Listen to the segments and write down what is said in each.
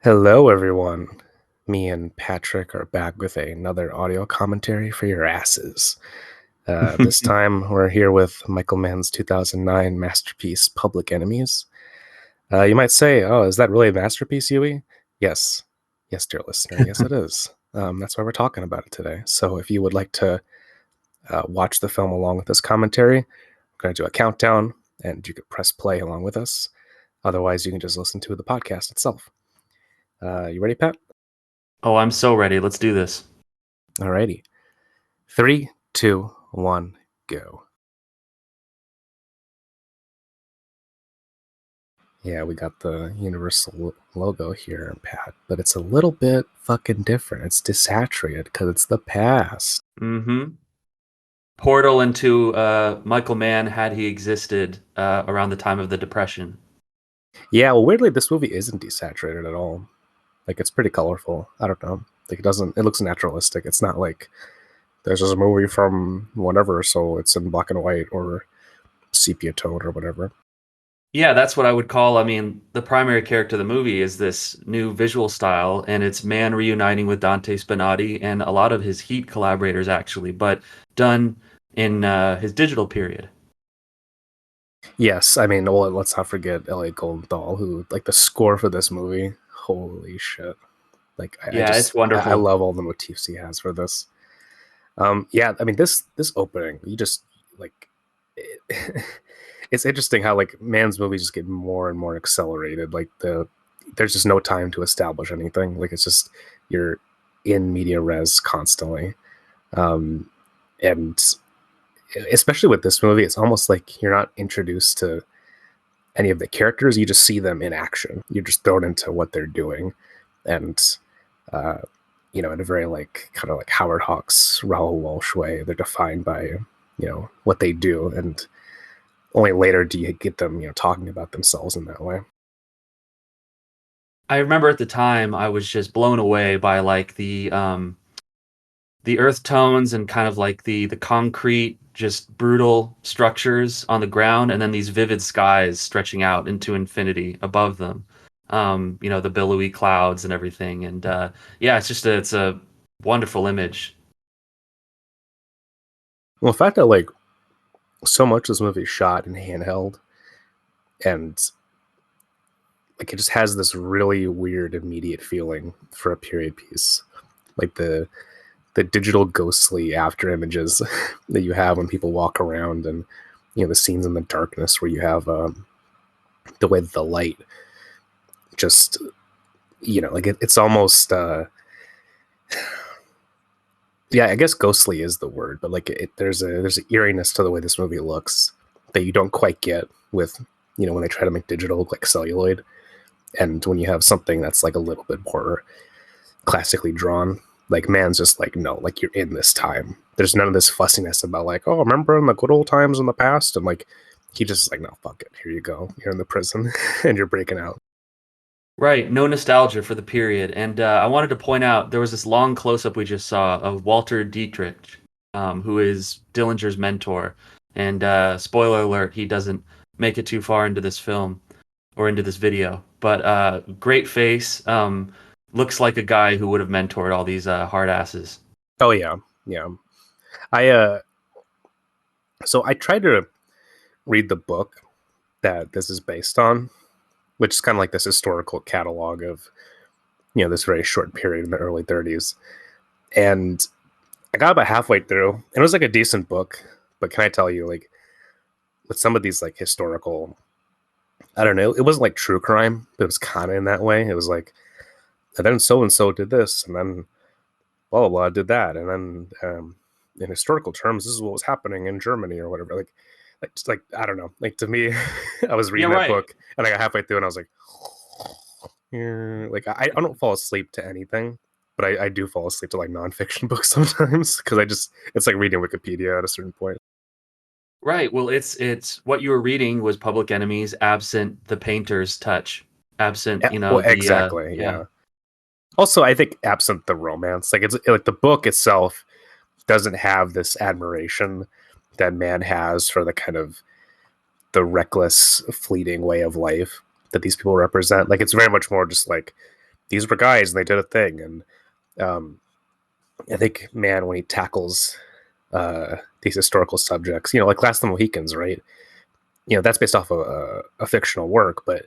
Hello, everyone. Me and Patrick are back with another audio commentary for your asses. This time, we're here with Michael Mann's 2009 masterpiece, Public Enemies. You might say, oh, is that really a masterpiece, Yui? Yes. Yes, dear listener. Yes, it is. That's why we're talking about it today. So if you would like to watch the film along with this commentary, I'm going to do a countdown, and you could press play along with us. Otherwise, you can just listen to the podcast itself. You ready, Pat? Oh, I'm so ready. Let's do this. Alrighty. 3, 2, 1, go. Yeah, we got the Universal logo here, Pat, but it's a little bit fucking different. It's desaturated because it's the past. Mm-hmm. Portal into Michael Mann had he existed around the time of the Depression. Yeah, well, weirdly, this movie isn't desaturated at all. Like, it's pretty colorful. I don't know. Like, it looks naturalistic. It's not like there's this movie from whatever, so it's in black and white or sepia tone or whatever. Yeah, that's what I would call. I mean, the primary character of the movie is this new visual style, and it's Mann reuniting with Dante Spinati and a lot of his Heat collaborators, actually, but done in his digital period. Yes, I mean, well, let's not forget L.A. Goldenthal, who, like, the score for this movie, holy shit. Like, Yeah, it's I wonderful. love all the motifs he has for this. Yeah, I mean, this opening, you just, like, it, it's interesting how, like, Mann's movies just get more and more accelerated. Like, there's just no time to establish anything. Like, it's just, you're in media res constantly. Um, and especially with this movie, it's almost like you're not introduced to any of the characters. You just see them in action. You're just thrown into what they're doing. And, uh, in a very, like, kind of like Howard Hawks, Raoul Walsh way, they're defined by, what they do. And only later do you get them, talking about themselves in that way. I remember at the time I was just blown away by like the earth tones and kind of like the concrete, just brutal structures on the ground, and then these vivid skies stretching out into infinity above them. The billowy clouds and everything, and yeah, it's a wonderful image. Well, the fact that, like, so much of this movie is shot in handheld, and, like, it just has this really weird immediate feeling for a period piece. Like, the digital ghostly after images that you have when people walk around, and the scenes in the darkness where you have the way that the light just, like, it's almost yeah, I guess ghostly is the word, but, like, there's an eeriness to the way this movie looks that you don't quite get with, when they try to make digital look like celluloid. And when you have something that's, like, a little bit more classically drawn, like, Mann's just like, no, like, you're in this time. There's none of this fussiness about, like, oh, remember in the good old times in the past. And, like, he just is like, no, fuck it, here you go, you're in the prison and you're breaking out. Right, no nostalgia for the period, and I wanted to point out there was this long close-up we just saw of Walter Dietrich, who is Dillinger's mentor, and spoiler alert, he doesn't make it too far into this film or into this video, but great face, looks like a guy who would have mentored all these hard asses. Oh yeah, yeah. I uh so I tried to read the book that this is based on, which is kind of like this historical catalog of, this very short period in the early 30s. And I got about halfway through, and it was like a decent book. But can I tell you, like, with some of these, like, historical, I don't know, it wasn't like true crime, but it was kind of in that way. It was like, and then so and so did this, and then blah blah blah did that, and then in historical terms, this is what was happening in Germany or whatever. Like, just like, I don't know. Like, to me, I was Yeah, reading that right. book and I got halfway through and I was like, like, I don't fall asleep to anything, but I do fall asleep to, like, nonfiction books sometimes because it's like reading Wikipedia at a certain point. Right. Well, it's what you were reading was Public Enemies, absent the painter's touch, absent, Yeah, well, the exactly, yeah. yeah. Also, I think absent the romance, like, it's like the book itself doesn't have this admiration that man has for the kind of the reckless, fleeting way of life that these people represent. Like, it's very much more just like, these were guys and they did a thing. And um, I think, man, when he tackles these historical subjects, like Last of the Mohicans, right? That's based off of a fictional work, but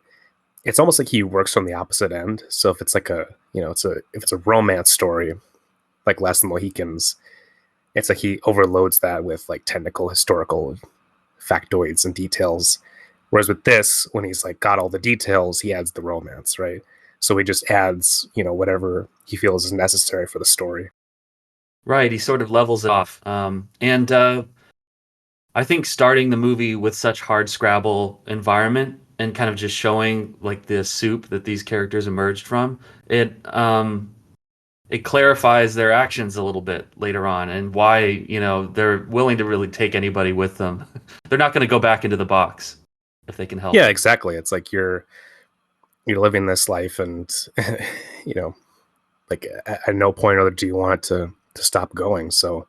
it's almost like he works from the opposite end. So if it's like if it's a romance story like Last of the Mohicans, it's like he overloads that with like technical historical factoids and details. Whereas with this, when he's like got all the details, he adds the romance, right? So he just adds, whatever he feels is necessary for the story. Right, he sort of levels it off. And I think starting the movie with such hard scrabble environment and kind of just showing like the soup that these characters emerged from, it clarifies their actions a little bit later on and why, they're willing to really take anybody with them. They're not going to go back into the box if they can help Yeah, it. exactly. It's like you're living this life, and you know, like at no point or other do you want it to stop going. So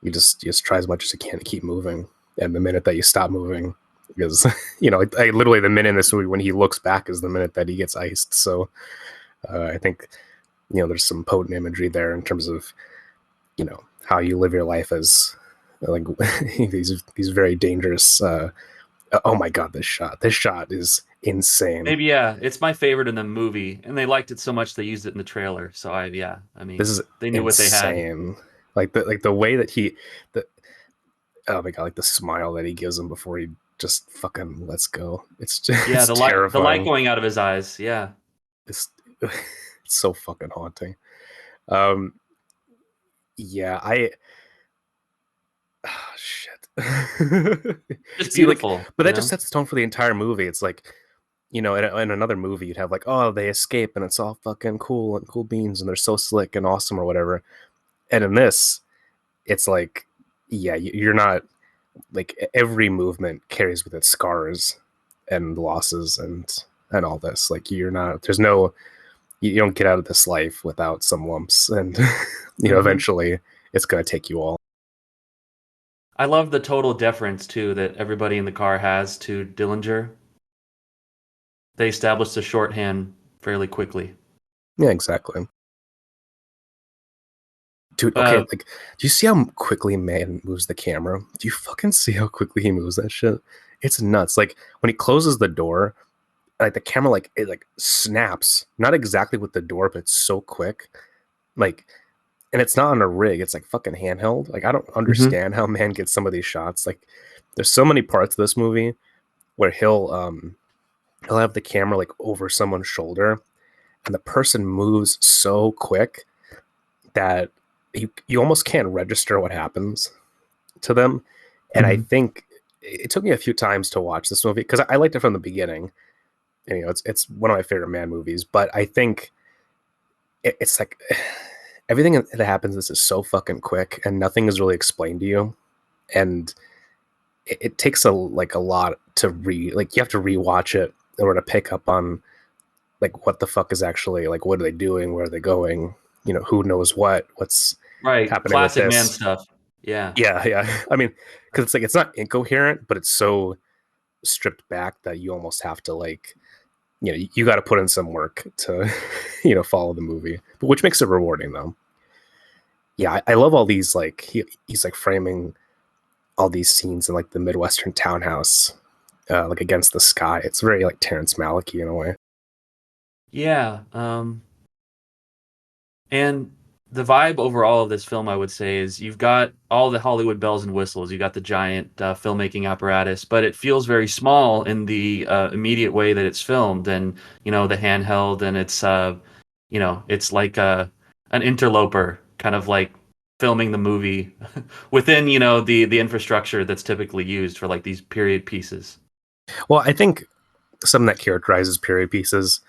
you just try as much as you can to keep moving. And the minute that you stop moving is, literally the minute in this movie when he looks back is the minute that he gets iced. So I think there's some potent imagery there in terms of how you live your life as like these very dangerous. Oh my god, this shot is insane. Maybe yeah, it's my favorite in the movie, and they liked it so much they used it in the trailer. So I This mean, is they knew what they had. insane. Like the way that the oh my god, like the smile that he gives him before he just fucking lets go. It's just Yeah, it's the light terrifying. going out of his eyes. Yeah, It's it's so fucking haunting. Um, yeah, shit. just See, like, beautiful. but that just sets the tone for the entire movie. It's like, in another movie, you'd have like, oh, they escape and it's all fucking cool and cool beans and they're so slick and awesome or whatever. And in this, it's like, yeah, you're not like every movement carries with it scars and losses and all this. Like you're not, there's no, you don't get out of this life without some lumps, and Hmm. eventually it's gonna take you all. I love the total deference too that everybody in the car has to Dillinger. They established the shorthand fairly quickly. Yeah, exactly. Dude, okay, Uh, like, do you see how quickly man moves the camera? Do you fucking see how quickly he moves that shit? It's nuts. Like when he closes the door, like the camera, like it like snaps. Not exactly with the door, but it's so quick. Like, and it's not on a rig. It's like fucking handheld. Like I don't mhm. understand how man gets some of these shots. Like, there's so many parts of this movie where he'll have the camera like over someone's shoulder, and the person moves so quick that you almost can't register what happens to them. And I Mhm. think it took me a few times to watch this movie because I liked it from the beginning. And, it's one of my favorite man movies. But I think it's like everything that happens is just so fucking quick, and nothing is really explained to you. And it takes a lot to like you have to rewatch it in order to pick up on like what the fuck is actually like what are they doing, where are they going, who knows what's Right, happening with classic man this. stuff. Yeah. Yeah. I mean, because it's like it's not incoherent, but it's so stripped back that you almost have to like you got to put in some work to follow the movie, but which makes it rewarding though. Yeah, I love all these like he's like framing all these scenes in like the midwestern townhouse, like against the sky. It's very like Terrence Malick in a way. Yeah. And the vibe overall of this film, I would say, is you've got all the Hollywood bells and whistles. You got the giant filmmaking apparatus, but it feels very small in the immediate way that it's filmed, and the handheld, and it's like an interloper, kind of like filming the movie within the infrastructure that's typically used for like these period pieces. Well, I think something that characterizes period pieces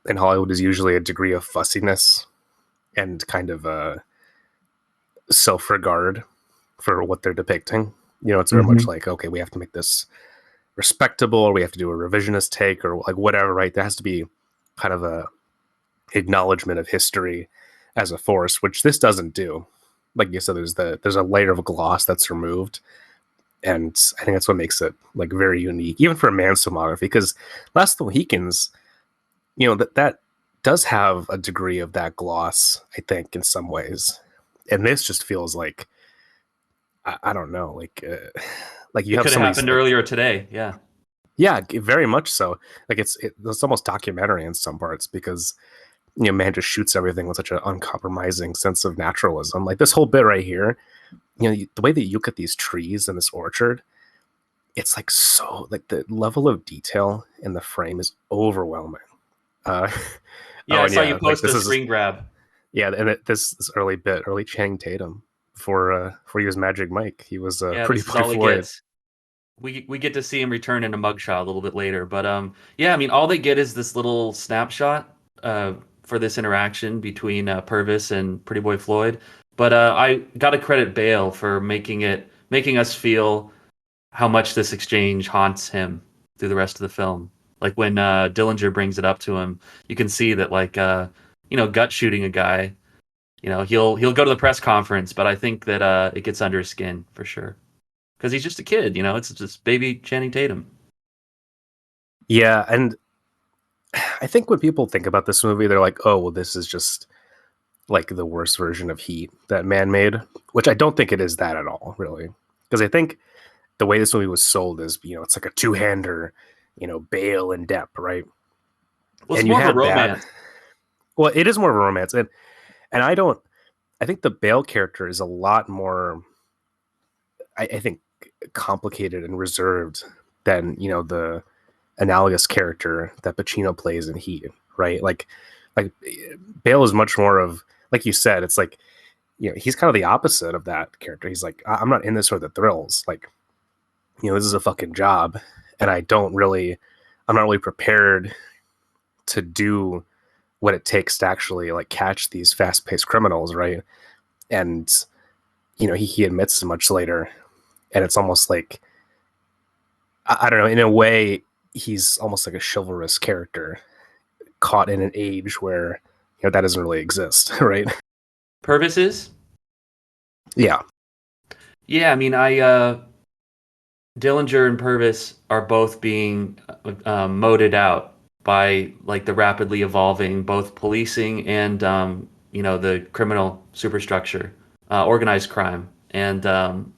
in Hollywood is usually a degree of fussiness and kind of self-regard for what they're depicting. It's very much Hmm. like, okay, we have to make this respectable, or we have to do a revisionist take, or like whatever, right? There has to be kind of a acknowledgement of history as a force, which this doesn't do. Like you said, there's a layer of gloss that's removed, and I think that's what makes it like very unique, even for a man's filmography. Because Last of the Mohicans, that does have a degree of that gloss, I think, in some ways. And this just feels like I don't know, like you It have could have some of these happened like earlier today. Yeah. yeah, very much so. Like it's almost documentary in some parts because man just shoots everything with such an uncompromising sense of naturalism. Like this whole bit right here, the way that you look at these trees in this orchard, it's like so like the level of detail in the frame is overwhelming. Uh, Yeah, oh, I and saw you yeah, like post this a is screen grab. yeah, and this early bit, early Channing Tatum before he was Magic Mike, he was Yeah, Pretty this is Boy all he Floyd. gets. We get to see him return in a mugshot a little bit later, but yeah, I mean all they get is this little snapshot for this interaction between Purvis and Pretty Boy Floyd. But I got to credit Bale for making us feel how much this exchange haunts him through the rest of the film. Like when Dillinger brings it up to him, you can see that like gut shooting a guy, he'll go to the press conference, but I think that it gets under his skin for sure because he's just a kid. It's just baby Channing Tatum. Yeah, and I think when people think about this movie, they're like, oh, well, this is just like the worst version of Heat that man made, which I don't think it is that at all, really. Because I think the way this movie was sold is, it's like a two-hander, Bale and Depp, right? Well, it's And you more of a had that. romance. Well, it is more of a romance, and I think the Bale character is a lot more, I think, complicated and reserved than the analogous character that Pacino plays in Heat, right? Like Bale is much more of, like you said, it's like he's kind of the opposite of that character. He's like, I'm not in this for the thrills. Like, this is a fucking job, and I'm not really prepared to do what it takes to actually like catch these fast paced criminals, right? And he admits as much later, and it's almost like I don't know. In a way, he's almost like a chivalrous character caught in an age where that doesn't really exist, right? Purvises. Yeah, Yeah, I mean, I Dillinger and Purvis are both being moded out by like the rapidly evolving both policing and the criminal superstructure, organized crime, and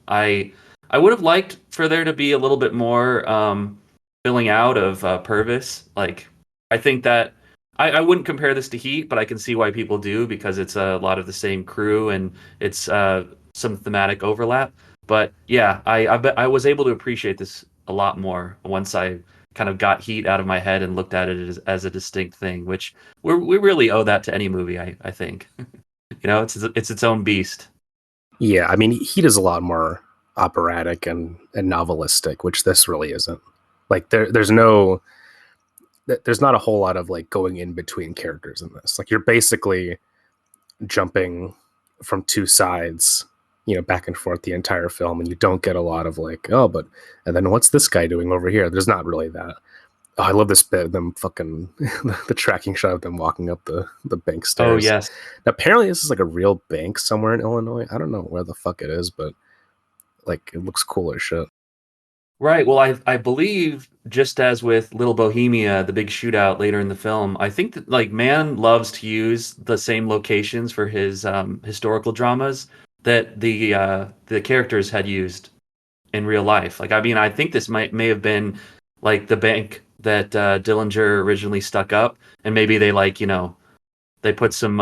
I would have liked for there to be a little bit more filling out of Purvis. Like I think that I wouldn't compare this to Heat, but I can see why people do because it's a lot of the same crew and it's some thematic overlap. But yeah, I was able to appreciate this a lot more once I kind of got Heat out of my head and looked at it as a distinct thing, which we really owe that to any movie, I think. It's its own beast. yeah. I mean, he does a lot more operatic and novelistic, which this really isn't. Like there's not a whole lot of like going in between characters in this. Like you're basically jumping from two sides, back and forth the entire film, and you don't get a lot of like, oh, but and then what's this guy doing over here? There's not really that. Oh, I love this bit, them fucking the tracking shot of them walking up the bank Oh stairs. yes. Now, apparently, this is like a real bank somewhere in Illinois. I don't know where the fuck it is, but like it looks cool as shit. Right. Well, I believe just as with Little Bohemia, the big shootout later in the film, I think that like Mann loves to use the same locations for his historical dramas that the characters had used in real life. Like I mean, I think this may have been like the bank that Dillinger originally stuck up, and maybe they like they put some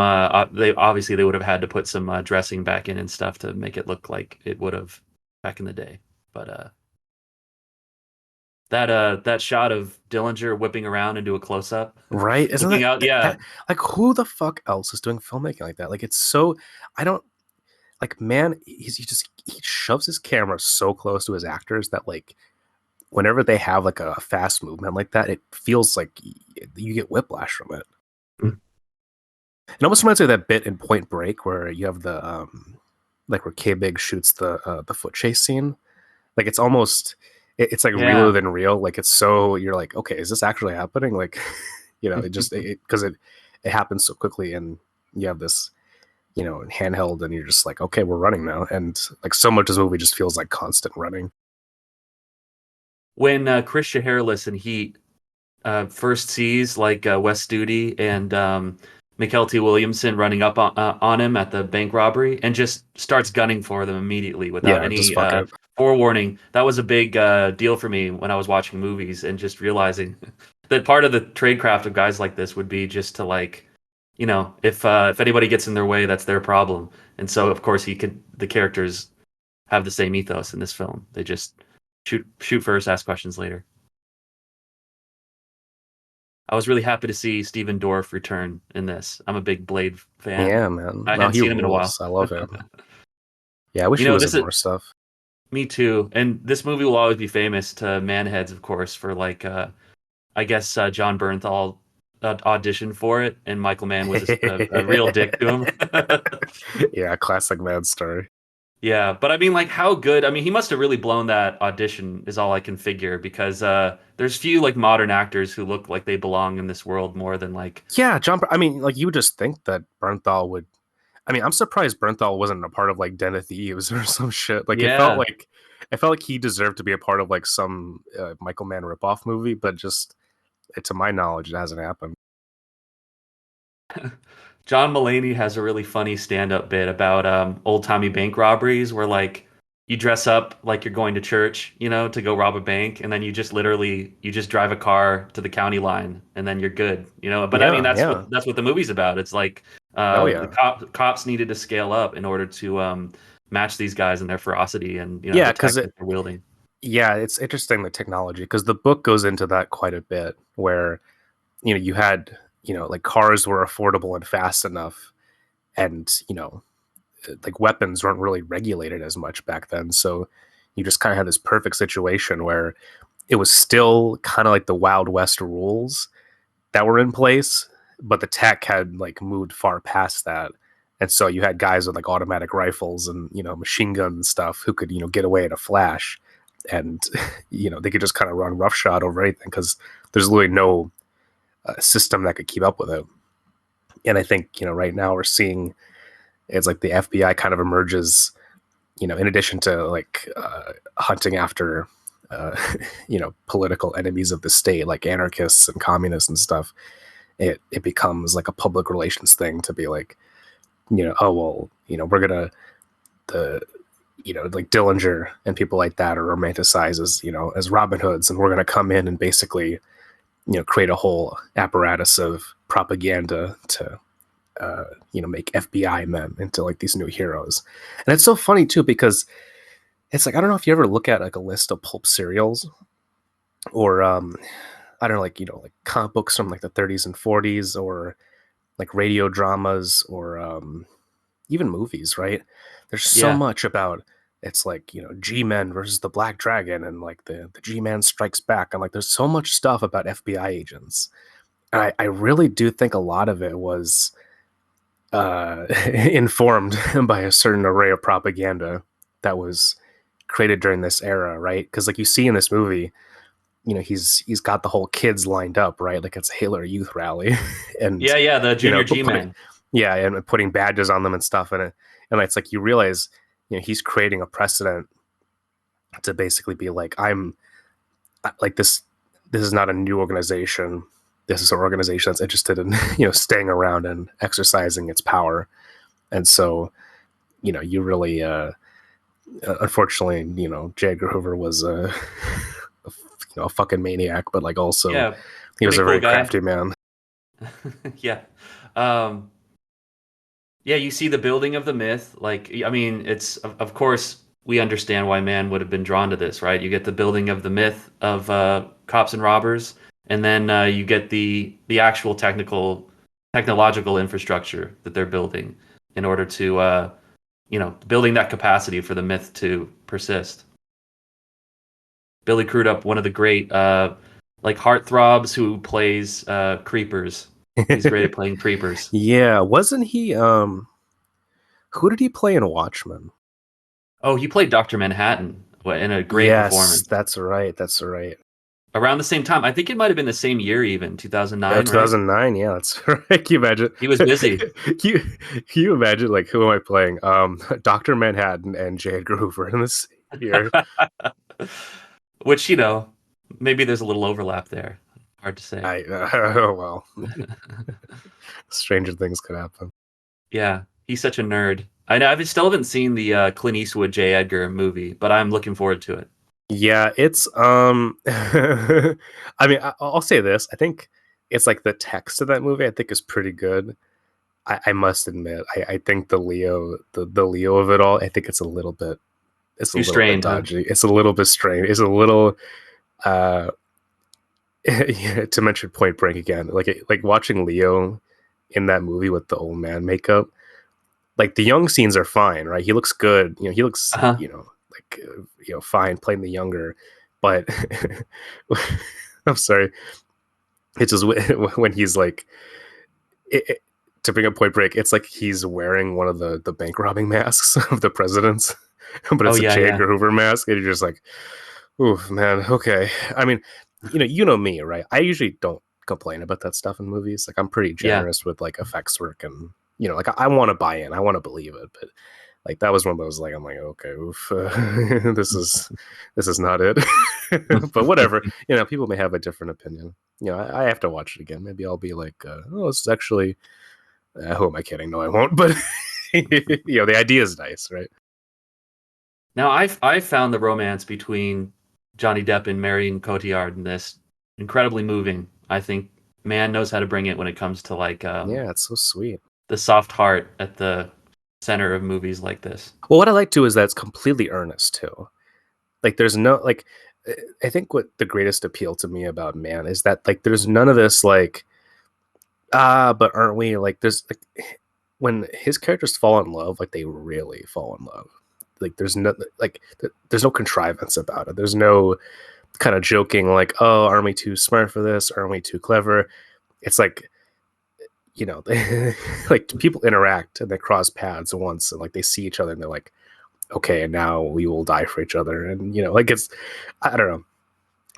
they obviously they would have had to put some dressing back in and stuff to make it look like it would have back in the day, but that shot of Dillinger whipping around into a close up, Right? Isn't looking out. Yeah, that like who the fuck else is doing filmmaking like that? Like it's so I don't like man. He shoves his camera so close to his actors that like whenever they have like a fast movement like that, it feels like you get whiplash from it. It almost reminds me of that bit in Point Break where you have the like where K Big shoots the foot chase scene. Like it's almost it's like realer yeah. than real. Like it's so you're like, okay, is this actually happening? Like, it just because it happens so quickly, and you have this handheld, and you're just like, okay, we're running now, and like so much of this movie just feels like constant running. When Chris Hairless in Heat first sees like Wes Studi and McKelty Williamson running up on him at the bank robbery and just starts gunning for them immediately without Yeah, just any fuck it. forewarning. That was a big deal for me when I was watching movies and just realizing that part of the tradecraft of guys like this would be just to like, if anybody gets in their way, that's their problem. And so, of course, the characters have the same ethos in this film. They just shoot first, ask questions later. I was really happy to see Steven Dorff return in this. I'm a big Blade fan. Yeah, man. I No, hadn't he seen him in a while. rules. I love him. Yeah, I wish You he know, was this in is more stuff. me too. And this movie will always be famous to manheads, of course, for like I guess John Bernthal auditioned for it, and Michael Mann was a real dick to him. Yeah, classic man story. Yeah, but I mean, like, how good? I mean, he must have really blown that audition, is all I can figure, because there's few like modern actors who look like they belong in this world more than like, Yeah, I mean, like you would just think that Bernthal would. I mean, I'm surprised Bernthal wasn't a part of like Den of Thieves or some shit. Like yeah. it felt like he deserved to be a part of like some Michael Mann ripoff movie, but just to my knowledge, it hasn't happened. John Mulaney has a really funny stand-up bit about old-timey bank robberies where like you dress up like you're going to church, to go rob a bank, and then you just drive a car to the county line and then you're good. But I mean Yeah, yeah. that's what the movie's about. It's like Oh the yeah. cops needed to scale up in order to match these guys and their ferocity and Yeah, the because tech that they're wielding. yeah, it's interesting the technology because the book goes into that quite a bit where you had like cars were affordable and fast enough, and like weapons weren't really regulated as much back then, so you just kind of had this perfect situation where it was still kind of like the Wild West rules that were in place, but the tech had like moved far past that. And so you had guys with like automatic rifles and machine guns and stuff who could get away in a flash, and they could just kind of run roughshod over anything because there's literally no system that could keep up with it. And I think right now we're seeing it's like the FBI kind of emerges, in addition to like hunting after uh, political enemies of the state like anarchists and communists and stuff. It becomes like a public relations thing to be like, oh well, we're gonna the like Dillinger and people like that are romanticized as as Robin Hoods, and we're gonna come in and basically create a whole apparatus of propaganda to make FBI men into like these new heroes. And it's so funny too because it's like I don't know if you ever look at like a list of pulp serials or I don't know, like like comic books from like the 30s and 40s, or like radio dramas, or even movies, right? There's so Yeah. much about it's like G-Men versus the Black Dragon, and like the G-Man strikes back, and like there's so much stuff about FBI agents. And I really do think a lot of it was informed by a certain array of propaganda that was created during this era, right? Because like you see in this movie, he's got the whole kids lined up, right? Like it's a Hitler Youth rally, and Yeah, yeah, the Junior putting G-Man. yeah, and putting badges on them and stuff, and it's like you realize he's creating a precedent to basically be like like this. This is not a new organization. This is an organization that's interested in staying around and exercising its power, and so you really unfortunately J. Edgar Hoover was a fucking maniac, but like also Yeah, he was pretty a cool very guy. crafty man. Yeah. Um, yeah, you see the building of the myth. Like, I mean, it's of course we understand why man would have been drawn to this, right? You get the building of the myth of cops and robbers, and then you get the actual technological infrastructure that they're building in order to building that capacity for the myth to persist. Billy Crudup, one of the great like heartthrobs who plays creepers. He's great at playing creepers. Yeah, wasn't he? Who did he play in Watchmen? Oh, he played Dr. Manhattan in a great Yes, performance. that's right. That's right. Around the same time, I think it might have been the same year, even Yeah, 2009, right? 2009. Yeah, that's right. Can you imagine? He was busy. Can you imagine like who am I playing? Doctor Manhattan and J. Edgar Hoover in this year. Which maybe there's a little overlap there. Hard to say. I well, stranger things could happen. Yeah, he's such a nerd. I know I still haven't seen the Clint Eastwood J. Edgar movie, but I'm looking forward to it. Yeah, it's I mean, I'll say this. I think it's like the text of that movie I think is pretty good. I must admit, I think the Leo of it all, I think it's a Too little bit strained, huh? dodgy. It's a little bit strange. It's a little uh yeah, to mention Point Break again, like watching Leo in that movie with the old man makeup. Like the young scenes are fine, right? He looks good. He looks, Uh-huh. like fine playing the younger, but I'm sorry. It's just when he's like it, to bring up Point Break, it's like he's wearing one of the bank robbing masks of the presidents, but Oh it's a yeah, J. yeah, Edgar Hoover mask, and you're just like, oof, man. Okay. I mean, you know me, right? I usually don't complain about that stuff in movies. Like I'm pretty yeah. generous with like effects work, and like I want to buy in, I want to believe it, but like that was one of those like I'm like okay, oof, this is not it. But whatever, people may have a different opinion. I have to watch it again. Maybe I'll be like, oh, this is actually. Who am I kidding? No, I won't. But the idea is nice, right? Now I've found the romance between Johnny Depp and Marion Cotillard in this incredibly moving. I think man knows how to bring it when it comes to like Yeah, it's so sweet. the soft heart at the center of movies like this. Well, what I like too is that it's completely earnest too. Like, there's no like. I think what the greatest appeal to me about Man is that like there's none of this like but aren't we like there's like when his characters fall in love, like they really fall in love. Like there's no like there's no contrivance about it. There's no kind of joking like, oh, aren't we too smart for this? Aren't we too clever? It's like like people interact and they cross paths once and like they see each other and they're like, okay, and now we will die for each other. And like it's I don't know.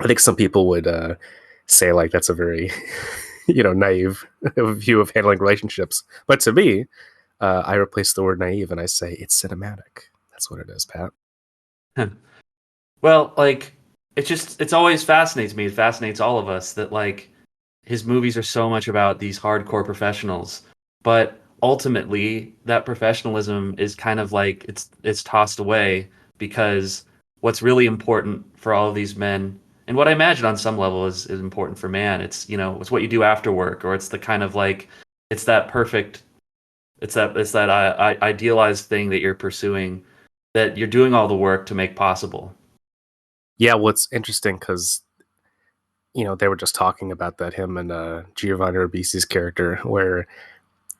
I think some people would say like that's a very naive view of handling relationships. But to me, I replace the word naive and I say it's cinematic. That's what it is, Pat. Well, like it's always fascinates me. It fascinates all of us that like his movies are so much about these hardcore professionals, but ultimately that professionalism is kind of like it's tossed away because what's really important for all of these men and what I imagine on some level is important for man, it's it's what you do after work, or it's the kind of like it's that perfect it's that idealized thing that you're pursuing, that you're doing all the work to make possible. Yeah, what's interesting because they were just talking about that, him and Giovanni Ribisi's character, where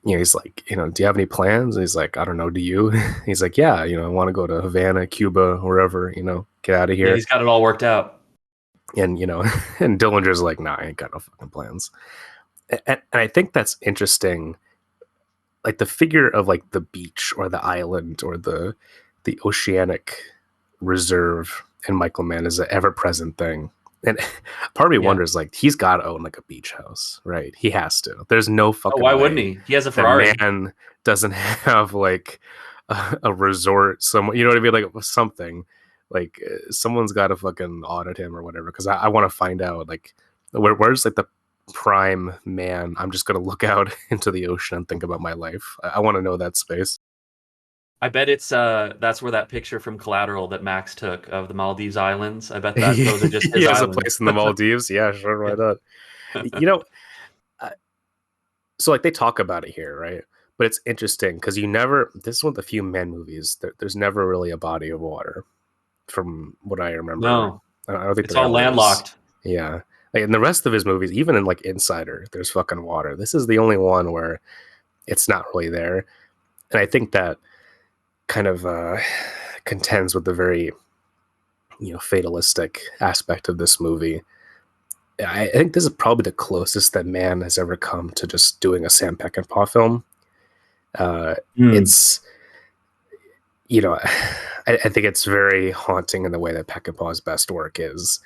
he's like, do you have any plans? And he's like, I don't know, do you? He's like, yeah, I want to go to Havana, Cuba, wherever, get out of Yeah, here. he's got it all worked out. And and Dillinger's like, nah, I ain't got no fucking plans. And I think that's interesting, like the figure of like the beach or the island or the oceanic reserve in Michael Mann is an ever present thing. And part of me Yeah. wonders, like, he's got to own like a beach house, right? He has to. There's no Oh, fucking why wouldn't way he? He has a that Ferrari. man doesn't have like a resort somewhere. You know what I mean? Like something. Like someone's got to fucking audit him or whatever. Because I want to find out like where's like the prime man. I'm just gonna look out into the ocean and think about my life. I want to know that space. I bet it's that's where that picture from Collateral that Max took of the Maldives Islands. I bet that he those are just his has a islands. place in the Maldives. Yeah, sure, why Yeah. not? You know, uh, so like they talk about it here, right? But it's interesting because you never. This is one of the few men movies that there's never really a body of water, from what I remember. No, I don't think it's there all ever is. landlocked. Yeah, like in the rest of his movies, even in like Insider, there's fucking water. This is the only one where it's not really there, and I think that kind of contends with the very fatalistic aspect of this movie. I think this is probably the closest that man has ever come to just doing a Sam Peckinpah film. Uh, Hmm. it's I think it's very haunting in the way that Peckinpah's best work is,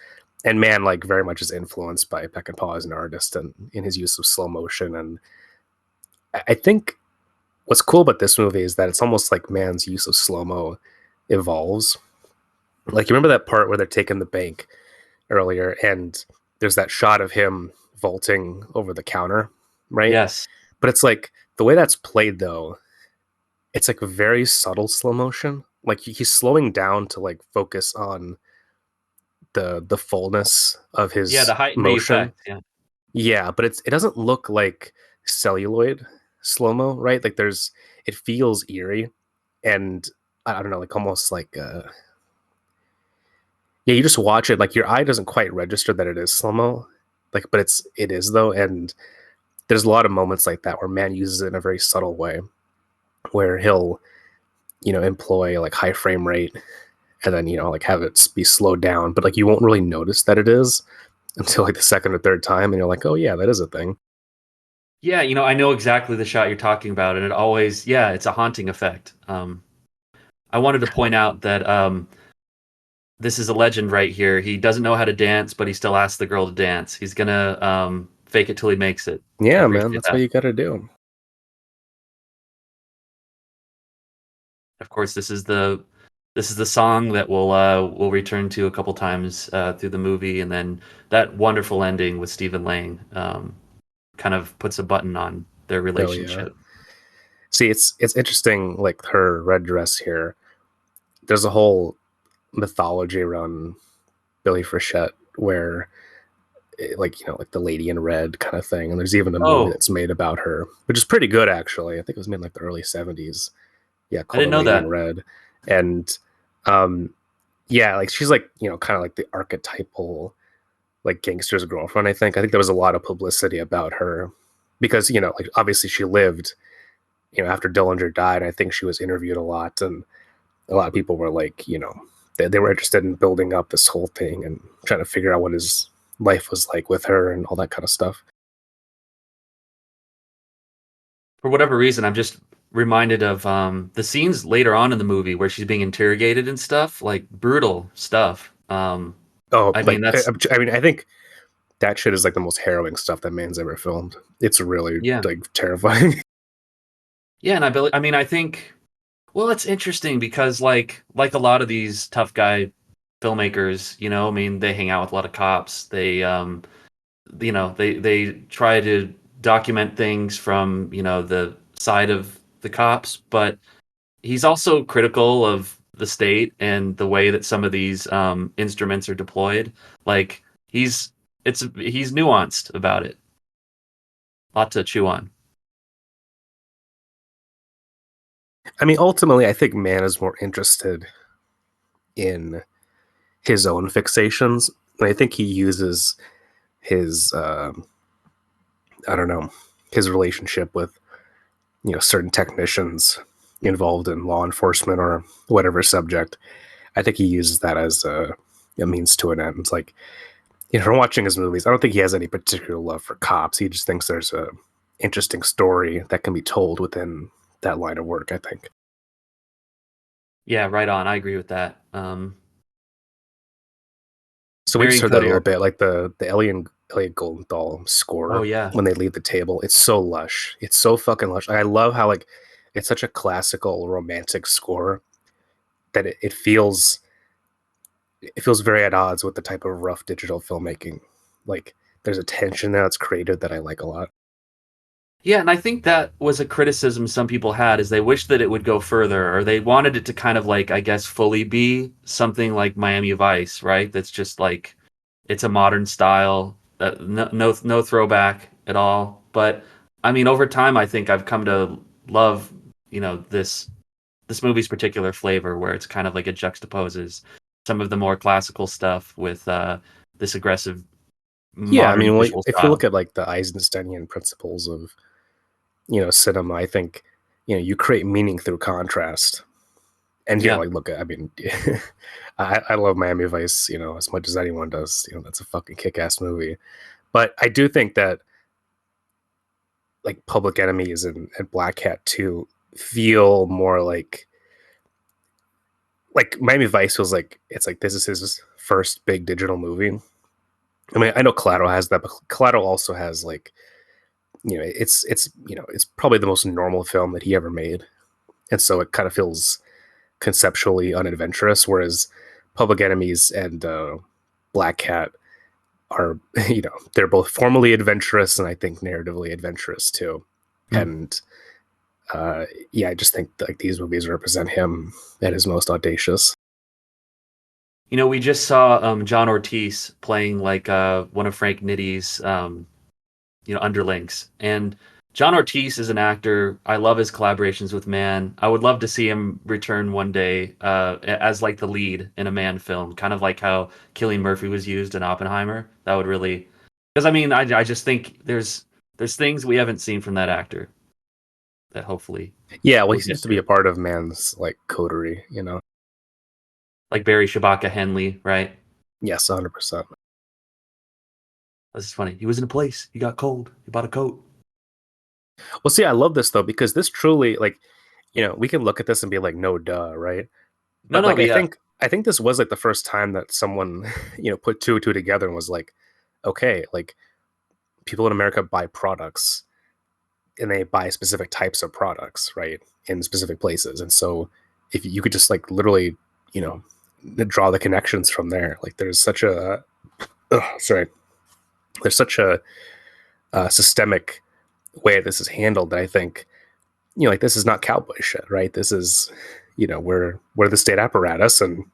and man, like very much is influenced by Peckinpah as an artist and in his use of slow motion. And I think what's cool about this movie is that it's almost like man's use of slow mo evolves. Like you remember that part where they're taking the bank earlier, and there's that shot of him vaulting over the counter, right? Yes. But it's like the way that's played though, it's like a very subtle slow motion. Like he's slowing down to like focus on the fullness of Yeah, the his heighten the motion. effect. Yeah. Yeah, but it doesn't look like celluloid slow mo, right? Like it feels eerie, and I don't know, like almost like yeah, you just watch it, like your eye doesn't quite register that it is slow mo, like, but it is though, and there's a lot of moments like that where man uses it in a very subtle way, where he'll employ like high frame rate and then like have it be slowed down, but like you won't really notice that it is until like the second or third time, and you're like, oh yeah, that is a thing. Yeah, I know exactly the shot you're talking about, and it always, yeah, it's a haunting effect. I wanted to point out that this is a legend right here. He doesn't know how to dance, but he still asks the girl to dance. He's gonna fake it till he makes it. I Yeah, man, appreciate that's what that. you got to do. Of course, this is the song that we'll return to a couple times through the movie, and then that wonderful ending with Stephen Lang kind of puts a button on their Oh yeah. relationship. See, it's interesting, like her red dress here. There's a whole mythology around Billy Frechette where like like the lady in red kind of thing, and there's even a movie Oh, that's made about her, which is pretty good actually. I think it was made in like the early 70s. Yeah, I called didn't The know Lady in that. Red. And um yeah, like she's like kind of like the archetypal like gangster's girlfriend. I think there was a lot of publicity about her because like obviously she lived after Dillinger died. I think she was interviewed a lot, and a lot of people were like, they were interested in building up this whole thing and trying to figure out what his life was like with her and all that kind of stuff. For whatever reason, I'm just reminded of the scenes later on in the movie where she's being interrogated and stuff, like brutal stuff. Oh, I mean, like that's I mean, I think that shit is like the most harrowing stuff that man's ever filmed. It's really yeah, like terrifying. yeah, and I mean, I think, well, it's interesting because like a lot of these tough guy filmmakers, I mean, they hang out with a lot of cops. They try to document things from the side of the cops, but he's also critical of the state and the way that some of these instruments are deployed. Like he's nuanced about it. A lot to chew on. I mean, ultimately, I think man is more interested in his own fixations. And I think he uses his, I don't know, his relationship with certain technicians involved in law enforcement or whatever subject. I think he uses that as a means to an end. It's like from watching his movies, I don't think he has any particular love for cops. He just thinks there's a interesting story that can be told within that line of work. I think. Yeah, right on. I agree with that. So we just Marion heard that a little Cotillard. bit, like the Elliot Goldenthal Oh score yeah. when they leave the table. It's so lush. It's so fucking lush. I love how like it's such a classical romantic score that it feels very at odds with the type of rough digital filmmaking. Like there's a tension there that's created that I like a lot. Yeah, and I think that was a criticism some people had is they wished that it would go further or they wanted it to kind of like I guess fully be something like Miami Vice, right? That's just like it's a modern style, no throwback at all. But I mean, over time, I think I've come to love this movie's particular flavor, where it's kind of like it juxtaposes some of the more classical stuff with this aggressive Yeah, I modern mean, well, visual if you look style. at like the Eisensteinian principles of cinema, I think you create meaning through contrast. And Yeah, like look, I mean, I love Miami Vice, as much as anyone does. That's a fucking kick-ass movie. But I do think that like Public Enemies and Black Cat 2 feel more like Miami Vice feels like it's like this is his first big digital movie. I mean, I know Collateral has that, but Collateral also has like it's probably the most normal film that he ever made, and so it kind of feels conceptually unadventurous. Whereas Public Enemies and Black Cat are they're both formally adventurous and I think narratively adventurous too. Mm. And yeah, I just think like these movies represent him at his most audacious. We just saw John Ortiz playing like one of Frank Nitty's underlings. And John Ortiz is an actor. I love his collaborations with Man. I would love to see him return one day as like the lead in a Man film, kind of like how Cillian Murphy was used in Oppenheimer. That would really, because I mean, I just think there's things we haven't seen from that actor that hopefully Yeah, well, he we'll seems get to be a to. part of man's like coterie. Like Barry Shabaka Henley, right? Yes, 100%. This is funny. He was in a place. He got cold. He bought a coat. Well, see, I love this though because this truly like we can look at this and be like, no, duh, right? No, But no, like, but yeah, I think this was like the first time that someone put two and two together and was like, okay, like people in America buy products and they buy specific types of products, right, in specific places, and so if you could just like literally, you know, draw the connections from there, like there's such a sorry, there's such a systemic way this is handled that I think like this is not cowboy shit, right? This is we're the state apparatus, and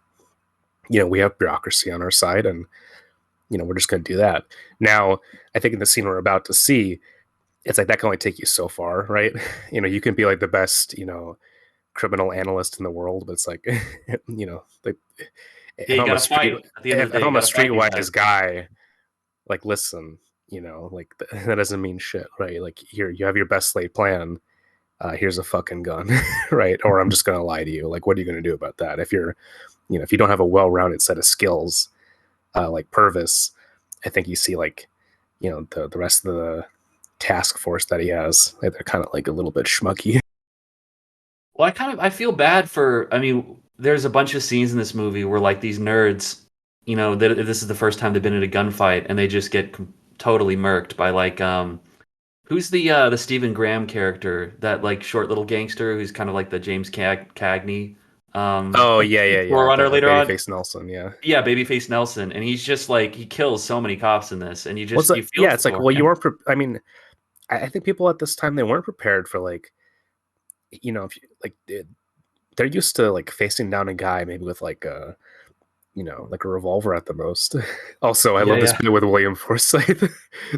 we have bureaucracy on our side, and we're just going to do that. Now, I think in the scene we're about to see, it's like that can only take you so far, right? You can be like the best, criminal analyst in the world, but it's like, like yeah, if you I'm got a to fight. street, At the end of the if day, you I'm a got to fight these streetwise guys. guy, like listen, like that doesn't mean shit, right? Like here, you have your best laid plan. Here's a fucking gun, right? Or I'm just gonna lie to you. Like, what are you gonna do about that? If you're, if you don't have a well-rounded set of skills, like Purvis, I think you see like, the rest of the task force that he has. Like, they're kind of like a little bit schmucky. Well, I feel bad for. I mean, there's a bunch of scenes in this movie where like these nerds, this is the first time they've been in a gunfight and they just get totally murked by like who's the Stephen Graham character, that like short little gangster who's kind of like the James Cagney Oh yeah, yeah, yeah. forerunner The later on. babyface Nelson. Yeah. Yeah, Babyface Nelson, and he's just like he kills so many cops in this, and What's you that? feel Yeah, it's like, for well, you him. weren't. I mean, I think people at this time they weren't prepared for like, if you, like they're used to like facing down a guy maybe with like a like a revolver at the most. Also, I Yeah, love this yeah. bit with William Forsythe.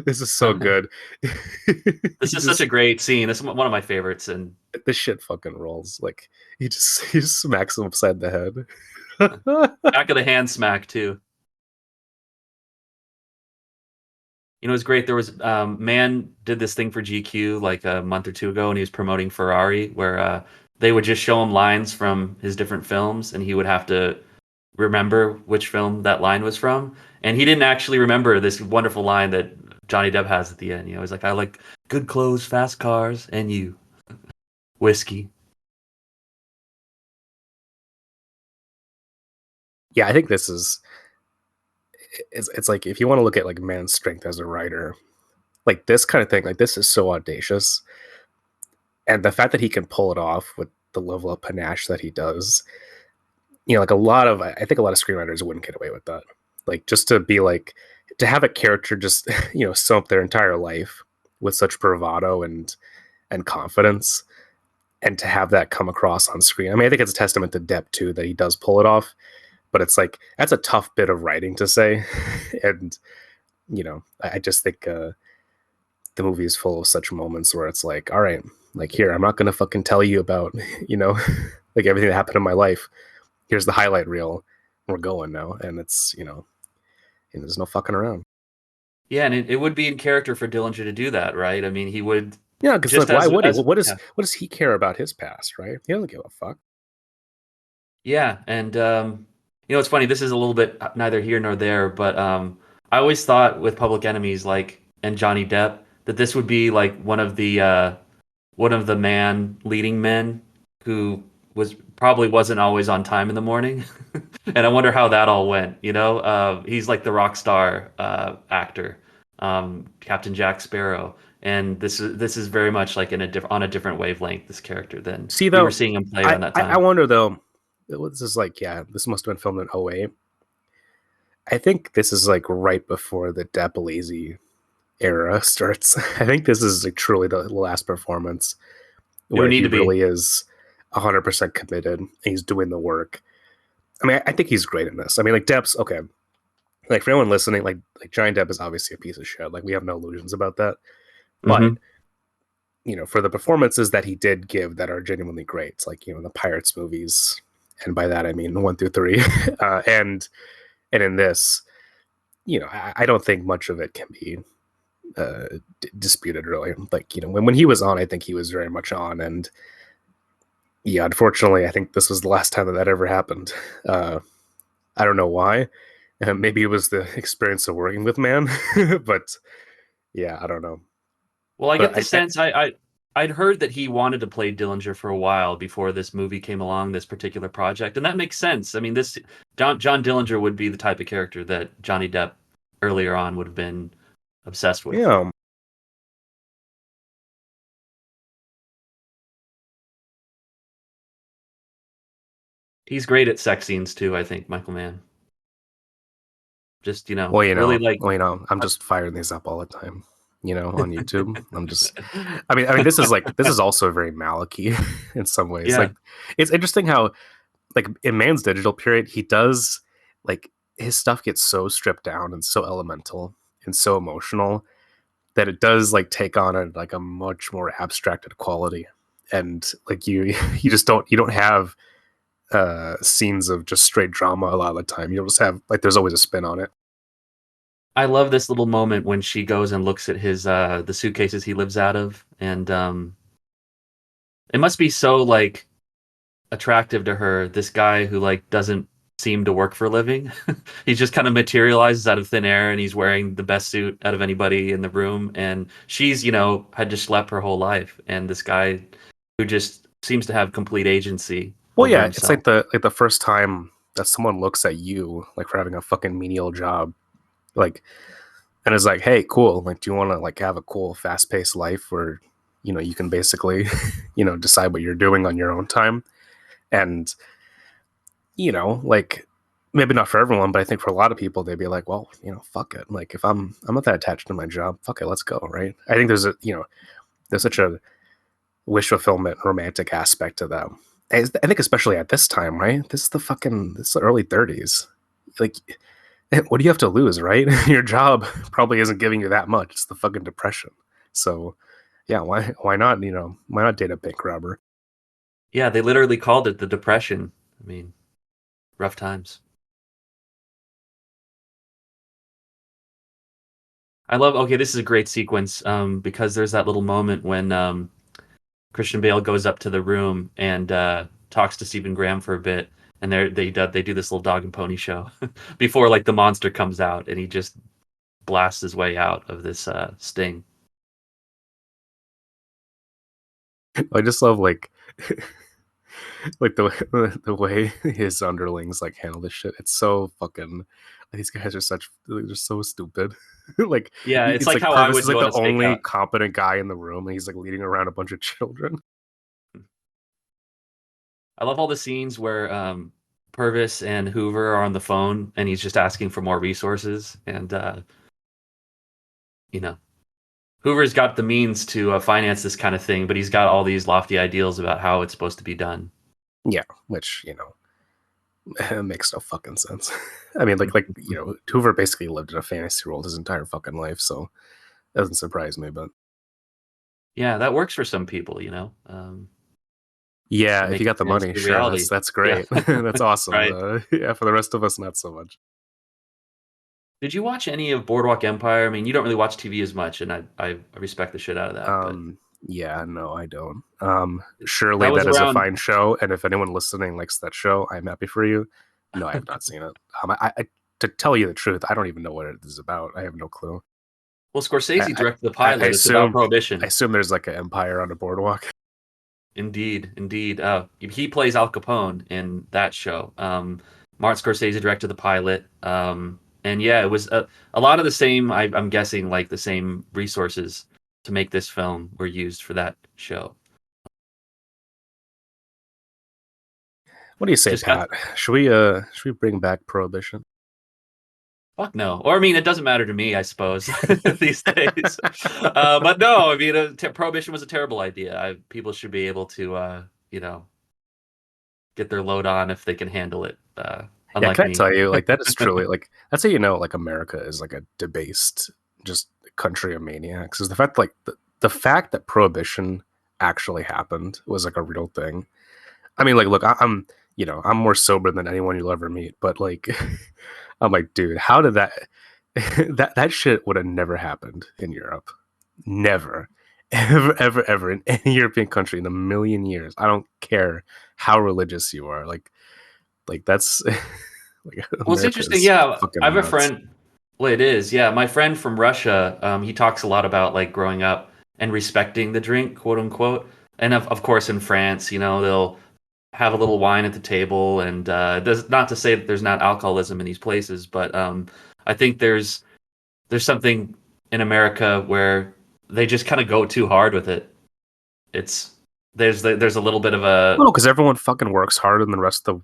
This is so good. This He is such just a great scene. This is one of my favorites, and this shit fucking rolls. Like he just smacks him upside the head. back of the hand smack too. It's great. There was Man did this thing for GQ like a month or two ago, and he was promoting Ferrari, where they would just show him lines from his different films, and he would have to remember which film that line was from. And he didn't actually remember this wonderful line that Johnny Depp has at the end. He's like, "I like good clothes, fast cars, and you, whiskey." Yeah, I think this is it's like if you want to look at like man's strength as a writer, like this kind of thing, like this is so audacious, and the fact that he can pull it off with the level of panache that he does, like I think a lot of screenwriters wouldn't get away with that. Like just to be like to have a character just sum up their entire life with such bravado and confidence, and to have that come across on screen. I mean, I think it's a testament to Depp too that he does pull it off, but it's like that's a tough bit of writing to say, and I just think the movie is full of such moments where it's like, all right, like here, I'm not gonna fucking tell you about like everything that happened in my life. Here's the highlight reel. We're going now, and it's and there's no fucking around. Yeah, and it would be in character for Dillinger to do that, right? I mean, he would Yeah, because like, just why would he? as What does yeah. what does he care about his past, right? He doesn't give a fuck. Yeah, and it's funny. This is a little bit neither here nor there, but I always thought with Public Enemies, like and Johnny Depp, that this would be like one of the man leading men who was probably wasn't always on time in the morning, and I wonder how that all went. He's like the rock star actor, Captain Jack Sparrow, and this is very much like on a different wavelength. This character than See we were though, seeing him play I around that I, I time. wonder though. This is like, yeah, this must have been filmed in '08. I think this is like right before the Depp lazy era starts. I think this is like truly the last performance It would where need he to be. really is 100% committed and he's doing the work. I mean, I think he's great in this. I mean, like Depp's okay. Like for anyone listening, like Johnny Depp is obviously a piece of shit. Like we have no illusions about that. But Hmm. for the performances that he did give that are genuinely great, it's like the Pirates movies, and by that I mean 1 through 3, and in this, I don't think much of it can be disputed really. Like when he was on, I think he was very much on, and yeah, unfortunately, I think this was the last time that that ever happened. Uh, I don't know why. Maybe it was the experience of working with man, but yeah, I don't know. Well, I But get the sense I'd heard that he wanted to play Dillinger for a while before this movie came along, this particular project, and that makes sense. I mean, this John Dillinger would be the type of character that Johnny Depp earlier on would have been obsessed with. yeah, He's great at sex scenes too, I think, Michael Mann. Just, well, really like I'm just firing these up all the time. On YouTube. I'm just I mean, this is also very Malachi in some ways. Yeah, Like it's interesting how like in Man's digital period, he does like his stuff gets so stripped down and so elemental and so emotional that it does like take on like a much more abstracted quality. And like you don't have scenes of just straight drama a lot of the time. You'll just have like there's always a spin on it. I love this little moment when she goes and looks at his the suitcases he lives out of, and it must be so like attractive to her, this guy who like doesn't seem to work for a living. He just kind of materializes out of thin air and he's wearing the best suit out of anybody in the room, and she's, had just slept her whole life, and this guy who just seems to have complete agency Well, over yeah, it's himself. like the first time that someone looks at you like for having a fucking menial job, like, and is like, hey, cool. Like, do you want to like have a cool, fast paced life where you can basically decide what you're doing on your own time, and like maybe not for everyone, but I think for a lot of people, they'd be like, well, fuck it. Like, if I'm not that attached to my job, fuck it, let's go, right? I think there's such a wish fulfillment romantic aspect to them. I think especially at this time, right? This is the early 30s. Like, what do you have to lose, right? Your job probably isn't giving you that much. It's the fucking depression. So, yeah, why not? Why not date a bank robber? Yeah, they literally called it the Depression. I mean, rough times. I love. Okay, this is a great sequence because there's that little moment when Christian Bale goes up to the room and talks to Stephen Graham for a bit, and they do this little dog and pony show before like the monster comes out, and he just blasts his way out of this sting. I just love like the way his underlings like handle this shit. It's so fucking. These guys are they're so stupid. Like Yeah, it's it's like like how I Purvis is would like go on the a only stakeout. competent guy in the room, and he's like leading around a bunch of children. I love all the scenes where Purvis and Hoover are on the phone, and he's just asking for more resources, and you know Hoover's got the means to finance this kind of thing, but he's got all these lofty ideals about how it's supposed to be done. Yeah, which makes no fucking sense. I mean, Hoover basically lived in a fantasy world his entire fucking life, so it doesn't surprise me. But Yeah, that works for some people, yeah, to if you make it got the fit into money, the sure, reality. that's Yeah, great. That's awesome. right. Yeah, for the rest of us, not so much. Did you watch any of Boardwalk Empire? I mean, you don't really watch TV as much, and I respect the shit out of that. But Yeah, no, I don't. Surely that was that is a around. fine show, and if anyone listening likes that show, I'm happy for you. No, I have not seen it. To tell you the truth, I don't even know what it is about. I have no clue. Well, I, Scorsese I, directed the I pilot. It's about assume I prohibition. assume there's like an empire on a boardwalk. Indeed, indeed. He plays Al Capone in that show. Martin Scorsese directed the pilot. And yeah, it was a lot of the same. I'm guessing like the same resources to make this film were used for that show. What do you say, Just got Pat? Should we bring back prohibition? Fuck no. Or I mean, it doesn't matter to me, I suppose, these days. But no, I mean, prohibition was a terrible idea. People should be able to, you know, get their load on if they can handle it. Yeah, Unlike can I me. tell you, like that is truly like that's how you know like America is like a debased just country of maniacs. Is the fact like the fact that prohibition actually happened was like a real thing. I mean, like, look, I'm I'm more sober than anyone you'll ever meet, but like, I'm like, dude, how did that that shit would have never happened in Europe, never, ever in any European country in a million years. I don't care how religious you are, like that's like Well, it's America interesting. is Yeah, I have fucking a nuts. friend. Well, it is. Yeah, my friend from Russia. He talks a lot about like growing up and respecting the drink, quote unquote. And of course, in France, they'll have a little wine at the table, and does not to say that there's not alcoholism in these places, but I think there's something in America where they just kind of go too hard with it. It's there's a little bit of Well, a no, because everyone fucking works harder than the rest of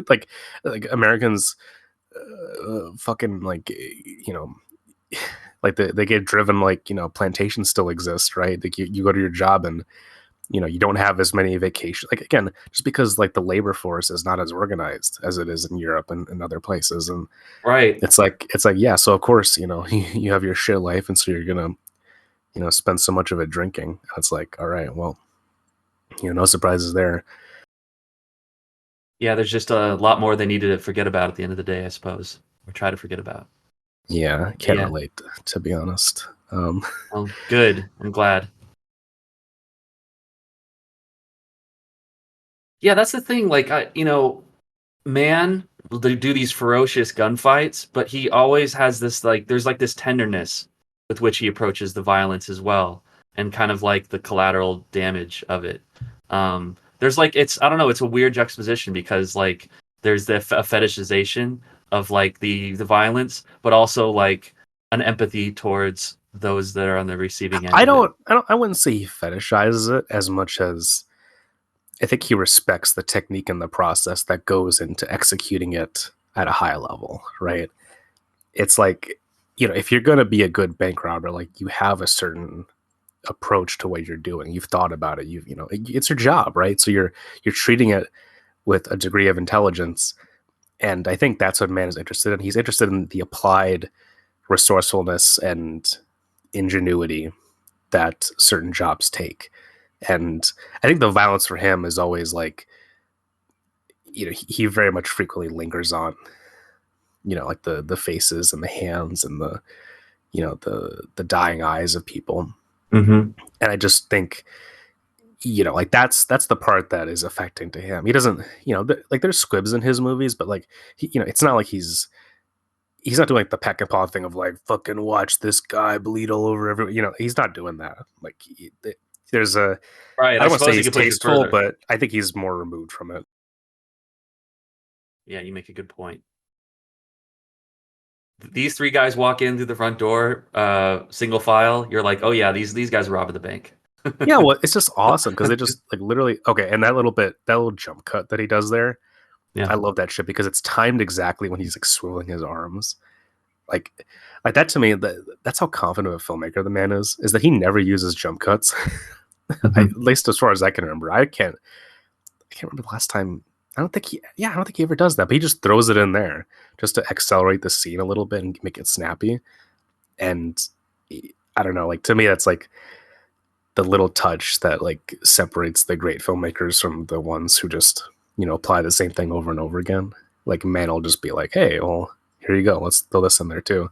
like Americans, fucking like like they get driven like plantations still exist, right? Like you go to your job and you don't have as many vacations, like again just because like the labor force is not as organized as it is in Europe and other places, and right. it's like yeah, so of course you have your shit life, and so you're gonna spend so much of it drinking, and it's like all right, well, no surprises there. Yeah, there's just a lot more they needed to forget about at the end of the day, I suppose, or try to forget about. Yeah, But can't yeah, relate, to be honest. well, good. I'm glad. Yeah, that's the thing. Like, man they do these ferocious gunfights, but he always has this like there's like this tenderness with which he approaches the violence as well, and kind of like the collateral damage of it. There's like it's I don't know, it's a weird juxtaposition because like there's a fetishization of like the violence, but also like an empathy towards those that are on the receiving end I of it. don't, I wouldn't say he fetishizes it as much as I think he respects the technique and the process that goes into executing it at a high level, right? It's like, if you're going to be a good bank robber, like you have a certain approach to what you're doing. You've thought about it. It's your job, right? So you're treating it with a degree of intelligence. And I think that's what man is interested in. He's interested in the applied resourcefulness and ingenuity that certain jobs take. And I think the violence for him is always like, he very much frequently lingers on, like the faces and the hands and the dying eyes of people. Mm-hmm. And I just think, like that's the part that is affecting to him. He doesn't, like there's squibs in his movies, but like it's not like he's not doing like the peck and paw thing of like fucking watch this guy bleed all over everyone. He's not doing that. Like there's a Right. I I don't want to say suppose he he's could push it tasteful, further. but I think he's more removed from it. Yeah, you make a good point. These three guys walk in through the front door, single file. You're like, oh yeah, these guys robbed the bank. Yeah, well, it's just awesome because they just like literally okay, and that little jump cut that he does there, Yeah. I love that shit because it's timed exactly when he's like swiveling his arms. Like like that to me, that's how confident of a filmmaker the man is that he never uses jump cuts. At Mhm. least as far as I can remember. I can't remember the last time. I don't think he ever does that, but he just throws it in there just to accelerate the scene a little bit and make it snappy. And I don't know, like to me that's like the little touch that like separates the great filmmakers from the ones who just apply the same thing over and over again. Like man will just be like, hey, well, here you go, let's throw this in there too.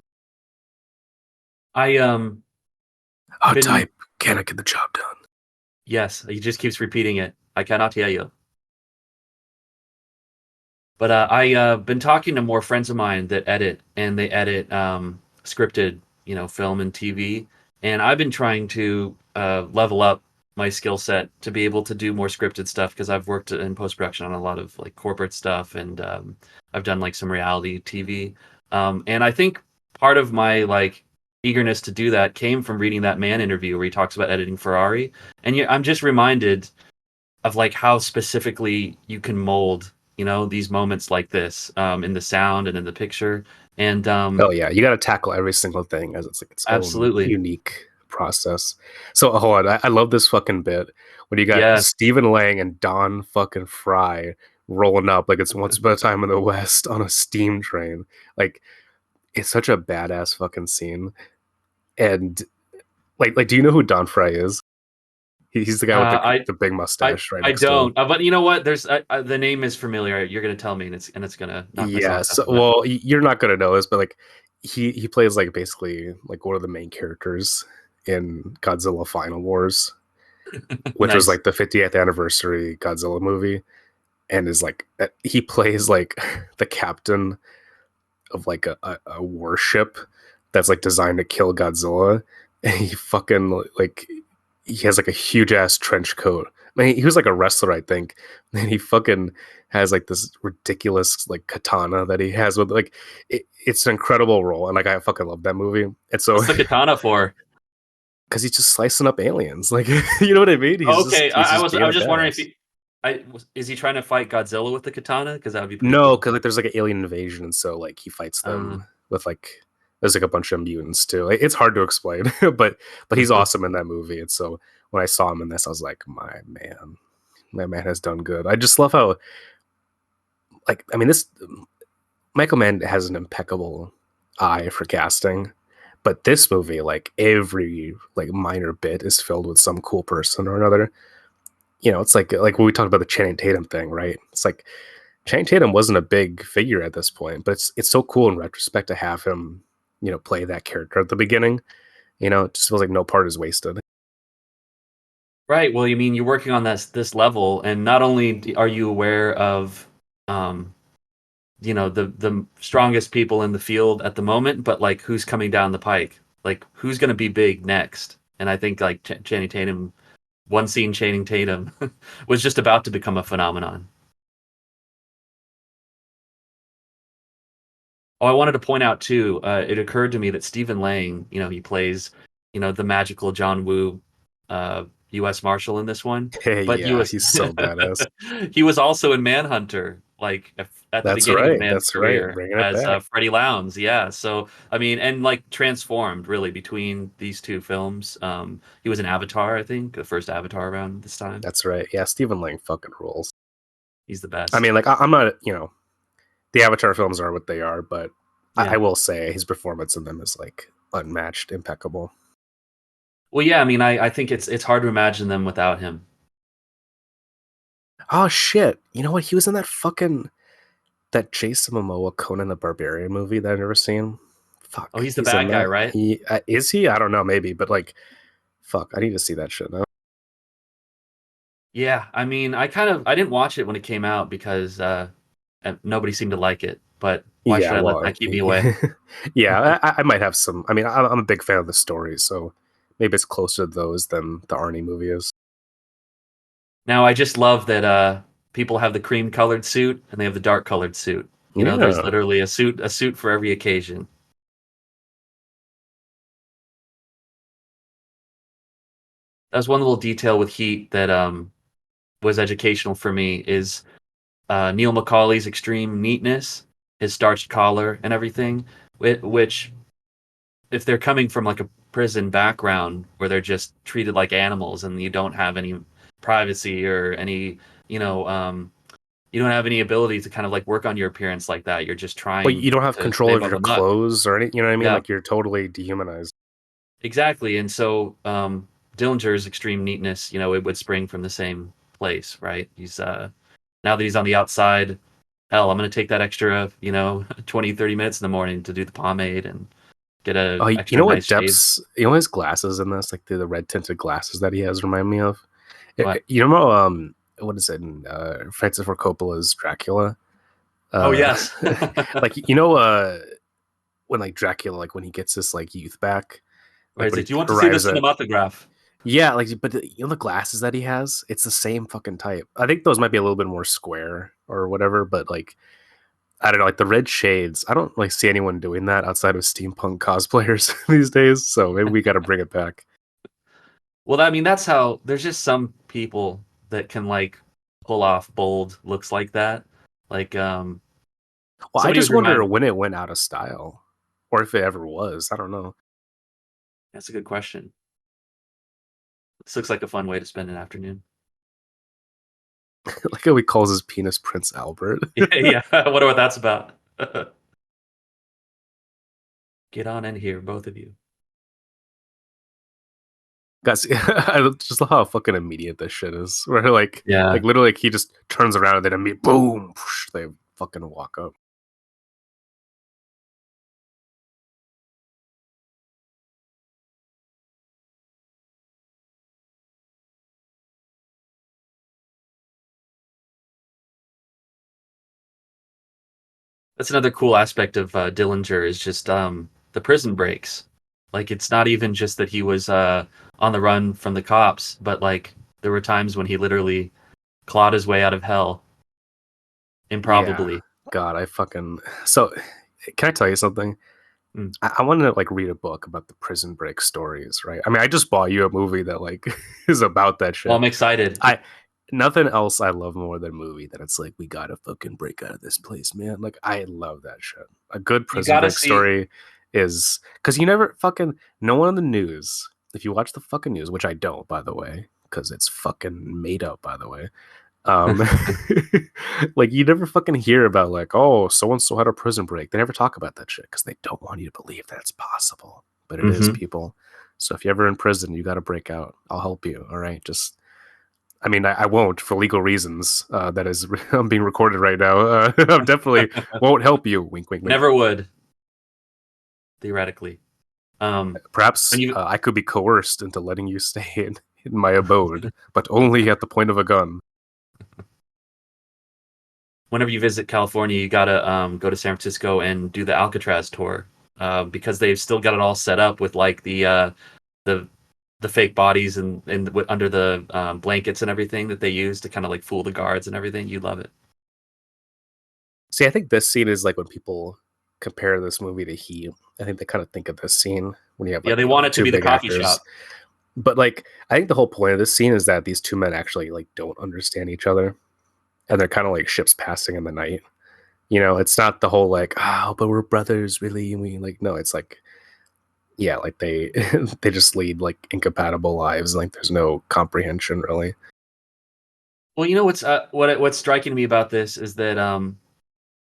I How been type can I get the job done? yes, he just keeps repeating it. I cannot hear you. But I been talking to more friends of mine that edit, and they edit scripted, film and TV. And I've been trying to level up my skill set to be able to do more scripted stuff because I've worked in post production on a lot of like corporate stuff, and I've done like some reality TV. And I think part of my like eagerness to do that came from reading that Man interview where he talks about editing Ferrari, and I'm just reminded of like how specifically you can mold these moments like this in the sound and in the picture, And Oh yeah, you got to tackle every single thing as it's like its own absolutely, unique process. So hold on, I love this fucking bit when you got yes, Stephen Lang and Don fucking Fry rolling up like it's Once Upon a Time in the West on a steam train. Like it's such a badass fucking scene. And like, do you know who Don Fry is? He's the guy with I the big I mustache right I next to him. don't. But you know what? There's the name is familiar. You're gonna tell me, and it's gonna knock my Yeah, socks off so the ground. well, you're not gonna know this, but like he plays like basically like one of the main characters in Godzilla Final Wars, which was Nice. like the 50th anniversary Godzilla movie, and is like he plays like the captain of like a warship that's like designed to kill Godzilla, and he fucking like he has like a huge ass trench coat. I mean, he was like a wrestler, I think. And he fucking has like this ridiculous like katana that he has with like it's an incredible role, and like I fucking love that movie. And so What's the katana for? because he's just slicing up aliens, like you know what I mean? Okay, He's just I being a was just wondering if badass. he, is he trying to fight Godzilla with the katana? Because that would be pretty No, cool. because like there's like an alien invasion, and so like he fights Uh, them with like there's like a bunch of mutants too. It's hard to explain, but he's awesome in that movie. And so when I saw him in this, I was like, my man has done good. I just love how like I mean this Michael Mann has an impeccable eye for casting, but this movie like every like minor bit is filled with some cool person or another. You know, it's like when we talked about the Channing Tatum thing, right? It's like Channing Tatum wasn't a big figure at this point, but it's so cool in retrospect to have him, you know, play that character at the beginning. You know, it just feels like no part is wasted. right. Well, you mean you're working on this level, and not only are you aware of, um, the strongest people in the field at the moment, but like who's coming down the pike, like who's going to be big next. And I think like Channing Tatum, one scene Channing Tatum was just about to become a phenomenon. Oh, I wanted to point out too. It occurred to me that Stephen Lang, he plays, the magical John Woo, U.S. Marshal in this one, Hey, but he yeah, was he's so badass. he was also in Manhunter, like at the That's beginning of right. Man's That's right. career Bringing it as back. Freddie Lounds. Yeah, so I mean, and like transformed really between these two films. He was in Avatar, I think, the first Avatar around this time. That's right. Yeah, Stephen Lang fucking rules. He's the I best. mean, like I'm not, you know, the Avatar films are what they are, but I Yeah. will say his performance in them is like unmatched, impeccable. Well, yeah. I mean, I think it's hard to imagine them without him. Oh shit! You know what? He was in that Jason Momoa Conan the Barbarian movie that I've never seen. Oh, Fuck, he's the he's in bad guy, that. right? He is he? I don't know, maybe, but like, fuck, I need to see that shit now. Yeah, I mean, I didn't watch it when it came out because nobody seemed to like it. But why Yeah, should I let well, that keep me away? yeah, I might have some. I mean, I'm a big fan of the story, so maybe it's closer to those than the Arnie movie is. Now, I just love that people have the cream colored suit and they have the dark colored suit. There's Yeah. literally a suit for every occasion. That's one little detail with Heat that was educational for me is Neil McCauley's extreme neatness, his starched collar and everything, which if they're coming from like a prison background where they're just treated like animals and you don't have any privacy or any, you know, um, you don't have any ability to kind of like work on your appearance like that. You're just But trying you don't have to control stay of above your the muck. clothes or any, you know what I mean? Yeah, Like you're totally dehumanized. exactly. And so Dillinger's extreme neatness, it would spring from the same place, right? He's now that he's on the outside, hell, I'm going to take that extra, 20, 30 minutes in the morning to do the pomade and get a Oh, you extra know nice what shave. depths? You know his glasses in this, like the red tinted glasses that he has, remind me of. What? You know, what is it? In, Francis Ford Coppola's Dracula. Oh, Uh, yes. like when like Dracula, like when he gets his like youth back, Right, like it's when like, he "Do you want to see the arrives at cinematograph?" yeah, like but you know the glasses that he has, it's the same fucking type. I think those might be a little bit more square or whatever, but like I don't know, like the red shades. I don't like see anyone doing that outside of steampunk cosplayers these days. So maybe we got to bring it back. Well, I mean, that's how there's just some people that can, like, pull off bold looks like that. Like, Well, I Somebody just was wonder reminded. when it went out of style, or if it ever was. I don't know. That's a good question. This looks like a fun way to spend an afternoon. Like how he calls his penis Prince Albert. Yeah, yeah. I wonder what that's about. Get on in here, both of you. Guys, I just love how fucking immediate this shit is. Where Yeah. literally, like, he just turns around and then boom, whoosh, they fucking walk up. That's another cool aspect of Dillinger is just the prison breaks. Like it's not even just that he was on the run from the cops, but like there were times when he literally clawed his way out of hell Yeah, improbably. God, I fucking so. Can I tell you something? Mm. I wanted to like read a book about the prison break stories, right? I mean, I just bought you a movie that like is about that Well, shit. I'm excited. I Nothing else I love more than a movie that it's like we gotta fucking break out of this place, man. Like I love that shit. A good You prison gotta break see. story is because you never fucking no one on the news. If you watch the fucking news, which I don't, by the way, because it's fucking made up, by the way. Um, like you never fucking hear about like, oh, so and so had a prison break. They never talk about that shit because they don't want you to believe that it's possible, but it is, Hmm. people. So if you're ever in prison, you got to break out. I'll help you. All right, just I mean, I won't for legal reasons. That is, I'm being recorded right now. I definitely won't help you. Wink, wink, wink. Never would theoretically. Perhaps When you I could be coerced into letting you stay in my abode, but only at the point of a gun. whenever you visit California, you gotta go to San Francisco and do the Alcatraz tour because they've still got it all set up with like the the fake bodies and under the blankets and everything that they use to kind of like fool the guards and everything. You love it. See, I think this scene is like when people compare this movie to Heat. I think they kind of think of this scene when you have Yeah, like they want the it to two be the big coffee actors. shop. But like, I think the whole point of this scene is that these two men actually like don't understand each other, and they're kind of like ships passing in the night. It's not the whole like, oh, but we're brothers, really. We like, no, it's like, yeah, like they they just lead like incompatible lives. Like, there's no comprehension really. Well, you know what's striking me about this is that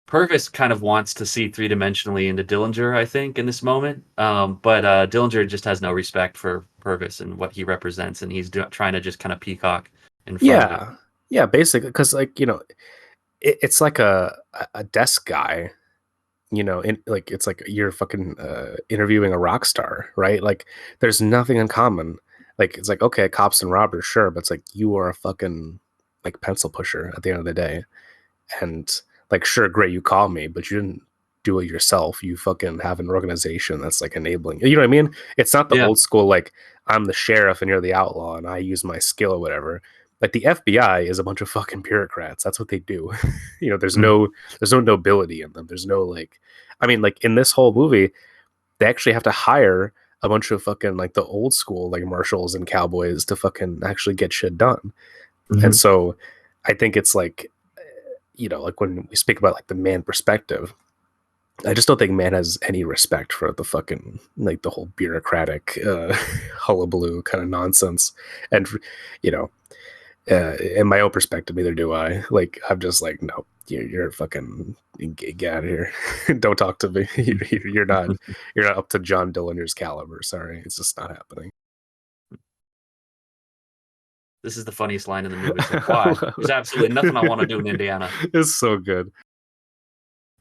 Purvis kind of wants to see three dimensionally into Dillinger, I think, in this moment. But Dillinger just has no respect for Purvis and what he represents, and he's trying to just kind of peacock in front of him. Yeah, yeah, basically, because like it's like a desk guy. Like it's like you're fucking interviewing a rock star, right? Like there's nothing in common. Like it's like, okay, cops and robbers, sure, but it's like you are a fucking like pencil pusher at the end of the day. And like, sure, great, you called me, but you didn't do it yourself. You fucking have an organization that's like enabling. You know what I mean? It's not the Yeah. old school like I'm the sheriff and you're the outlaw and I use my skill or whatever. Like the FBI is a bunch of fucking bureaucrats. That's what they do. There's Mhm. no nobility in them. There's no like, I mean, like in this whole movie, they actually have to hire a bunch of fucking like the old school like marshals and cowboys to fucking actually get shit done. And Mhm. so I think it's like, like when we speak about like the man perspective, I just don't think man has any respect for the fucking like the whole bureaucratic hullabaloo kind of nonsense. And you know, in my own perspective, neither do I. Like I'm just like, no, you're fucking get out of here. Don't talk to me. You're not you're not up to John Dillinger's caliber. Sorry, it's just not happening. This is the funniest line in the movie. It's like, why? There's absolutely nothing I want to do in Indiana. It's so good.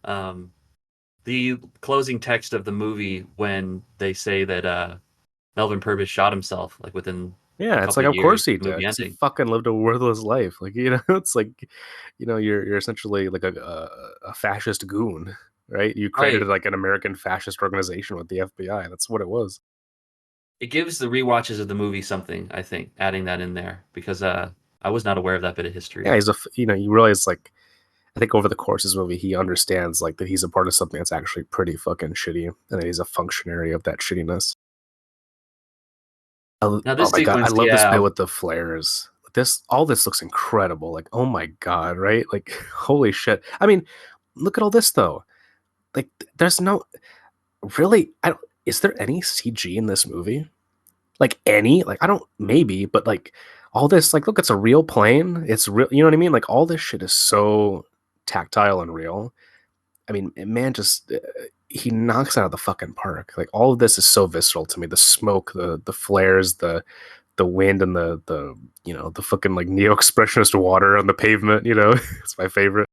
Um, the closing text of the movie when they say that Melvin Purvis shot himself, like within a Yeah, it's couple like of of years course he of the did movie because he ending. fucking lived a worthless life. Like it's like, you're essentially like a fascist goon, right? You created Right. like an American fascist organization with the FBI. That's what it was. It gives the rewatches of the movie something, I think, adding that in there because I was not aware of that bit of Yeah, history. you realize like I think over the course of this movie he understands like that he's a part of something that's actually pretty fucking shitty, and that he's a functionary of that shittiness. Now Oh this my god, I sequence, love this yeah, bit with the flares. All this looks incredible. Like, oh my god, right? Like holy shit. I mean, look at all this though. Like, there's no really. I don't. Is there any CG in this movie? Like any? Like I don't. Maybe, but like all this. Like, look, it's a real plane. It's real. You know what I mean? Like all this shit is so tactile and real. I mean, man, just he knocks it out of the fucking park. Like all of this is so visceral to me. The smoke, the flares, the wind, and the the fucking like neo expressionist water on the pavement. It's my favorite.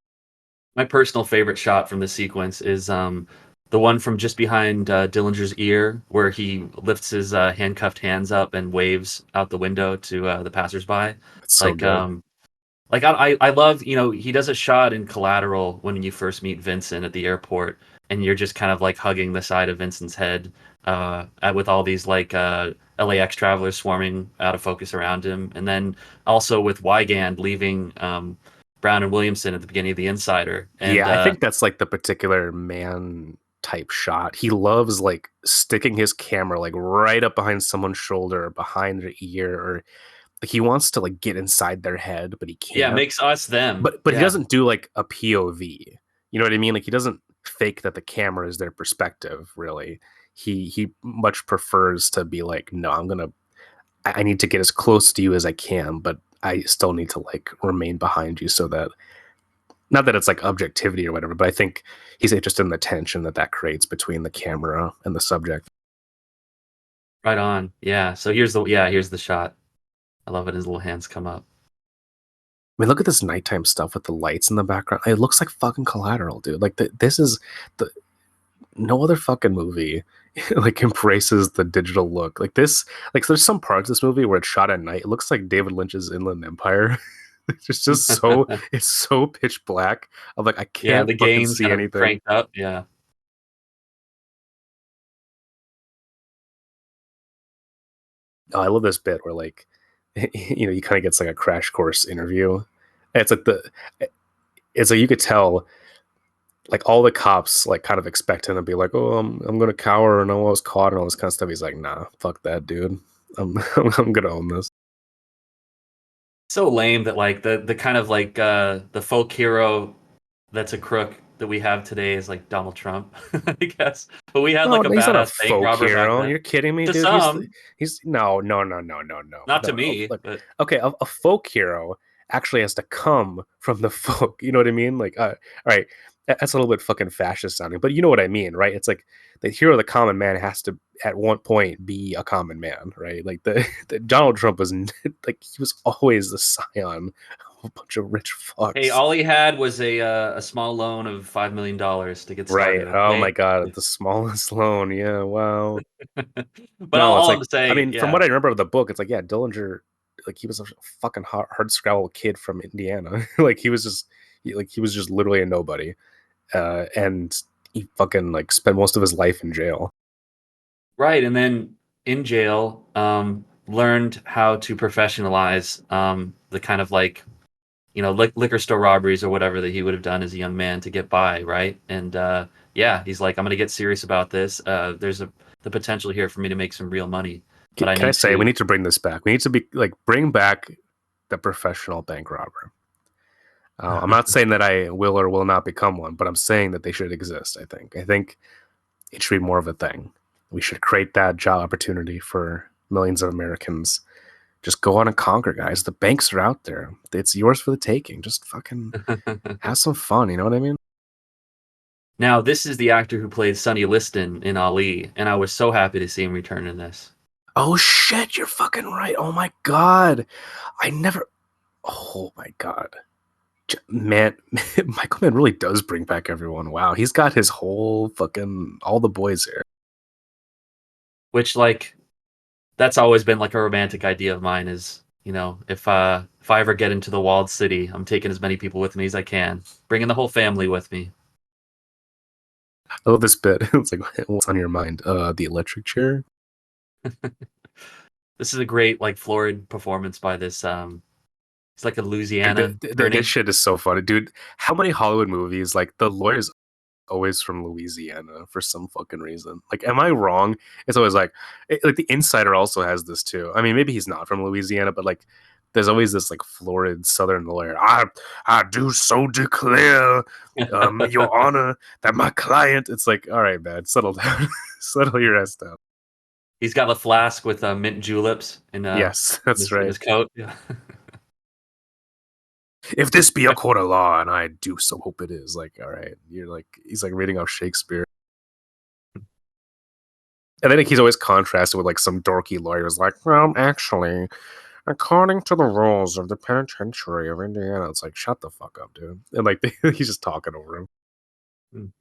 My personal favorite shot from this sequence is the one from just behind Dillinger's ear, where he lifts his handcuffed hands up and waves out the window to the passersby. It's so Like, good. I love, he does a shot in Collateral when you first meet Vincent at the airport, and you're just kind of like hugging the side of Vincent's head, with all these like LAX travelers swarming out of focus around him, and then also with Wygand leaving Brown and Williamson at the beginning of The Insider, and Yeah, I think that's like the particular man type shot. He loves like sticking his camera like right up behind someone's shoulder or behind their ear, or like he wants to like get inside their head, but he yeah, can't. makes us them. But he Yeah, doesn't do like a POV. You know what I mean? Like he doesn't fake that the camera is their perspective, really. He much prefers to be like, no, I need to get as close to you as I can, but I still need to like remain behind you so that not that it's like objectivity or whatever, but I think he's interested in the tension that creates between the camera and the subject. right on. Yeah. So here's the shot. I love it. His little hands come up. I mean, look at this nighttime stuff with the lights in the background. It looks like fucking Collateral, dude. Like this is the no other fucking movie like embraces the digital look like this. Like there's some parts of this movie where it's shot at night. It looks like David Lynch's Inland Empire. It's just so it's so pitch black. I'm like I Yeah, can't the fucking gains see kind of anything. cranked up. Yeah. Oh, I love this bit where like he kind of gets like a crash course interview. And it's like you could tell like all the cops like kind of expect him to be like, oh, I'm gonna cower and know I was caught and all this kind of stuff. He's like, nah, fuck that, dude. I'm gonna own this. So lame that like the kind of like the folk hero that's a crook that we have today is like Donald Trump, I guess. But we had No, like a no, he's not a badass bank folk robber back hero. then. You're kidding me, To dude. some, He's no, no, no, no, no, no, not to no. me, Look, but okay, a folk hero actually has to come from the folk. You know what I mean? Like, all right, that's a little bit fucking fascist sounding, but you know what I mean, right? It's like the hero, the common man, has to at one point be a common man, right? Like the Donald Trump was like he was always the scion of a bunch of rich hey, fucks. all he had was a small loan of $5 million to get Right. started. Oh my Okay, God. The smallest loan. Yeah. Wow. but No, it's all I'm like I saying, mean, from yeah, what I remember of the book, it's like yeah, Dillinger, like he was a fucking hard scrabble kid from Indiana. Like he was just literally a nobody, and he fucking like spent most of his life in jail. right. And then in jail, learned how to professionalize the kind of like liquor store robberies or whatever that he would have done as a young man to get by, right? And yeah, he's like, I'm gonna get serious about this. There's the potential here for me to make some real money, but I Can I need say we to. need to bring this back? We need to be like bring back the professional bank robber. I'm not saying that I will or will not become one, but I'm saying that they should exist. I think it should be more of a thing. We should create that job opportunity for millions of Americans. Just go on and conquer, guys. The banks are out there. It's yours for the taking. Just fucking have some fun. You know what I mean? Now, this is the actor who played Sonny Liston in Ali, and I was so happy to see him return in this. Oh shit, you're fucking right. Oh my god. I never Oh my god. Man, Michael Mann really does bring back everyone. Wow, he's got his whole fucking all the boys here. Which, like, that's always been like a romantic idea of mine. Is if I ever get into the walled city, I'm taking as many people with me as I can, bringing the whole family with me. I love this bit. It's like what's on your mind? The electric chair. This is a great like florid performance by this. It's like a Dude, Louisiana attorney. this shit is so funny, dude. How many Hollywood movies like the lawyer's always from Louisiana for some fucking reason? Like, am I wrong? It's always like, like the Insider also has this too. I mean, maybe he's not from Louisiana, but like there's always this like florid Southern lawyer. I do so declare, Your Honor, that my client. It's like, all right, man, settle down, settle your ass down. He's got a flask with mint juleps Yes, that's in right. his coat. Yeah. If this be a court of law, and I do so hope it is, like, all right, you're like, he's like reading off Shakespeare. And then he's always contrasted with like some dorky lawyers, like, well, actually, according to the rules of the penitentiary of Indiana, it's like, shut the fuck up, dude. And like, he's just talking over him. Mm.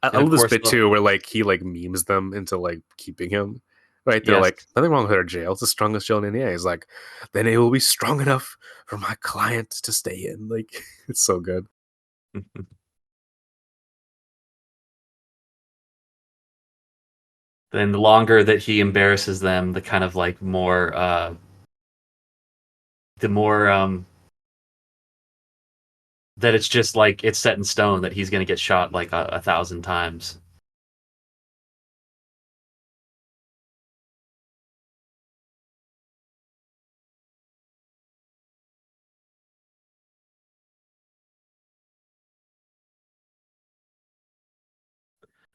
I And of love this course, bit too, where like he like memes them into like keeping him. Right? They're yes. like, nothing wrong with our jail. It's the strongest jail in Indiana. He's like, then it will be strong enough for my client to stay in. Like, it's so good. Then the longer that he embarrasses them, the kind of like more the more that it's just like it's set in stone that he's going to get shot like 1,000 times.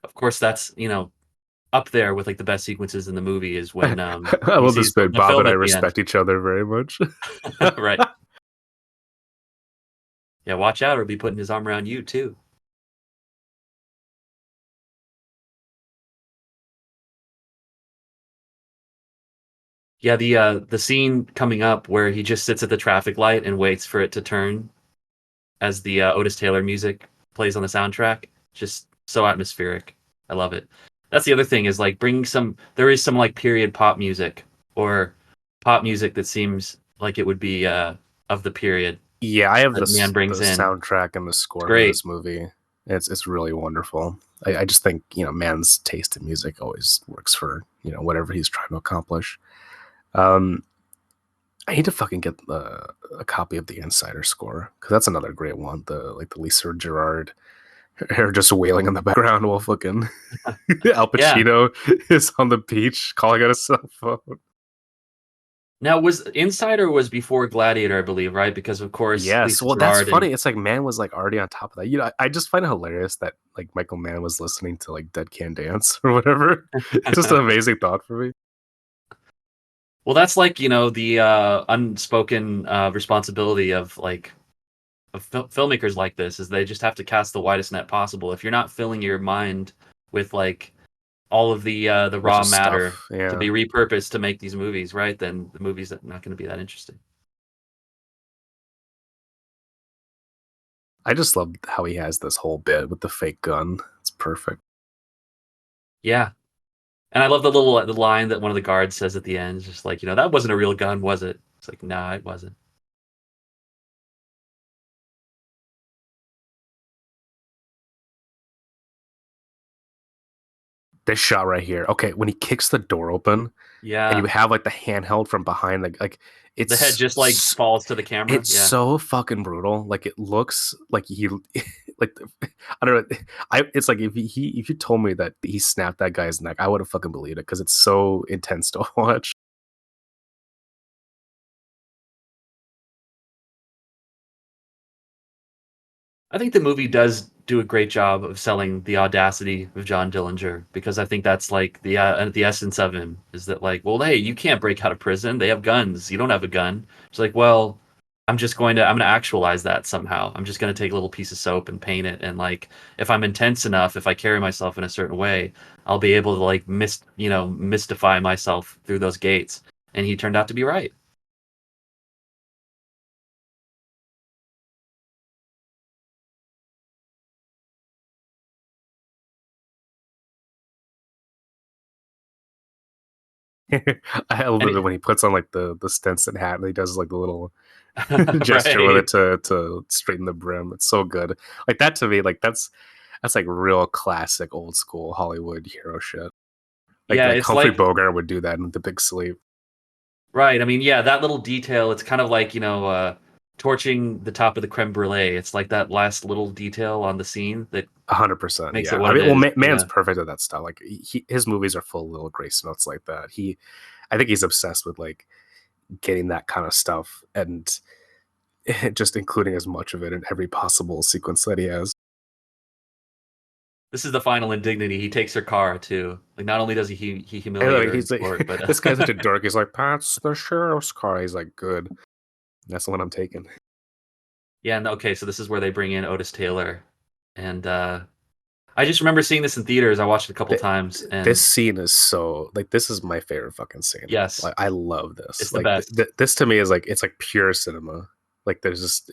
Of course, that's up there with like the best sequences in the movie is when I he love this sees bit. the Bob film and I at the end. respect each other very much. Right. Yeah, watch out or he'll be putting his arm around you too. Yeah, the scene coming up where he just sits at the traffic light and waits for it to turn as the Otis Taylor music plays on the soundtrack. Just so atmospheric. I love it. That's the other thing is like bringing some. There is some like period pop music or pop music that seems like it would be of the period Yeah, I have that man the brings in. soundtrack and the It's score for great. this movie. It's really wonderful. I just think man's taste in music always works for whatever he's trying to accomplish. Um, I need to fucking get a copy of the Insider score because that's another great one. The Lisa Gerard her just wailing in the background while fucking Al Yeah. Pacino is on the beach calling on his cell phone. Now was Insider was before Gladiator, I believe, right? Because of course Yes, Lisa well, that's Gerard and funny. It's like Mann was like already on top of that. I just find it hilarious that like Michael Mann was listening to like Dead Can Dance or whatever. It's just an amazing thought for me. well, that's like the unspoken responsibility of like filmmakers like this is they just have to cast the widest net possible. If you're not filling your mind with like all of the Bunch raw of matter stuff. to Yeah, be repurposed to make these movies, right? Then the movies are not going to be that interesting. I just love how he has this whole bit with the fake gun. It's perfect. Yeah, and I love the line that one of the guards says at the end, it's just like that wasn't a real gun, was it? It's like nah, it wasn't. This shot right here. Okay, when he kicks the door open and you Yeah, have like the handheld from behind, like the head just like falls to the camera. it's Yeah. so fucking brutal. Like it looks like he, like I don't know. It's like if you told me that he snapped that guy's neck, I would have fucking believed it because it's so intense to watch. I think the movie does do a great job of selling the audacity of John Dillinger because I think that's like the essence of him is that like, well, hey, you can't break out of prison. They have guns. You don't have a gun. It's like, well, I'm going to actualize that somehow. I'm just going to take a little piece of soap and paint it and like if I'm intense enough, if I carry myself in a certain way, I'll be able to like mystify myself through those gates. And he turned out to be right. I love And it when he puts on like the Stetson hat and he does like the little gesture with it right. to straighten the brim. It's so good. Like that to me, like that's like real classic old school Hollywood hero shit. Yeah, Like it's Humphrey like Bogart would do that in The Big Sleep. right. I mean, yeah, that little detail, it's kind of like, torching the top of the creme brulee. It's like that last little detail on the scene that 100%. makes it Yeah. what I it mean, well, is. Man's Yeah. perfect at that stuff. Like his movies are full of little grace notes like that. I think he's obsessed with like getting that kind of stuff and just including as much of it in every possible sequence that he has. This is the final indignity. He takes her car too. Like not only does he And humiliate like her in he's like, sport, but this guy's such a dork. He's like, "That's the sheriff's car." He's like, "Good, that's the one I'm taking." yeah. And okay, so this is where they bring in Otis Taylor, and I just remember seeing this in theaters. I watched it a couple Th- times, this and scene is so like this is my favorite fucking scene. yes, Like I love this. it's the Like best. this to me is like it's like pure cinema. Like there's just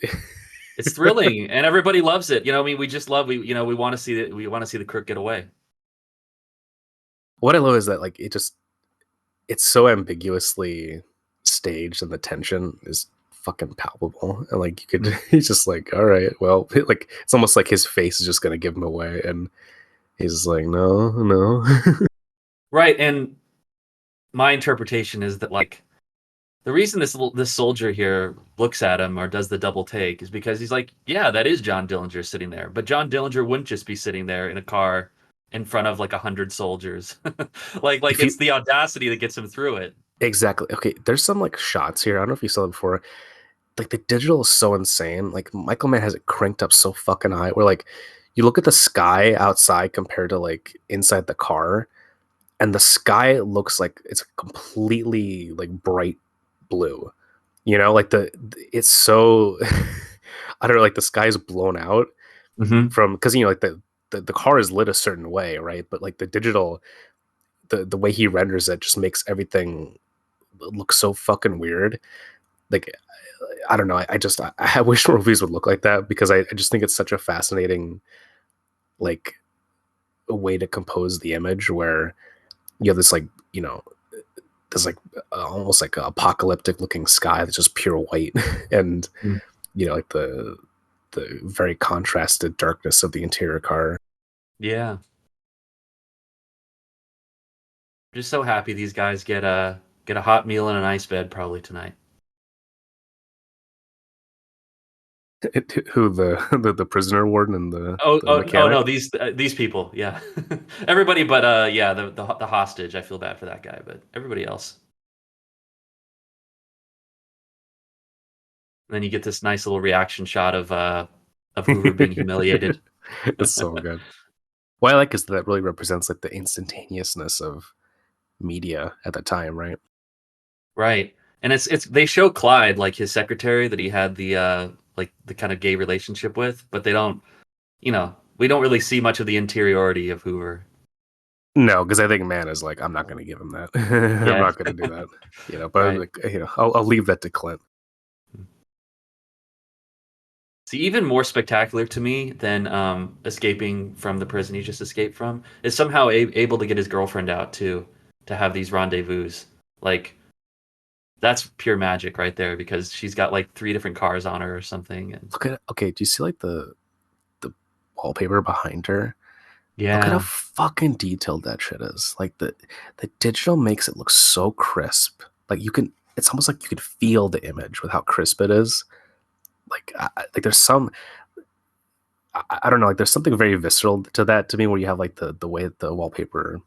It's thrilling, and everybody loves it. I mean, we just love we want to see it. We want to see the crook get away. what I love is that like it's so ambiguously staged and the tension is fucking palpable and like you could he's just like all right well like it's almost like his face is just gonna give him away and he's just like no. Right, and my interpretation is that like the reason this soldier here looks at him or does the double take is because he's like, yeah, that is John Dillinger sitting there, but John Dillinger wouldn't just be sitting there in a car in front of like 100 soldiers. Like If you it's the audacity that gets him through it. exactly okay there's some like shots here I don't know if you saw them before like the digital is so insane like Michael Mann has it cranked up so fucking high where like you look at the sky outside compared to like inside the car and the sky looks like it's completely like bright blue. You know, like it's so I don't know, like the sky's blown out Hmm. from because like the car is lit a certain way, right? But like the digital, the way he renders it just makes everything look so fucking weird. Like I don't know, I wish movies would look like that because I just think it's such a fascinating like a way to compose the image where you have this like this like almost like a apocalyptic looking sky that's just pure white and like the very contrasted darkness of the interior car. Yeah. Just so happy these guys get a hot meal and an ice bed probably tonight. Who the prisoner warden and the Oh mechanic. no, these people, yeah. Everybody but yeah, the hostage. I feel bad for that guy, but everybody else. And then you get this nice little reaction shot of Hoover being humiliated. It's so good. What I like is that really represents like the instantaneousness of media at the time, right? Right. And it's they show Clyde like his secretary that he had like the kind of gay relationship with, but they don't, we don't really see much of the interiority of Hoover. No, because I think man is like, I'm not going to give him that. I'm Yeah. not going to do that. But Right. like, I'll leave that to Clint. See, even more spectacular to me than escaping from the prison he just escaped from is somehow able to get his girlfriend out too, to have these rendezvous. Like that's pure magic right there because she's got like three different cars on her or something. And Look at okay. Do you see like the wallpaper behind her? Look at how yeah. fucking detailed that shit is. Like the digital makes it look so crisp. Like you can, it's almost like you could feel the image with how crisp it is. Like like there's some, I don't know, like there's something very visceral to that to me where you have like the way the wallpaper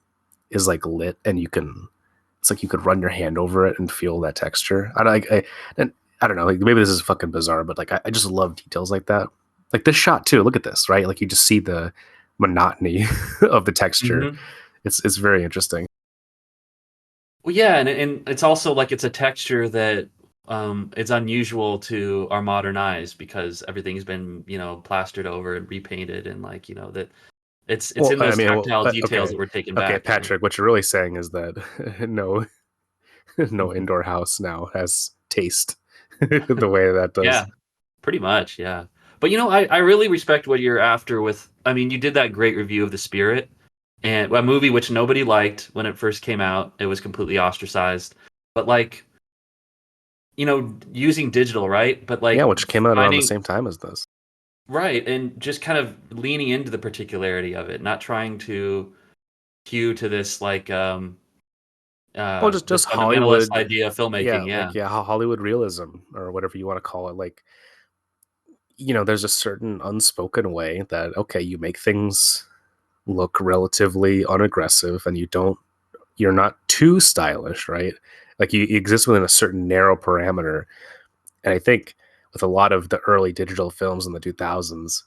is like lit and you can, it's like you could run your hand over it and feel that texture. And I don't know, like maybe this is fucking bizarre, but like I just love details like that. Like this shot too. Look at this, right? Like you just see the monotony of the texture. Hmm. It's very interesting. Well, yeah, and it's also like it's a texture that it's unusual to our modern eyes because everything's been plastered over and repainted and like that it's Well, in I those mean, tactile details okay, that we're taken okay, back. Patrick. What you're really saying is that no, no indoor house now has taste the way that does. Yeah, pretty much, yeah. But I really respect what you're after with. I mean, you did that great review of The Spirit, and a movie which nobody liked when it first came out. It was completely ostracized. But like, using digital, right? But Yeah, like which came out around the finding same time as this. right and just kind of leaning into the particularity of it, not trying to hew to this like Well, just this fundamentalist Hollywood. idea of Yeah, filmmaking. Yeah. like yeah, Hollywood realism or whatever you want to call it. Like there's a certain unspoken way that okay, you make things look relatively unaggressive, and you're not too stylish, right? Like you exist within a certain narrow parameter. And I think with a lot of the early digital films in the 2000s,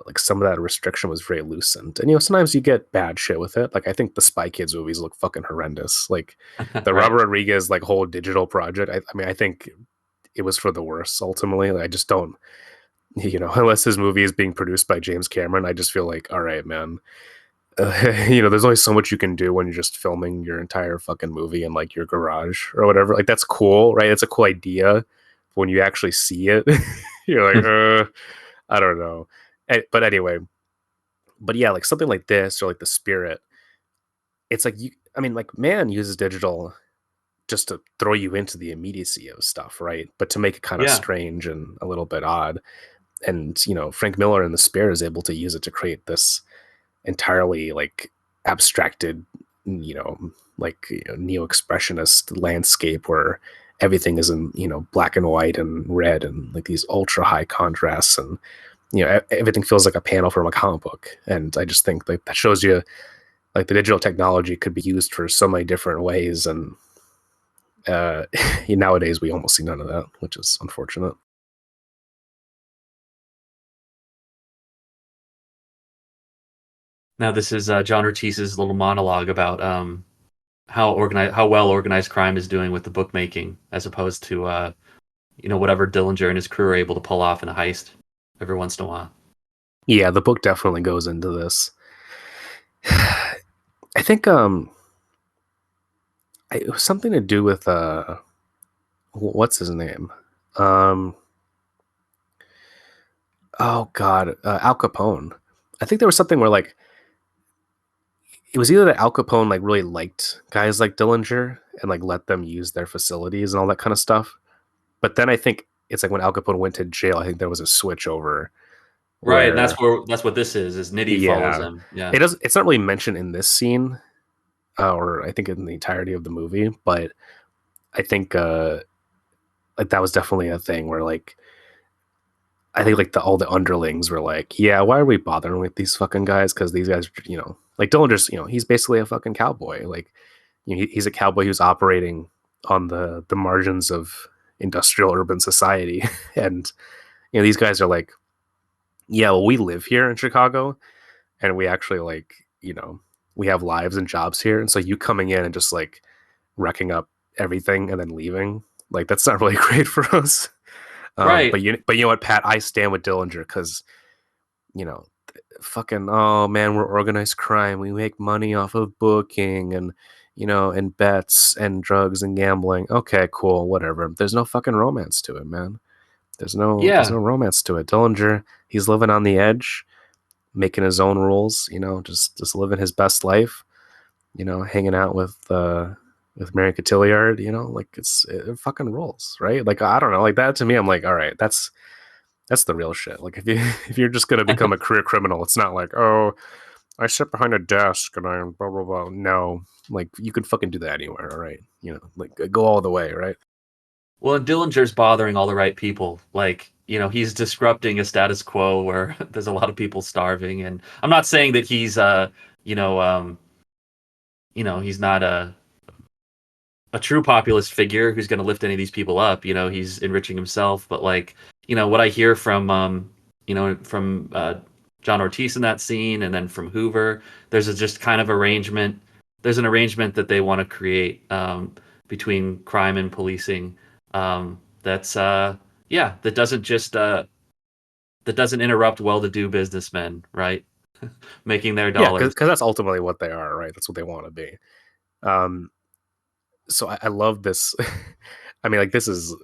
like some of that restriction was very loosened. And sometimes you get bad shit with it. Like I think the Spy Kids movies look fucking horrendous. Like the Right. Robert Rodriguez like whole digital project. I mean, I think it was for the worse ultimately. Like, I just don't, unless his movie is being produced by James Cameron, I just feel like, all right, man. There's only so much you can do when you're just filming your entire fucking movie in like your garage or whatever. Like that's cool, right? It's a cool idea. When you actually see it, you're like, I don't know. But anyway, but yeah, like something like this or like the Spirit, it's like I mean, like man uses digital just to throw you into the immediacy of stuff, right? But to make it kind of Yeah. strange and a little bit odd. And Frank Miller in the Spirit is able to use it to create this entirely like abstracted, like neo-expressionist landscape where everything is in black and white and red and like these ultra high contrasts, and everything feels like a panel from a comic book. And I just think like that shows you like the digital technology could be used for so many different ways, and uh nowadays we almost see none of that, which is unfortunate. Now this is John Ortiz's little monologue about how well organized crime is doing with the bookmaking, as opposed to whatever Dillinger and his crew are able to pull off in a heist every once in a while. Yeah, the book definitely goes into this. I think it was something to do with what's his name? Um, oh God, Al Capone. I think there was something where like it was either that Al Capone like really liked guys like Dillinger and like let them use their facilities and all that kind of stuff. But then I think it's like when Al Capone went to jail, I think there was a switch over Right, and where that's what this is Nitty follows yeah, him. Yeah. it's not really mentioned in this scene, or I think in the entirety of the movie, but I think like that was definitely a thing where like I think like all the underlings were like, yeah, why are we bothering with these fucking guys? Because these guys, like Dillinger's, he's basically a fucking cowboy. Like, he's a cowboy who's operating on the margins of industrial urban society, and these guys are like, yeah, well, we live here in Chicago, and we actually like, we have lives and jobs here, and so you coming in and just like wrecking up everything and then leaving, like that's not really great for us. Right. But you know what, Pat, I stand with Dillinger because you know, fucking, oh man, we're organized crime. We make money off of booking and and bets and drugs and gambling. Okay, cool, whatever. There's no fucking romance to it, man. There's no Yeah. romance to it. Dillinger, he's living on the edge, making his own rules. Just living his best life. Hanging out with Marion Cotillard. Like it fucking rules, right? Like I don't know, like that to me, I'm like, all right, that's the real shit. Like if you if you're just gonna become a career criminal, it's not like, oh, I sit behind a desk and I blah blah blah. No, like you can fucking do that anywhere. All right, like go all the way, right? Well, and Dillinger's bothering all the right people. Like, he's disrupting a status quo where there's a lot of people starving. And I'm not saying that he's you know, um, he's not a true populist figure who's going to lift any of these people up. He's enriching himself. But like, what I hear from John Ortiz in that scene, and then from Hoover, there's just kind of arrangement. There's an arrangement that they want to create between crime and policing. That's yeah, that doesn't interrupt well-to-do businessmen, right? Making their Yeah, dollars. because that's ultimately what they are, right? That's what they want to be. Um, so I love this. I mean, like this is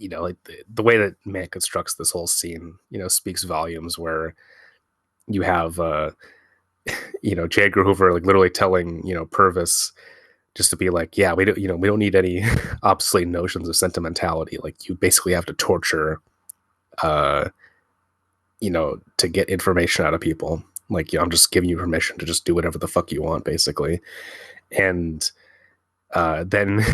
like the way that man constructs this whole scene, speaks volumes. Where you have J. Edgar Hoover like literally telling Purvis just to be like, yeah, we don't need any obsolete notions of sentimentality. Like you basically have to torture, uh, to get information out of people. Like, I'm just giving you permission to just do whatever the fuck you want, basically. And then,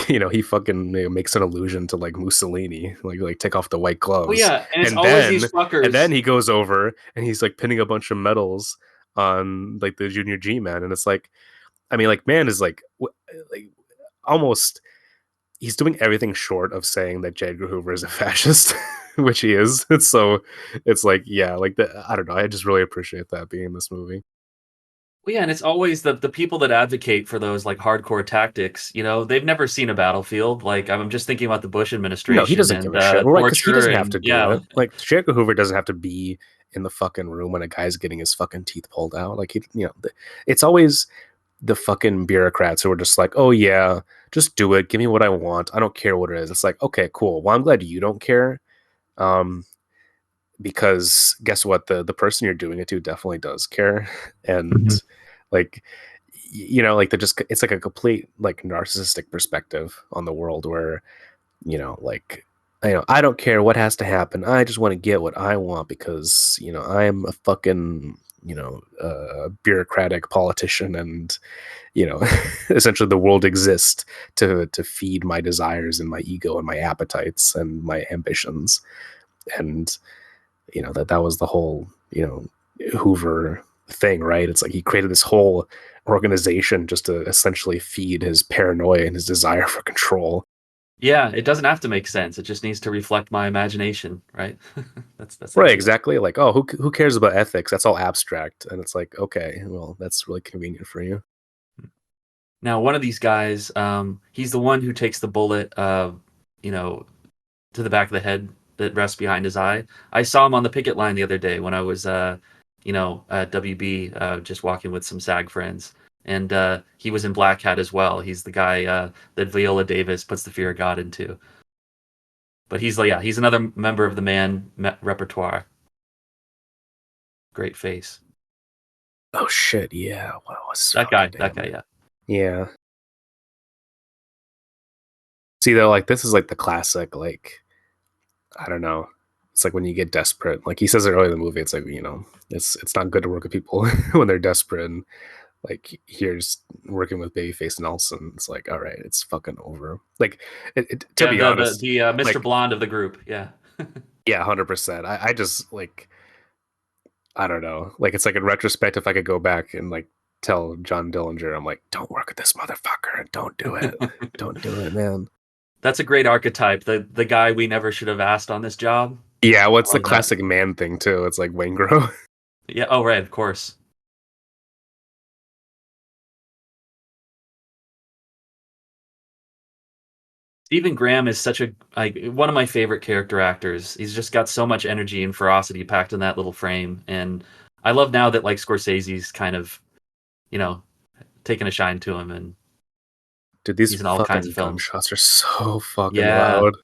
he fucking makes an allusion to like Mussolini, like take off the white Well, gloves, yeah, and it's and always these then fuckers. he goes over and he's like pinning a bunch of medals on like the Junior G man, and it's like, I mean, like, man is like almost he's doing everything short of saying that J. Edgar Hoover is a fascist, which he is. So it's like, yeah, like I don't know. I just really appreciate that being in this movie. Well, yeah, and it's always the people that advocate for those like hardcore tactics. You know, they've never seen a battlefield. Like I'm just thinking about the Bush No, he administration doesn't give and a shit. Right, because he torture doesn't have and to do yeah, it. Like J. Edgar Hoover doesn't have to be in the fucking room when a guy's getting his fucking teeth pulled out. Like it's always the fucking bureaucrats who are just like, oh yeah, just do it. Give me what I want. I don't care what it is. It's like, okay, cool. Well, I'm glad you don't care. Um, because guess what? The person you're doing it to definitely does care. And Mhm. like like they're just it's like a complete like narcissistic perspective on the world where, like I don't care what has to happen. I just want to get what I want because, I'm a fucking, bureaucratic politician and essentially the world exists to feed my desires and my ego and my appetites and my ambitions. And that was the whole Hoover thing, right? It's like he created this whole organization just to essentially feed his paranoia and his desire for control. Yeah, it doesn't have to make sense. It just needs to reflect my imagination, right? That's the Right, idea. exactly. Like, oh, who cares about ethics? That's all abstract. And it's like, okay, well, that's really convenient for you. Now, one of these guys, he's the one who takes the bullet, you know, to the back of the head that rests behind his eye. I saw him on the picket line the other day when I was, at WB, just walking with some SAG friends, and he was in Black Hat as well. He's the guy that Viola Davis puts the fear of God into. But he's like, yeah, he's another member of the repertoire. Great face. Oh shit, yeah. Wow, what's fucking That guy, him? yeah. Yeah. See though, like this is like the classic, like, I don't know. It's like when you get desperate. Like he says it earlier in the movie, it's like, it's not good to work with people when they're desperate. And like here's working with Babyface Nelson. It's like, all right, it's fucking over. Like to Yeah, be honest, the Mr. like Blonde of the group. Yeah. yeah, 100%. I just like I don't know. Like it's like in retrospect, if I could go back and like tell John Dillinger, I'm like, don't work with this motherfucker. Don't do it. Don't do it, man. That's a great archetype. The guy we never should have asked on this job. Yeah, what's I the love that. classic man thing too? It's like Waingro. Yeah. Oh, right. Of course. Stephen Graham is such a like one of my favorite character actors. He's just got so much energy and ferocity packed in that little frame, and I love now that like Scorsese's kind of you know taking a shine to him, and Dude, these he's in all kinds of fucking films. gunshots are so fucking Yeah. loud.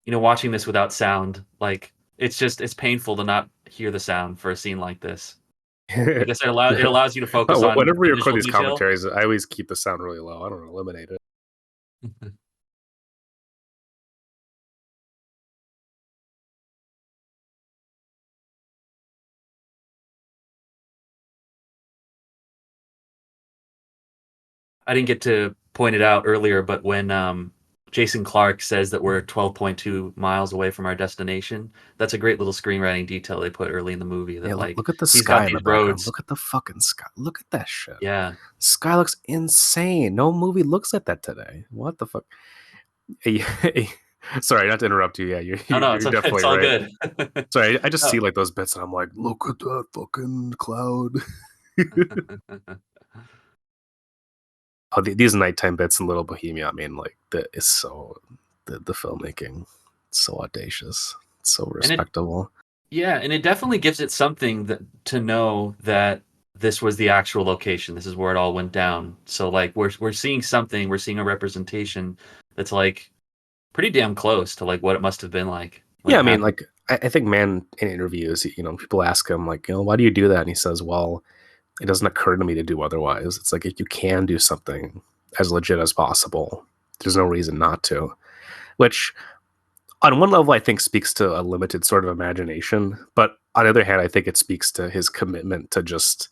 Watching this without sound, like it's painful to not hear the sound for a scene like this. I guess it allows you to focus on Whenever we the record visual these detail. commentaries, I always keep the sound really low. I don't eliminate it. I didn't get to point it out earlier, but when Jason Clark says that we're 12.2 miles away from our destination, that's a great little screenwriting detail they put early in the movie Yeah, that look, like look at the he's got sky in the these background. roads. Look at the fucking sky. Look at that shit. Yeah. The sky looks insane. No movie looks like that today. What the fuck? Hey, sorry, not to interrupt you. Yeah, you're, Oh you're, no, you're it's definitely all right. good. Sorry, I just No. see like those bits and I'm like, look at that fucking cloud. Oh, these nighttime bits in Little Bohemia. I mean, like it's so the filmmaking, it's so audacious, it's so And it respectable. yeah, and it definitely gives it something that to know that this was the actual location. This is where it all went down. So like we're seeing something, we're seeing a representation that's like pretty damn close to like what it must have been like when Yeah, it I mean, happened. like I think man in interviews, people ask him like, why do you do that? And he says, well, it doesn't occur to me to do otherwise. It's like if you can do something as legit as possible, there's no reason not to. Which, on one level, I think speaks to a limited sort of imagination, but on the other hand, I think it speaks to his commitment to just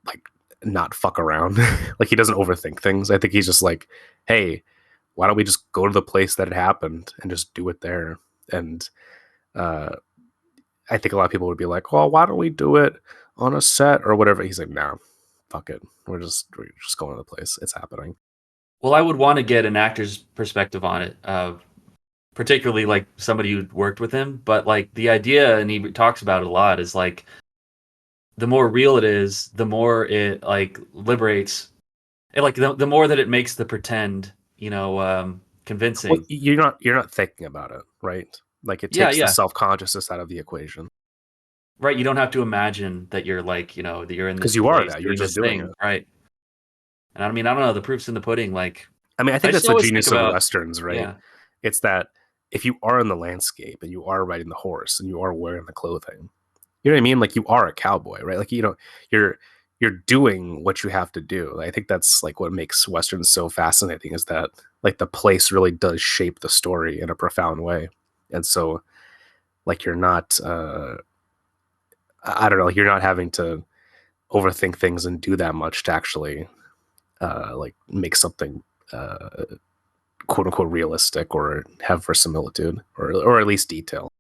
like not fuck around. Like he doesn't overthink things. I think he's just like, hey, why don't we just go to the place that it happened and just do it there? And uh, I think a lot of people would be like, well, why don't we do it on a set or whatever? He's like, nah, fuck it. We're just going to the place. It's happening. Well, I would want to get an actor's perspective on it, particularly like somebody who worked with him. But like the idea, and he talks about it a lot, is like the more real it is, the more it like liberates, and like the more that it makes the pretend, Well, convincing. you're not thinking about it, right? Like it Yeah, takes the yeah, self consciousness out of the equation right. You don't have to imagine that you're like, that you're in this because you are place that. You're doing just this doing it. thing, right? And I mean, I don't know. The proof's in the pudding. Like, I mean, I I think just that's the always think genius of about, westerns, right? yeah, It's that if you are in the landscape and you are riding the horse and you are wearing the clothing, you know what I mean? Like you are a cowboy, right? Like you're you're doing what you have to do. I think that's like what makes westerns so fascinating is that like the place really does shape the story in a profound way. And so like you're not I don't know, like you're not having to overthink things and do that much to actually like make something uh quote unquote realistic or have verisimilitude or at least detail.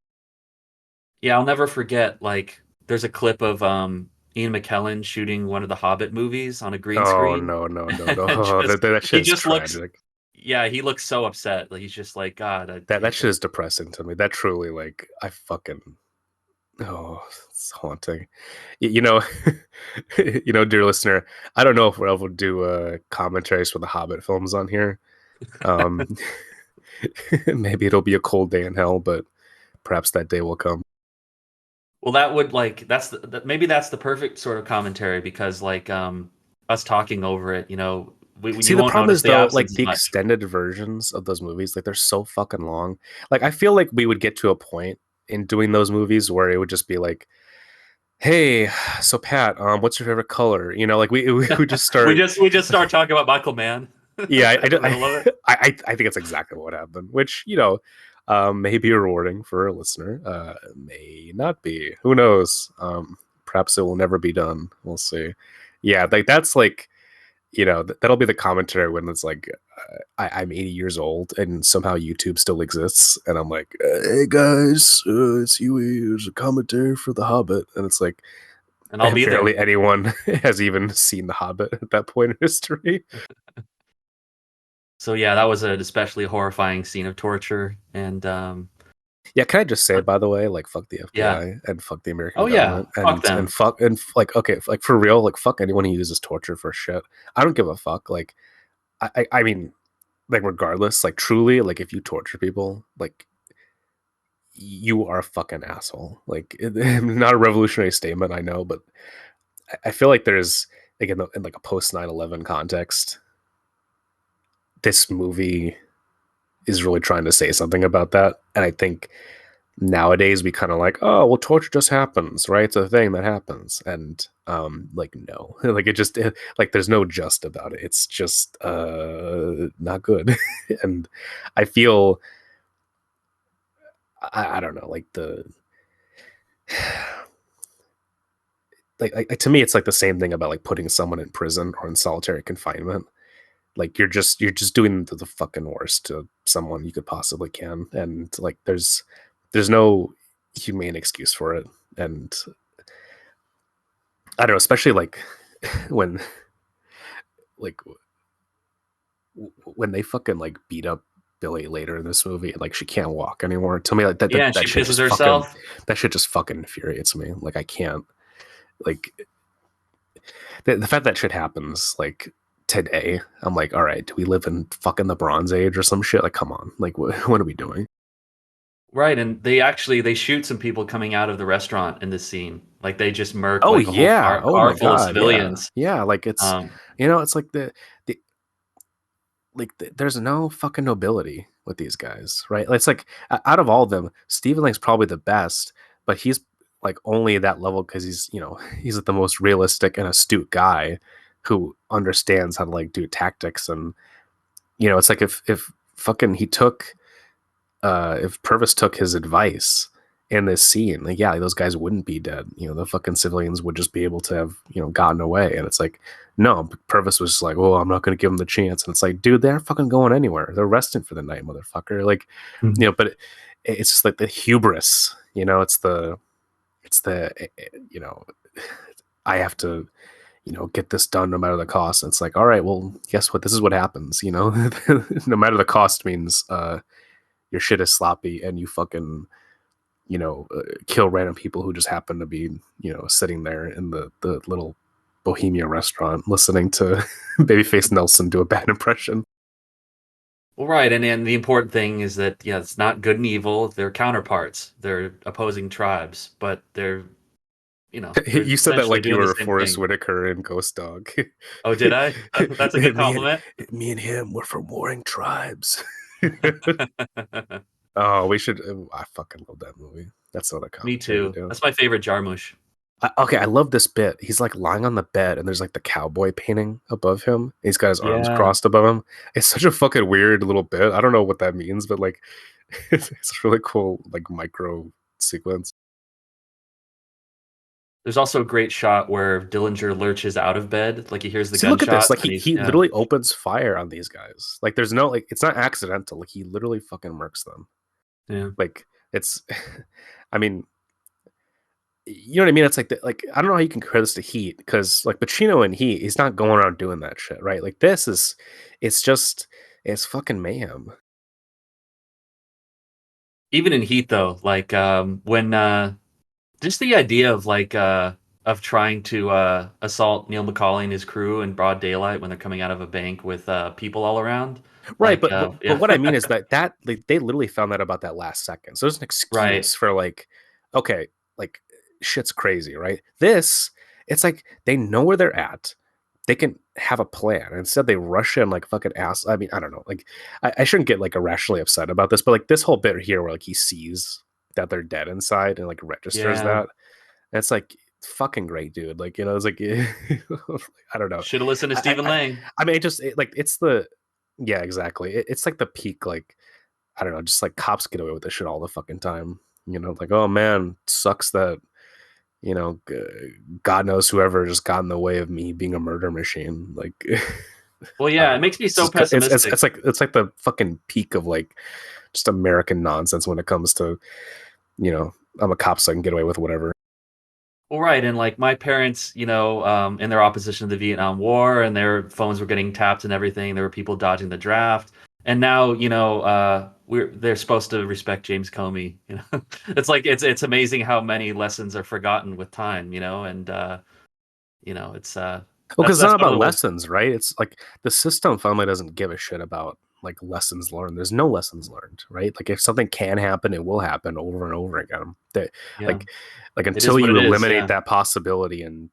yeah. I'll never forget. Like, there's a clip of Ian McKellen shooting one of the Hobbit movies on a green Oh screen, no no no and no! just That he shit is just looks, tragic. yeah, he looks so upset. Like he's just like, God, That shit is depressing to me. That truly like I fucking oh it's haunting. You know, dear listener, I don't know if we'll ever do commentaries for the Hobbit films on here. Um, maybe it'll be a cold day in hell, but perhaps that day will come. well, that would like maybe that's the perfect sort of commentary because like us talking over it, See, you the won't problem notice is the though, absence like as the much. extended versions of those movies, like they're so fucking long. Like I feel like we would get to a point in doing those movies where it would just be like, "Hey, so Pat, what's your favorite color?" Like we would just we start. just we just start talking about Michael Mann Yeah, in the middle of it. I think it's exactly what happened, which may be rewarding for a listener, may not be. Who knows? Perhaps it will never be done. We'll see. Yeah, like that's like that'll be the commentary when it's like I'm 80 years old and somehow YouTube still exists, and I'm like, hey guys, it's Huey. Here's a commentary for The Hobbit, and it's like And I'll be there. barely anyone has even seen The Hobbit at that point in history. So yeah, that was an especially horrifying scene of torture. And Yeah, can I just say but by the way, like fuck the yeah. FBI and fuck the American Oh yeah. government Fuck and them. fuck and like okay, like for real, like fuck anyone who uses torture for shit. I don't give a fuck. Like I mean, like regardless, like truly, like if you torture people, like you are a fucking asshole. Like not a revolutionary statement, I know, but I feel like there's like in like a post 9/11 context, this movie is really trying to say something about that, and I think nowadays we kind of like, oh well, torture just happens, right? It's a thing that happens, and like no, like like there's no just about it. It's just not good, and I feel I don't know, like the like to me it's like the same thing about like putting someone in prison or in solitary confinement. Like you're just doing the fucking worst to someone you could possibly can, and like there's no humane excuse for it. And I don't know, especially like when like when they fucking like beat up Billy later in this movie, like she can't walk anymore. To me, like that Yeah, that, and that she shit pisses just fucking herself. infuriates me. Like I can't like the fact that shit happens like today. I'm like, all right, do we live in fucking the Bronze Age or some shit? Like, come on, like what are we doing? Right, and they shoot some people coming out of the restaurant in this scene. Like they just murk Oh like a whole yeah, oh car my full of god, yeah, civilians. yeah. Like it's Um, it's like the there's no fucking nobility with these guys, right? It's like out of all of them, Stephen Lang's probably the best, but he's like only that level because he's he's like the most realistic and astute guy who understands how to like do tactics. And it's like if fucking he took if Purvis took his advice in this scene. Like, yeah, those guys wouldn't be dead. The fucking civilians would just be able to have, gotten away. And it's like, no, Purvis was just like, oh, I'm not going to give them the chance. And it's like, dude, they're fucking going anywhere. They're resting for the night, motherfucker. Like, but it's just like the hubris, it's the, I have to, get this done no matter the cost. And it's like, all right, well, guess what? This is what happens, no matter the cost means, your shit is sloppy and you fucking, kill random people who just happen to be, sitting there in the little Bohemia restaurant listening to Babyface Nelson do a bad impression. Well, right, and the important thing is that yeah, it's not good and evil. They're counterparts. They're opposing tribes, but they're You said that essentially like you doing the were same Forrest thing. Whitaker in Ghost Dog. Oh, did I? That's a good me and compliment. me and him, we're from warring tribes. Oh, we should. I fucking love that movie. That's not a Me commentary to too. do. That's my favorite Jarmusch. Okay, I love this bit. He's like lying on the bed, and there's like the cowboy painting above him. He's got his arms Yeah. crossed above him. It's such a fucking weird little bit. I don't know what that means, but like, it's a really cool like micro sequence. There's also a great shot where Dillinger lurches out of bed, like he hears the See, look at this. gunshots Like and he yeah. literally opens fire on these guys. Like there's no like it's not accidental. Like he literally fucking murks them. Yeah. Like it's, I mean, you know what I mean? It's like like I don't know how you can compare this to Heat because like Pacino in Heat, he's not going around doing that shit, right? Like this is, it's just it's fucking mayhem. Even in Heat though, like when just the idea of trying to assault Neil McCauley and his crew in broad daylight when they're coming out of a bank with people all around. Right, but Yeah. what I mean is that like, they literally found out about that last second. So there's an Right. excuse for like, okay, like shit's crazy, right? This, it's like they know where they're at. They can have a plan. Instead, they rush in like fucking ass. I mean, I don't know. Like, I shouldn't get like irrationally upset about this, but like this whole bit here where like he sees that they're dead inside and like registers Yeah. that, and it's like fucking great, dude. Like, it's like I don't know. Should have listened to I, Stephen I, Lang. I mean, like it's the, yeah, exactly. It's like the peak, like I don't know, just like cops get away with this shit all the fucking time. Like, oh man, sucks that God knows whoever just got in the way of me being a murder machine. Like, Well, I yeah, don't it know. makes me so It's pessimistic. it's like the fucking peak of like just American nonsense when it comes to I'm a cop so I can get away with whatever. Well, right, and like my parents, in their opposition to the Vietnam War, and their phones were getting tapped and everything. There were people dodging the draft, and now they're supposed to respect James Comey. It's like it's amazing how many lessons are forgotten with time. And it's Well, because it's that's not one of about the ones. lessons, right? It's like the system finally doesn't give a shit about like lessons learned. There's no lessons learned, right? Like if something can happen, it will happen over and over again. That Yeah, like like it is until what you it is. eliminate Yeah. that possibility and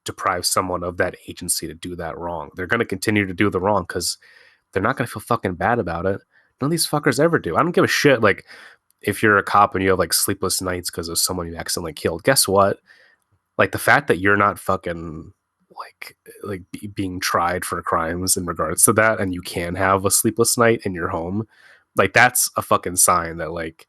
deprive someone of that agency to do that wrong, they're going to continue to do the wrong because they're not going to feel fucking bad about it. None of these fuckers ever do. I don't give a shit. Like if you're a cop and you have like sleepless nights because of someone you accidentally killed, guess what? Like the fact that you're not fucking being tried for crimes in regards to that and you can have a sleepless night in your home, like that's a fucking sign that like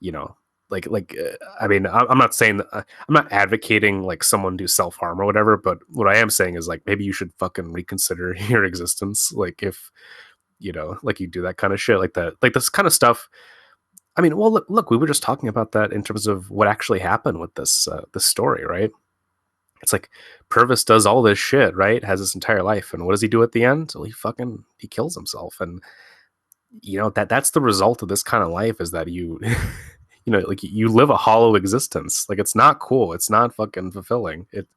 you know I mean I'm not saying that, I'm not advocating like someone do self-harm or whatever, but what I am saying is like maybe you should fucking reconsider your existence, like if like you do that kind of shit like that, like this kind of stuff. I mean, well, look, we were just talking about that in terms of what actually happened with this story, right? It's like Purvis does all this shit, right? Has his entire life, and what does he do at the end? Well, he kills himself, and that's the result of this kind of life is that you, like you live a hollow existence. Like it's not cool. It's not fucking fulfilling. It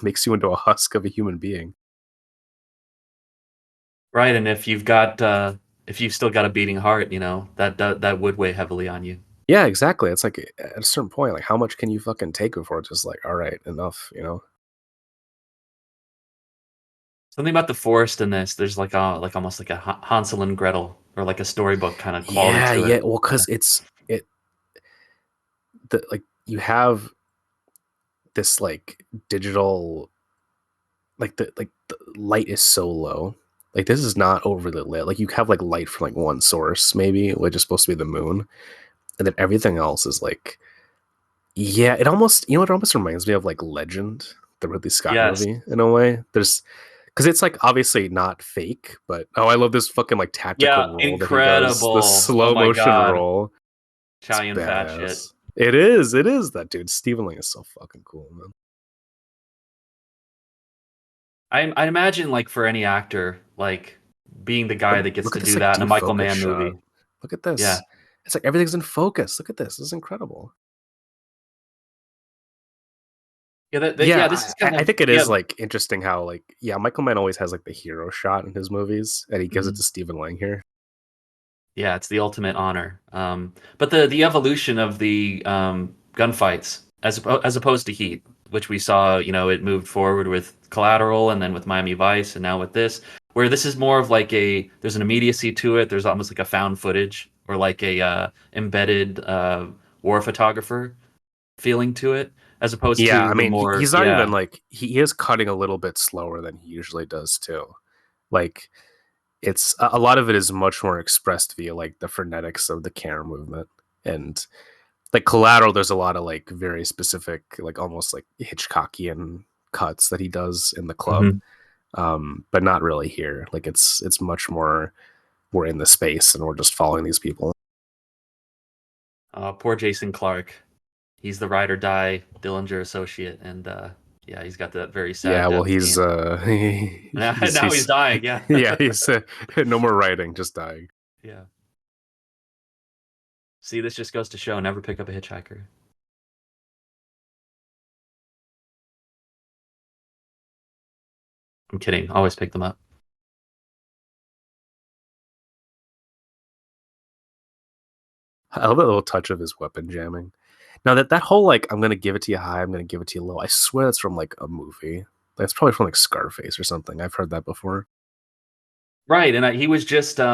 makes you into a husk of a human being. Right, and if you've still got a beating heart, that would weigh heavily on you. Yeah, exactly. It's like at a certain point, like how much can you fucking take before it's just like, all right, enough. Something about the forest in this, there's like almost like a Hansel and Gretel or like a storybook kind of quality Yeah, to it. yeah. Well, Yeah. because like you have this like digital, like the light is so low. Like this is not overly lit. Like you have like light from like one source maybe, which is supposed to be the moon, and then everything else is like Yeah, it almost you know it almost reminds me of like Legend, the Ridley Scott Yes. movie in a way. There's because it's like obviously not fake, but oh, I love this fucking like tactical Yeah, roll that he does, the incredible. Oh slow my motion god. roll. It's Italian fat shit. badass. It is that dude. Stephen Lang is so fucking cool, man. I imagine like for any actor, like being the guy that gets Look to at this do like that in a Michael defocus Mann shot. movie. Look at Yeah. this. It's like everything's in focus. Look at this. This is incredible. Yeah, Yeah, yeah, this is kind I of think it yeah. is like interesting how like yeah, Michael Mann always has like the hero shot in his movies, and he gives it Mhm. to Stephen Lang here. Yeah, it's the ultimate honor. But the evolution of the gunfights as opposed to Heat, which we saw, you know, it moved forward with Collateral and then with Miami Vice and now with this, where this is more of like a there's an immediacy to it. There's almost like a found footage or like a embedded war photographer feeling to it, as opposed Yeah, to I the mean, more he's not even yeah. like he is cutting a little bit slower than he usually does too. Like it's a lot of it is much more expressed via like the frenetics of the camera movement and like Collateral. There's a lot of like very specific, like almost like Hitchcockian cuts that he does in the club, Mhm. but not really here. Like it's much more we're in the space and we're just following these people. Poor Jason Clark. He's the ride or die Dillinger associate, and yeah, he's got that very sad Yeah, well, death he's scene. Now he's he's dying. Yeah, yeah, he's no more writing, just dying. yeah. See, this just goes to show: never pick up a hitchhiker. I'm kidding. Always pick them up. I love that little touch of his weapon jamming. Now that whole like I'm gonna give it to you high, I'm gonna give it to you low. I swear that's from like a movie. That's probably from like Scarface or something. I've heard that before. Right, and he was just, he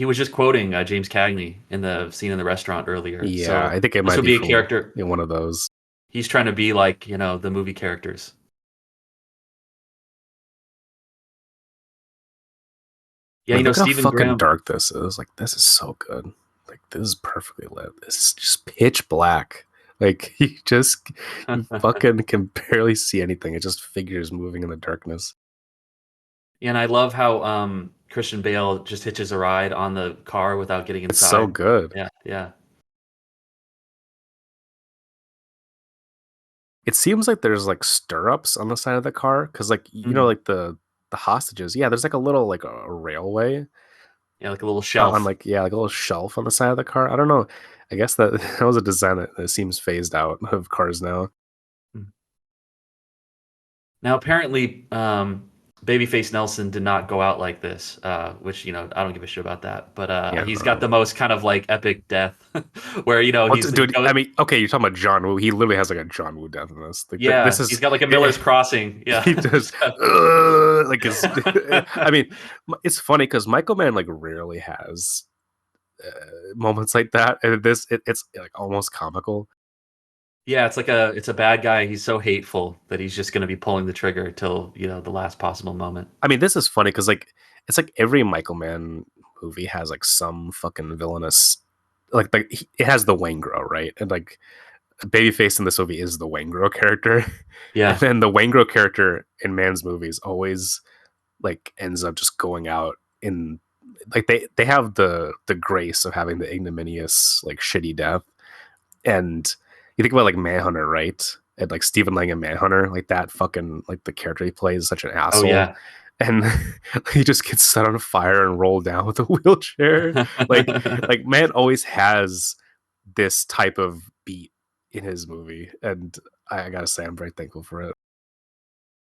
was just quoting James Cagney in the scene in the restaurant earlier. Yeah, So I think it this might would be be a from character. one of those. He's trying to be like, the movie characters. Yeah, Like, look at how Stephen fucking Graham. dark this is. Like, this is so good. Like, this is perfectly lit. This is just pitch black. Like, you fucking can barely see anything. It's just figures moving in the darkness. And I love how Christian Bale just hitches a ride on the car without getting It's so inside. good. Yeah, yeah. It seems like there's like stirrups on the side of the car because, like, Mm. like the hostages. Yeah, there's like a little like a railway Yeah, like a little on shelf. like yeah like a little shelf on the side of the car. I don't know. I guess that that was a design that seems phased out of cars now. Mm. Now, apparently, Babyface Nelson did not go out like this, which I don't give a shit about that. But Yeah, he's got the most kind of like epic death, where oh, he's dude. I mean, okay, you're talking about John Woo. He literally has like a John Woo death in this. Like, this yeah, he's is got like a it, Miller's Crossing. Yeah, he does like his. I mean, it's funny because Michael Mann like rarely has moments like that, and it's like almost comical. yeah. It's a bad guy. He's so hateful that he's just going to be pulling the trigger till the last possible moment. I mean, this is funny because like it's like every Michael Mann movie has like some fucking villainous, it has the Wangro, right, and like Babyface in this movie is the Wangro character, and Yeah. then the Wangro character in Mann's movies always like ends up just going out in like they have the grace of having the ignominious like shitty death. And you think about like Manhunter, right? And like Stephen Lang in Manhunter, like that fucking like the character he plays is such an Oh asshole. yeah. And he just gets set on fire and rolled down with a wheelchair. Like man always has this type of beat in his movie. And I gotta say I'm very thankful for it.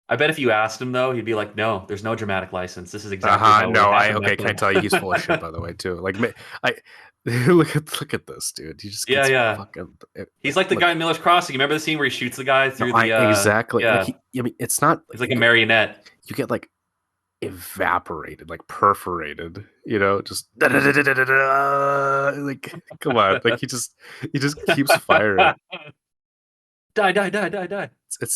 I bet if you asked him though, he'd be like, "No, there's no dramatic license. This is exactly Uh-huh. how it would No, have I happened okay. back Can I then." tell you he's full of shit? By the way, too. Like, I look at this dude. He just Yeah, gets yeah. fucking He's like the look. guy in Miller's Crossing. You remember the scene where he shoots the guy No, through I the exactly like yeah, he. I mean, it's not he's like like a marionette. you get like evaporated, like perforated. Just like come on, like he just keeps firing. Die, die, die, die, die. I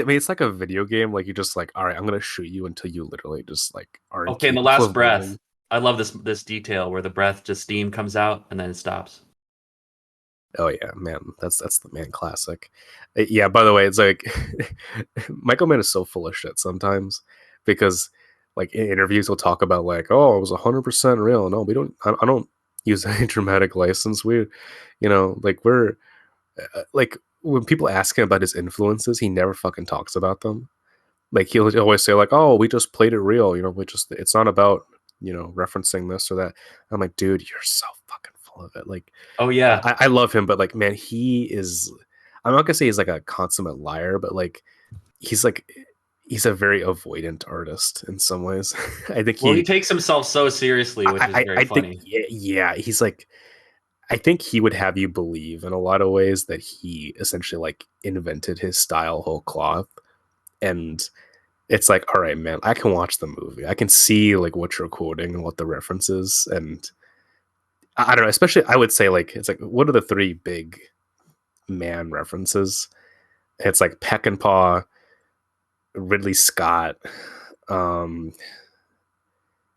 mean, it's like a video game. Like you just like, all right, I'm gonna shoot you until you literally just like are Okay, in the incapable last of moving. breath. I love this detail where the breath just steam comes out and then it stops. Oh yeah, man, that's the man classic. Yeah, by the way, it's like Michael Mann is so full of shit sometimes because like in interviews he'll talk about like, oh, it was 100% real. No, we don't. I don't use any dramatic license. We, like we're like when people ask him about his influences, he never fucking talks about them. Like he'll always say like, oh, we just played it real. We just it's not about referencing this or that. I'm like, dude, you're so fucking full of it. Like Oh yeah. I love him, but like, man, he is. I'm not gonna say he's like a consummate liar, but he's like he's a very avoidant artist in some ways. I think Well, he takes himself so seriously, which is very I think funny. yeah, he's like I think he would have you believe in a lot of ways that he essentially like invented his style whole cloth, and it's like, all right, man, I can watch the movie, I can see like what you're quoting and what the references, and I don't know. Especially, I would say like it's like what are the three big man references? It's like Peckinpah, Ridley Scott, um,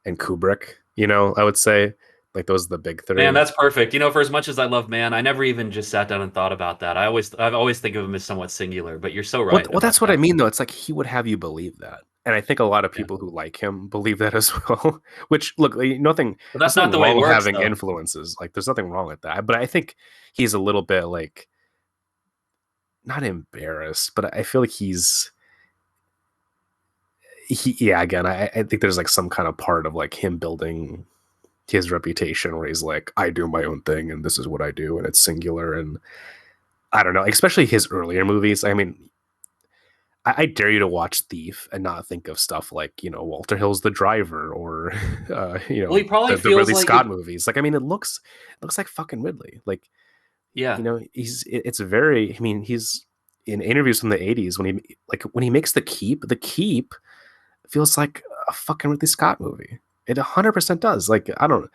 and Kubrick. I would say like those are the big Man, three. that's perfect. For as much as I love Man, I never even just sat down and thought about that. I've always think of him as somewhat singular, but you're so right Well, about that's what I that. mean though. It's like he would have you believe that, and I think a lot of Yeah. people who like him believe that as well. Which look, like, nothing. But There's that's not nothing the way it wrong with works having though. influences. Like, there's nothing wrong with that. But I think he's a little bit like not embarrassed, but I feel like yeah. Again, I think there's like some kind of part of like him building his reputation where he's like, I do my own thing and this is what I do and it's singular. And I don't know, especially his earlier movies. I mean, I dare you to watch Thief and not think of stuff like, Walter Hill's The Driver or, Well, he probably the feels Ridley like Scott it. movies. Like, I mean, it looks like fucking Ridley. Like, Yeah. it's very, I mean, he's in interviews from the 80s when he makes The Keep feels like a fucking Ridley Scott movie. It 100% does. Like, I don't,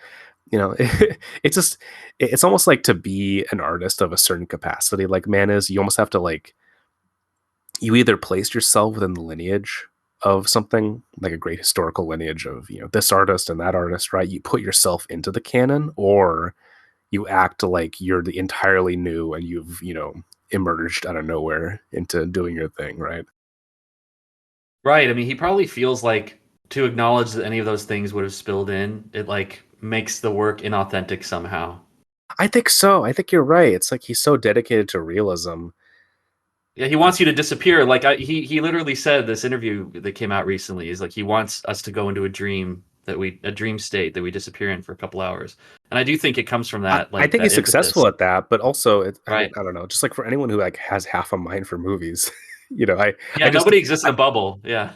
it's just it's almost like to be an artist of a certain capacity like man is, you almost have to like you either place yourself within the lineage of something like a great historical lineage of this artist and that artist, right? You put yourself into the canon, or you act like you're the entirely new and you've emerged out of nowhere into doing your thing, right? Right. I mean, he probably feels like to acknowledge that any of those things would have spilled in, it like makes the work inauthentic somehow. I think so. I think you're right. It's like he's so dedicated to realism. Yeah, he wants you to disappear. Like he literally said this interview that came out recently is like he wants us to go into a dream state that we disappear in for a couple hours. And I do think it comes from I, that I like think that he's impetus. successful at that, but also, I mean, Right. I don't know. Just like for anyone who like has half a mind for movies, I Yeah, just, nobody exists in a bubble. Yeah.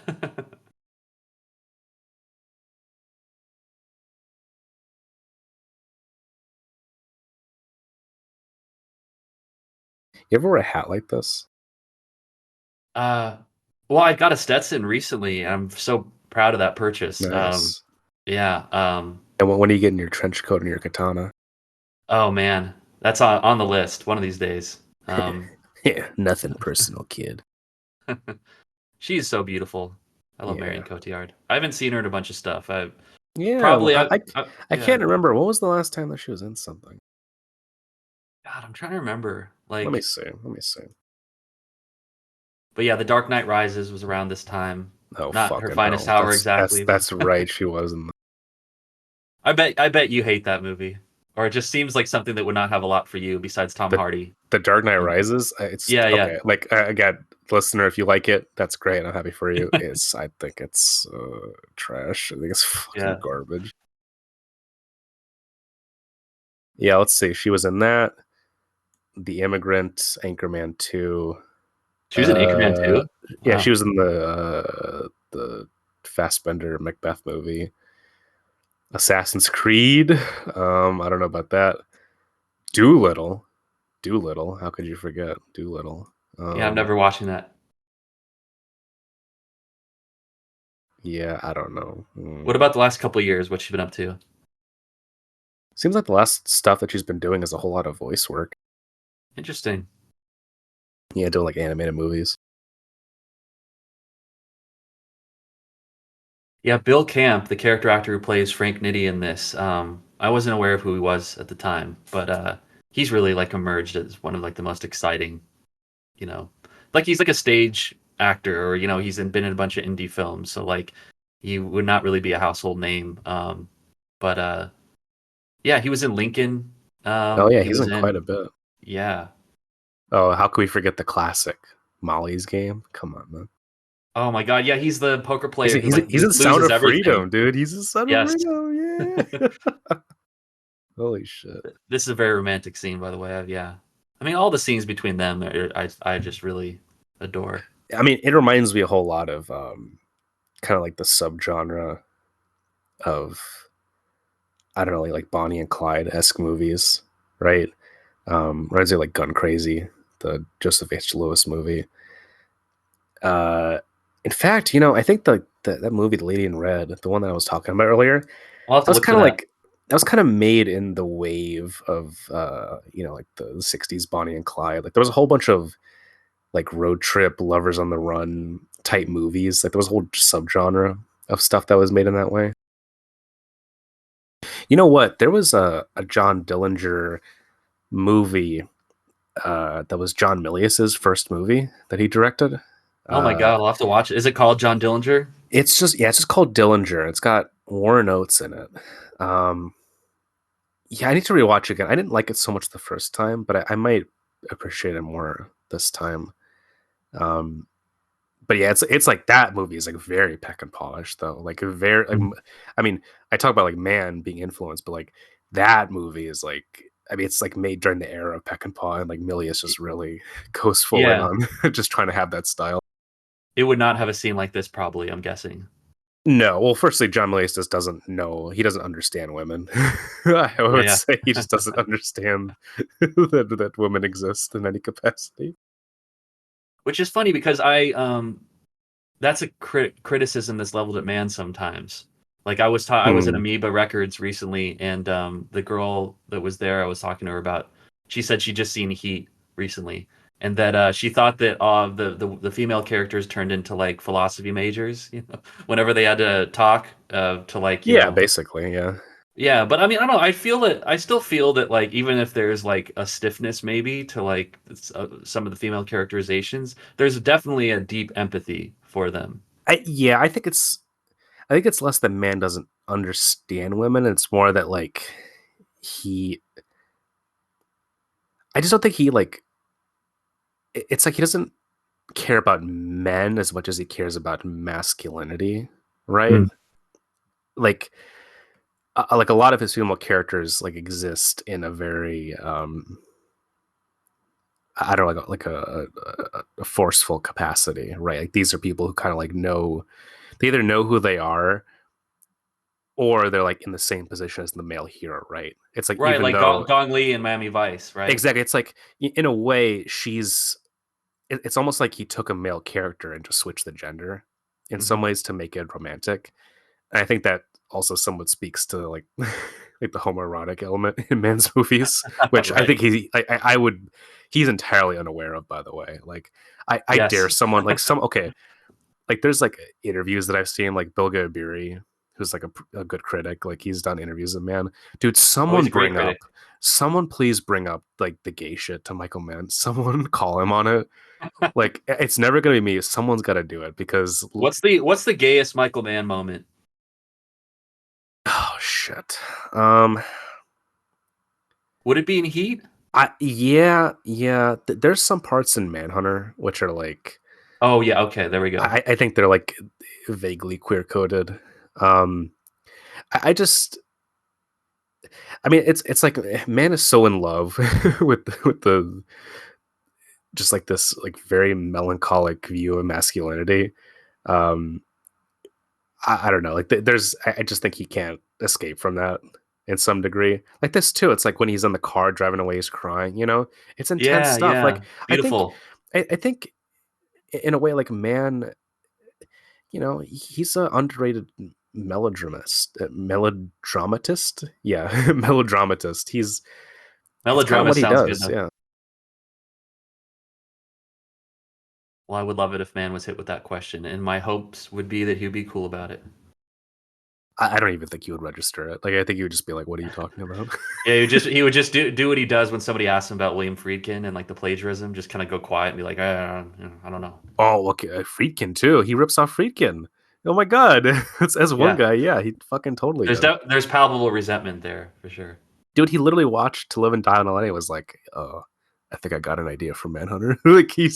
you ever wear a hat like this? uh well, I got a Stetson recently. I'm so proud of that purchase. Nice. Yeah. And when are you getting your trench coat and your katana? Oh man. That's on the list one of these days. Yeah, nothing personal, kid. She's so beautiful. I love Marion Yeah, Cotillard. I haven't seen her in a bunch of stuff. I yeah. Well, probably I yeah. can't remember what was the last time that she was in something. God, I'm trying to remember. Let me Like, see. Let me see. but yeah, The Dark Knight Rises was around this time. Oh Not her fucking finest hell! hour That's exactly, but that's right. She was in I bet you hate that movie. Or it just seems like something that would not have a lot for you besides Tom the Hardy. the Dark Knight And Rises. It's yeah, yeah. okay. Like again, listener, if you like it, that's great. I'm happy for you. I think it's trash. I think it's fucking Yeah. garbage. Yeah, let's see. She was in that. The Immigrant, Anchorman 2. She was in Anchorman Uh, too. yeah, she Wow. was in the Fassbender Macbeth movie. Assassin's Creed. I don't know about that. Doolittle. Doolittle. How could you forget Doolittle? Yeah, I'm never watching that. Yeah, I don't know. What about the last couple of years? What's she been up to? Seems like the last stuff that she's been doing is a whole lot of voice work. Interesting. Yeah, doing like animated movies. Yeah, Bill Camp, the character actor who plays Frank Nitti in this, I wasn't aware of who he was at the time, but he's really like emerged as one of like the most exciting, you know, like he's like a stage actor, or he's been in a bunch of indie films, so like he would not really be a household name. But yeah, he was in Lincoln. Oh yeah, He he's was in quite a in bit. yeah. Oh, how can we forget the classic Molly's Game? Come on, man. Oh my God, yeah, he's the poker He's player who he's like he's in Sound loses of everything. Freedom, dude. He's in Sound of Yes. Freedom. Yeah. Holy shit. This is a very romantic scene, by the way. Yeah, I mean, all the scenes between them, I just really adore. I mean, it reminds me a whole lot of kind of like the subgenre of I don't know, like Bonnie and Clyde esque movies, right? Reminds me of like Gun Crazy, the Joseph H. Lewis movie. Uh, in fact, I think that movie, The Lady in Red, the one that I was talking about earlier, I'll have that to was look for kind of that. like that was kind of made in the wave of like the '60s Bonnie and Clyde. Like there was a whole bunch of like road trip, lovers on the run type movies. Like there was a whole subgenre of stuff that was made in that way. You know what? There was a John Dillinger movie that was John Milius's first movie that he directed. Oh my Uh, God, I'll have to watch it. Is it called John Dillinger? it's just called Dillinger. It's got Warren Oates in it. Um, yeah, I need to rewatch it again. I didn't like it so much the first time, but I might appreciate it more this time. Um, but yeah, it's like that movie is like very peck and polish though. Like very like Mm. I mean, I talk about like man being influenced, but like that movie is like I mean, it's like made during the era of Peck and Paw, and like Milius just really goes full in Yeah, on just trying to have that style. it would not have a scene like this, probably. I'm guessing. No, well, firstly, John Milius just doesn't know. He doesn't understand women. I would Yeah, say he just doesn't understand that women exist in any capacity. which is funny because that's a criticism that's leveled at man sometimes. Like I was at Hmm. Amoeba Records recently, and the girl that was there, I was talking to her about. She said she'd just seen Heat recently, and that she thought that the female characters turned into like philosophy majors, whenever they had to talk to like Yeah, basically, yeah. yeah. But I mean, I don't know. I still feel that like even if there's like a stiffness maybe to like some of the female characterizations, there's definitely a deep empathy for them. Yeah, I think it's less that man doesn't understand women. It's more that like he I just don't think he like it's like he doesn't care about men as much as he cares about masculinity, right? Like like a lot of his female characters like exist in a very I don't know, a forceful capacity, right? Like these are people who kind of like know they either know who they are or they're like in the same position as the male hero, right? It's like Right, even like though Gong Li in Miami Vice, right? exactly, it's like in a way it's almost like he took a male character and just switched the gender in some Hmm. ways to make it romantic. And I think that also somewhat speaks to like like the homoerotic element in man's movies, which I Right. think I would he's entirely unaware of, by the way. Like I dare Yes. someone like some okay, like there's like interviews that I've seen, like Bilge Ebiri, who's like a good critic, like he's done interviews with man. Dude, Oh, he's a great critic. someone please bring up like the gay shit to Michael Mann. Someone call him on it. Like it's never gonna be me. Someone's got to do it because What's the gayest Michael Mann moment? oh shit. Um, Would it be in Heat? yeah. There's some parts in Manhunter which are like Oh yeah, okay, there we go. I think they're like vaguely queer coded. Um, I just I mean it's like man is so in love with the just like this like very melancholic view of masculinity. Um, I don't know. Like there's I just think he can't escape from that in some degree. Like this too. It's like when he's in the car driving away, he's crying. It's intense Yeah, stuff. yeah. Like I think Beautiful. I think in a way like man he's an underrated melodramatist. Yeah, melodramatist. It's kind of Melodrama what he sounds good does. though. Yeah. Well, I would love it if man was hit with that question, and my hopes would be that he'd be cool about it. I don't even think he would register it. Like I think he would just be like, "What are you talking about?" Yeah, he would just do what he does when somebody asks him about William Friedkin and like the plagiarism, just kind of go quiet and be like, I don't know. Oh, okay, Friedkin too. He rips off Friedkin. Oh my god, it's as one Yeah, guy. Yeah, he fucking totally does. there's palpable resentment there for sure. Dude, he literally watched To Live and Die in LA. Was like, I think I got an idea for Manhunter. Like he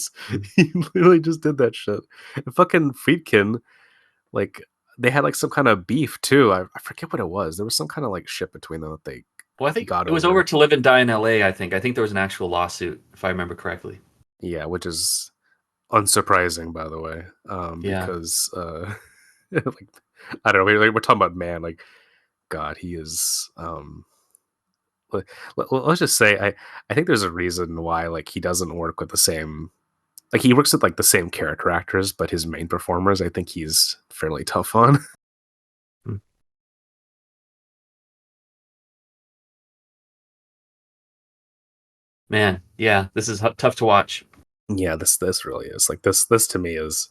literally just did that shit. And fucking Friedkin, like they had like some kind of beef too. I forget what it was. There was some kind of like shit between them that they Well, I he think got it was over over. to live and die in L.A. I think there was an actual lawsuit, if I remember correctly. Yeah, which is unsurprising, by the way, Yeah. because like I don't know. We're talking about man. Like God, he is. Let, us just say I think there's a reason why like he doesn't work with the same like he works with like the same character actors, but his main performers I think he's fairly tough on. Hmm. Man, yeah, this is tough to watch. Yeah, this really is like this to me is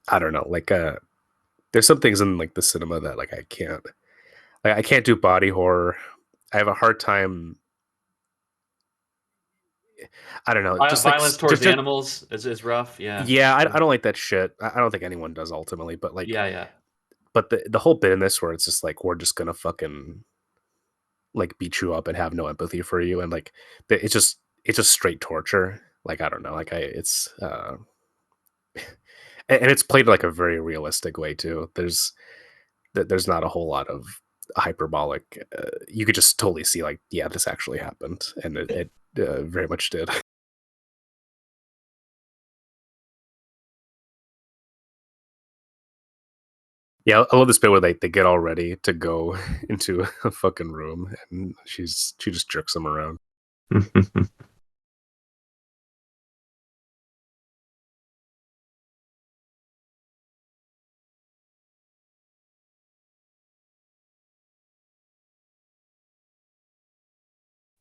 I don't know like there's some things in like the cinema that like I can't do body horror. I have a hard time. I don't know, just like Violence towards just animals is rough. Yeah. yeah, I don't like that shit. I don't think anyone does ultimately, but like, Yeah, yeah. but the whole bit in this where it's just like we're just gonna fucking like beat you up and have no empathy for you, and like it's just straight torture. Like I don't know, like I it's and it's played like a very realistic way too. There's not a whole lot of hyperbolic. You could just totally see like yeah, this actually happened, and it very much did. Yeah, I love this bit where they get all ready to go into a fucking room, and she just jerks them around.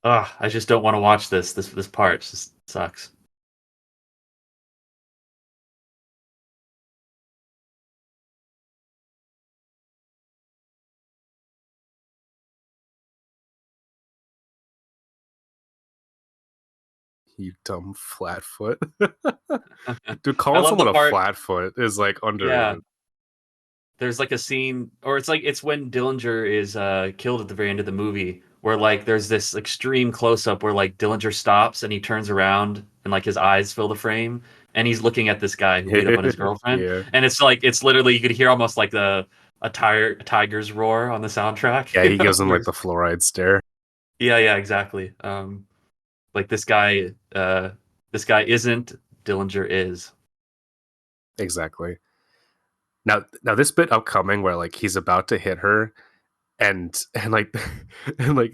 Ugh, I just don't want to watch this. This part just sucks. You dumb flatfoot. Dude, I calling love the someone a part. flatfoot is like Yeah, underrated. there's like a scene, or it's when Dillinger is killed at the very end of the movie, where like there's this extreme close up where like Dillinger stops and he turns around and like his eyes fill the frame and he's looking at this guy who beat up on his girlfriend, Yeah. and it's like it's literally you could hear almost like a tiger's roar on the soundtrack. Yeah, You he know? gives him like the fluoride stare. Yeah, yeah, exactly. Like this guy isn't, Dillinger is. Exactly. Now this bit upcoming where like he's about to hit her and like and like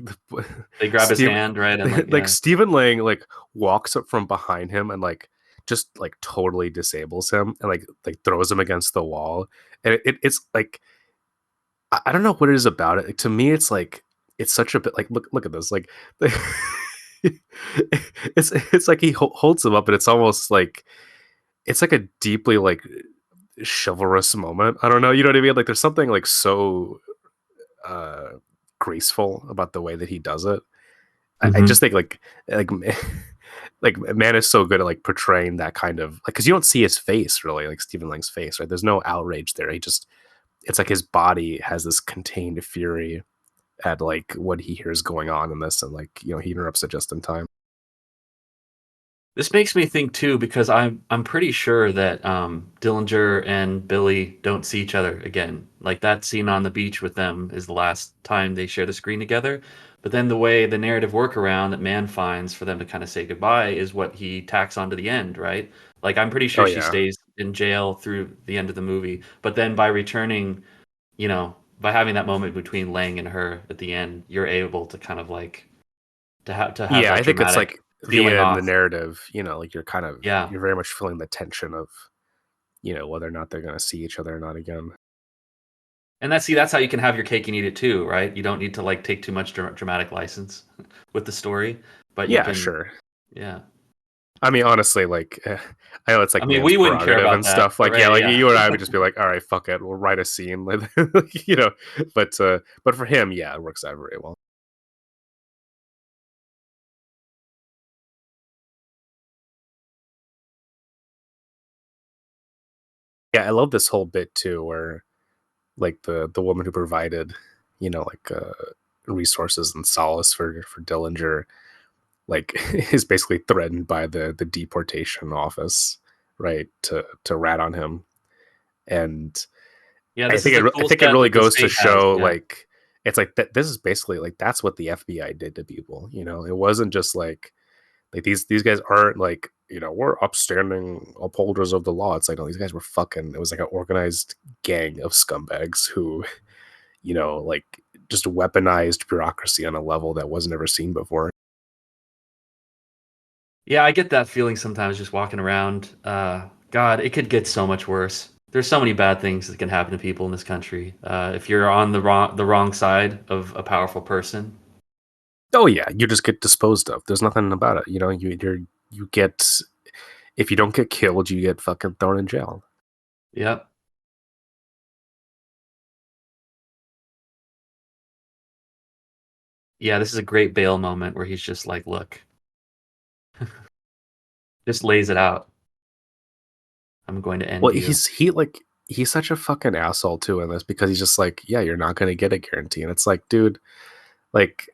They grab his Steve hand, right, and like like yeah. Stephen Lang like walks up from behind him and like just like totally disables him and like throws him against the wall. And it's like I don't know what it is about it. Like, to me, it's like it's such a bit like look at this like it's like he holds him up and it's almost like it's like a deeply like chivalrous moment. I don't know, you know what I mean? Like there's something like so uh graceful about the way that he does it. I Hmm. just think like like man is so good at like portraying that kind of like because you don't see his face really like Stephen Lang's face, right? There's no outrage there. He just it's like his body has this contained fury at like what he hears going on in this, and like he interrupts it just in time. This makes me think too because I'm pretty sure that Dillinger and Billy don't see each other again. Like that scene on the beach with them is the last time they share the screen together. But then the way the narrative workaround that Man finds for them to kind of say goodbye is what he tacks onto the end, right? Like I'm pretty Oh sure she yeah, stays in jail through the end of the movie, but then by returning, by having that moment between Lang and her at the end, you're able to kind of like to have yeah. that I think it's dramatic like sealing via the off. narrative, like Yeah. you're very much feeling the tension of whether or not they're gonna see each other or not again. And that's how you can have your cake and eat it too, right? You don't need to like take too much dramatic license with the story, but you Yeah, can, sure. yeah. I mean, honestly, like, I know it's I like mean, man's we wouldn't care prerogative about and that, stuff. but Like, yeah, Ray, like yeah. you and I would just be like, all right, fuck it, we'll write a scene, like, you know. But for him, yeah, it works out very well. Yeah, I love this whole bit too, where like the woman who provided, you know, like resources and solace for Dillinger, like is basically threatened by the deportation office, right, to rat on him. And Yeah, this is a I cool think it set really that the goes to state has, show yeah. like it's like that. This is basically like that's what the FBI did to people. You know, it wasn't just like these guys aren't like, you know, we're upstanding upholders of the law. It's like no, these guys were fucking. It was like an organized gang of scumbags who, you know, like just weaponized bureaucracy on a level that was never seen before. Yeah, I get that feeling sometimes just walking around. God, it could get so much worse. There's so many bad things that can happen to people in this country. If you're on the wrong side of a powerful person. Oh yeah, you just get disposed of. There's nothing about it. You know, you get if you don't get killed, you get fucking thrown in jail. Yep. Yeah, this is a great Bale moment where he's just like, look, just lays it out. I'm going to Well, end you. he's such a fucking asshole too in this because he's just like, yeah, you're not gonna get a guarantee, and it's like, dude, like,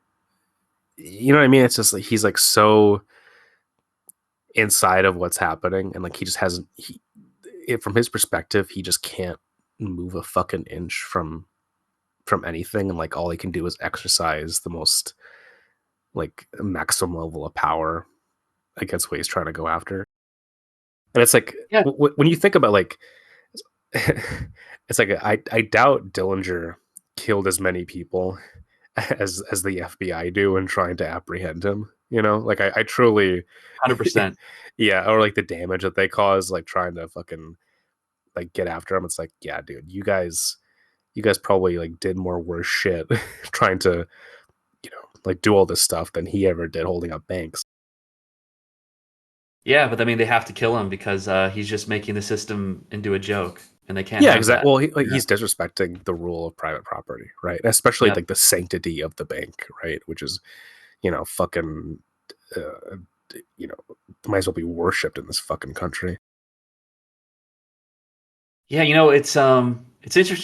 you know what I mean? It's just like he's like so inside of what's happening, and like he just hasn't from his perspective, he just can't move a fucking inch from anything, and like all he can do is exercise the most like maximum level of power against what he's trying to go after. And it's like Yeah, when you think about like it's like I doubt Dillinger killed as many people as the FBI do in trying to apprehend him. You know, like I truly, 100%. yeah, or like the damage that they cause, like trying to fucking like get after him. It's like, yeah, dude, you guys probably like did more worse shit trying to, you know, like do all this stuff than he ever did holding up banks. Yeah, but I mean, they have to kill him because he's just making the system into a joke, and they can't Yeah, have exactly. that. Well, Yeah. he's disrespecting the rule of private property, right? Especially Yep. like the sanctity of the bank, right? Which is, you know, fucking, uh, you know, might as well be worshipped in this fucking country. Yeah, it's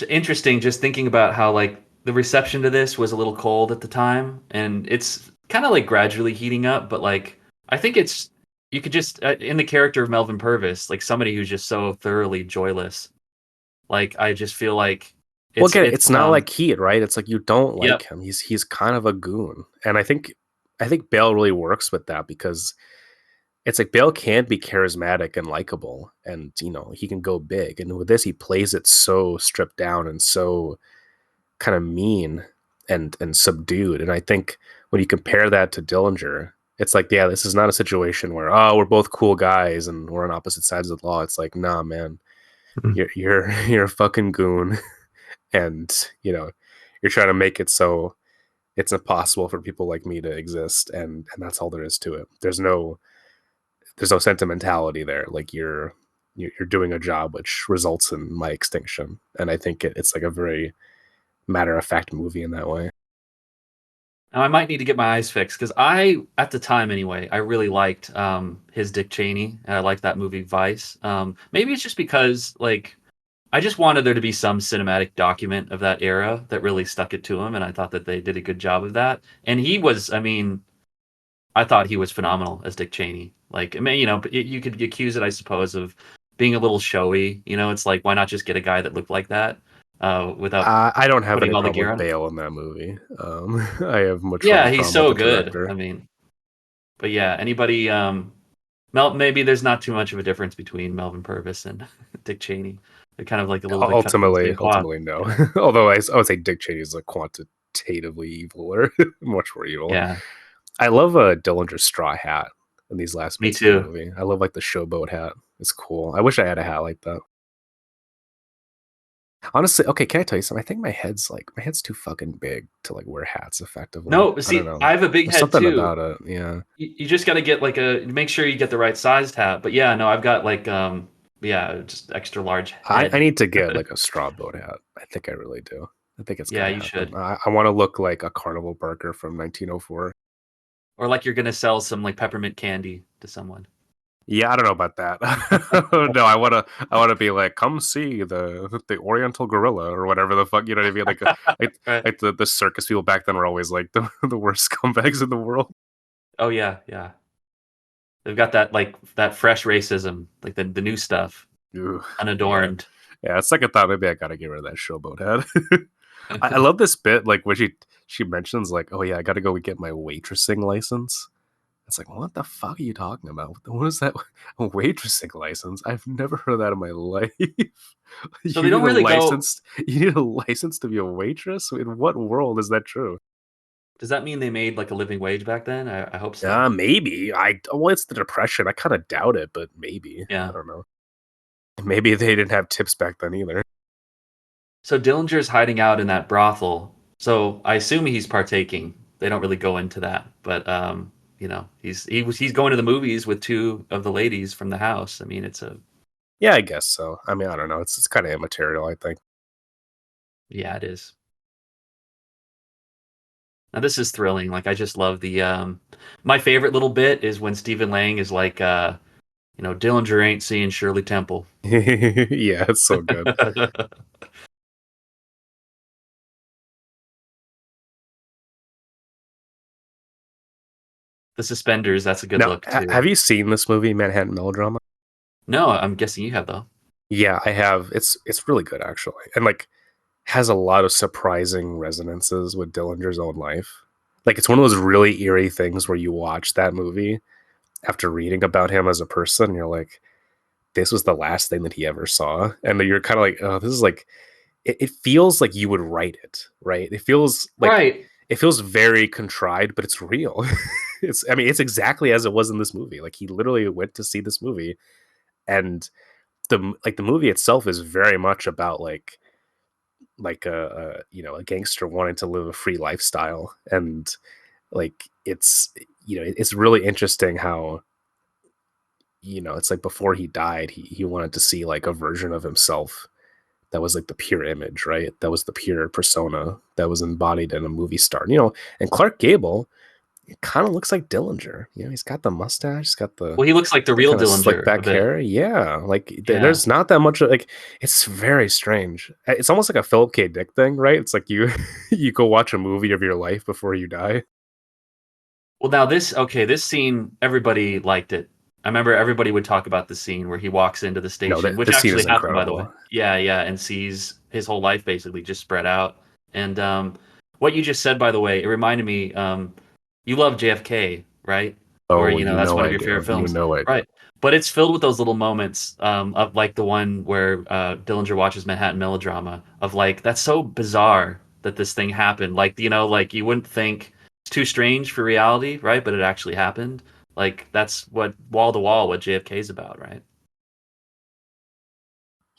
interesting just thinking about how like the reception to this was a little cold at the time, and it's kind of like gradually heating up. But like I think it's you could just in the character of Melvin Purvis, like somebody who's just so thoroughly joyless. Like I just feel like Well, it's again, it's it's not like Heat, right? It's like you don't yep. like him. He's kind of a goon, and I think Bale really works with that because it's like Bale can be charismatic and likable, and you know he can go big. And with this, he plays it so stripped down and so kind of mean and subdued. And I think when you compare that to Dillinger, it's like, yeah, this is not a situation where oh we're both cool guys and we're on opposite sides of the law. It's like, nah, man, you're a fucking goon, and you know you're trying to make it so it's impossible for people like me to exist, and that's all there is to it. There's no sentimentality there. Like you're doing a job which results in my extinction, and I think it's like a very matter of fact movie in that way. Now, I might need to get my eyes fixed because I, at the time anyway, I really liked his Dick Cheney, and I liked that movie Vice. Maybe it's just because like I just wanted there to be some cinematic document of that era that really stuck it to him, and I thought that they did a good job of that. And he was, I mean, I thought he was phenomenal as Dick Cheney. Like, I mean, you could accuse it, I suppose, of being a little showy. It's like why not just get a guy that looked like that without I don't have putting any all the problem gear with on? Bale in that movie. I have much more of Yeah, a he's problem with so the good. director. I mean, but yeah, anybody maybe there's not too much of a difference between Melvin Purvis and Dick Cheney. They're kind of like a little bit cut from the same cloth. Ultimately, no. Although I would say Dick Cheney is like quantitatively evil or much more evil. Yeah, I love Dillinger's straw hat in these last me bits of the too. movie. I love like the showboat hat. It's cool. I wish I had a hat like that. Honestly, okay, can I tell you something? I think my head's too fucking big to like wear hats effectively. No, I don't see, know. I have a big There's head something too. about it. Yeah. You just got to get like a make sure you get the right sized hat. But yeah, no, I've got like yeah, just extra large I head. need to get like a straw boat hat. I think I really do. I think it's Yeah, gonna you happen. should. I want to look like a carnival barker from 1904. Or like you're gonna sell some like peppermint candy to someone. Yeah, I don't know about that. No, I wanna be like, come see the Oriental gorilla or whatever the fuck, you know what I mean? Like Right. like the circus people back then were always like the worst scumbags in the world. Oh yeah, yeah. They've got that like that fresh racism, like the new stuff, Ugh, yeah. unadorned. Yeah, it's like I thought maybe I gotta get rid of that showboat head. I love this bit, like where she mentions like, oh yeah, I gotta go get my waitressing license. It's like, what the fuck are you talking about? What is that? A waitressing license? I've never heard of that in my life. So they don't A really go. license. You need a license to be a waitress. In what world is that true? Does that mean they made like a living wage back then? I hope so. Maybe. Well, it's the depression. I kind of doubt it, but maybe. I Yeah. don't know. Maybe they didn't have tips back then either. So Dillinger's hiding out in that brothel. So I assume he's partaking. They don't really go into that, but you know, he's going to the movies with two of the ladies from the house. I mean, it's a Yeah, I guess so. I mean, I don't know. It's kind of immaterial. I think. yeah, it is. Now this is thrilling. Like I just love the my favorite little bit is when Stephen Lang is like you know, Dillinger ain't seeing Shirley Temple. Yeah, it's so good. The suspenders, that's a good Now, look too. have you seen this movie, Manhattan Melodrama? No, I'm guessing you have though. Yeah, I have. It's really good actually, and like has a lot of surprising resonances with Dillinger's own life. Like it's one of those really eerie things where you watch that movie after reading about him as a person, and you're like, this was the last thing that he ever saw, and then you're kind of like, oh, this is like, it feels like you would write it, right? Right. It feels very contrived, but it's real. I mean, it's exactly as it was in this movie. Like he literally went to see this movie, and the movie itself is very much about like a you know, a gangster wanting to live a free lifestyle, and like it's, you know, it's really interesting how, you know, it's like before he died, he wanted to see like a version of himself that was like the pure image, right? That was the pure persona that was embodied in a movie star, you know. And Clark Gable, it kind of looks like Dillinger. You know, he's got the mustache, he's got Well, he looks like the the real kind of slick Dillinger a back bit. hair. Yeah, like Yeah. there's not that much. Like it's very strange. It's almost like a Philip K. Dick thing, right? It's like you you go watch a movie of your life before you die. Well, now this scene, everybody liked it. I remember everybody would talk about the scene where he walks into the No, station, which the scene actually is happened, by the way. incredible. Yeah, yeah, and sees his whole life basically just spread out. And what you just said, by the way, it reminded me. You love JFK, right? Or Oh, you know you that's know one of I your favorite do. You films, know I do. right? But it's filled with those little moments of like the one where Dillinger watches Manhattan Melodrama of like that's so bizarre that this thing happened. Like you know, like you wouldn't think it's too strange for reality, right? But it actually happened. Like that's what wall to wall what JFK is about, right?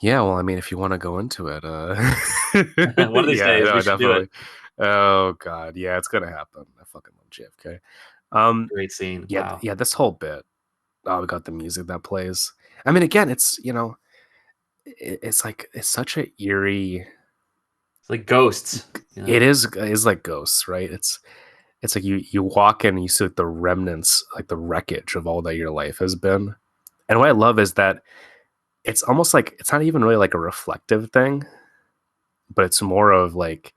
Yeah, well, I mean, if you want to go into it, One of these yeah, days we no, should do it. definitely. Oh God, yeah, it's gonna happen. I fucking love JFK. Great scene. Yeah, Wow. yeah, this whole bit. Oh, we got the music that plays. I mean, again, it's, you know, it's like it's such a eerie. It's like ghosts, you know. It is like ghosts, right? It's like you walk in and you see like the remnants, like the wreckage of all that your life has been. And what I love is that it's almost like it's not even really like a reflective thing, but it's more of like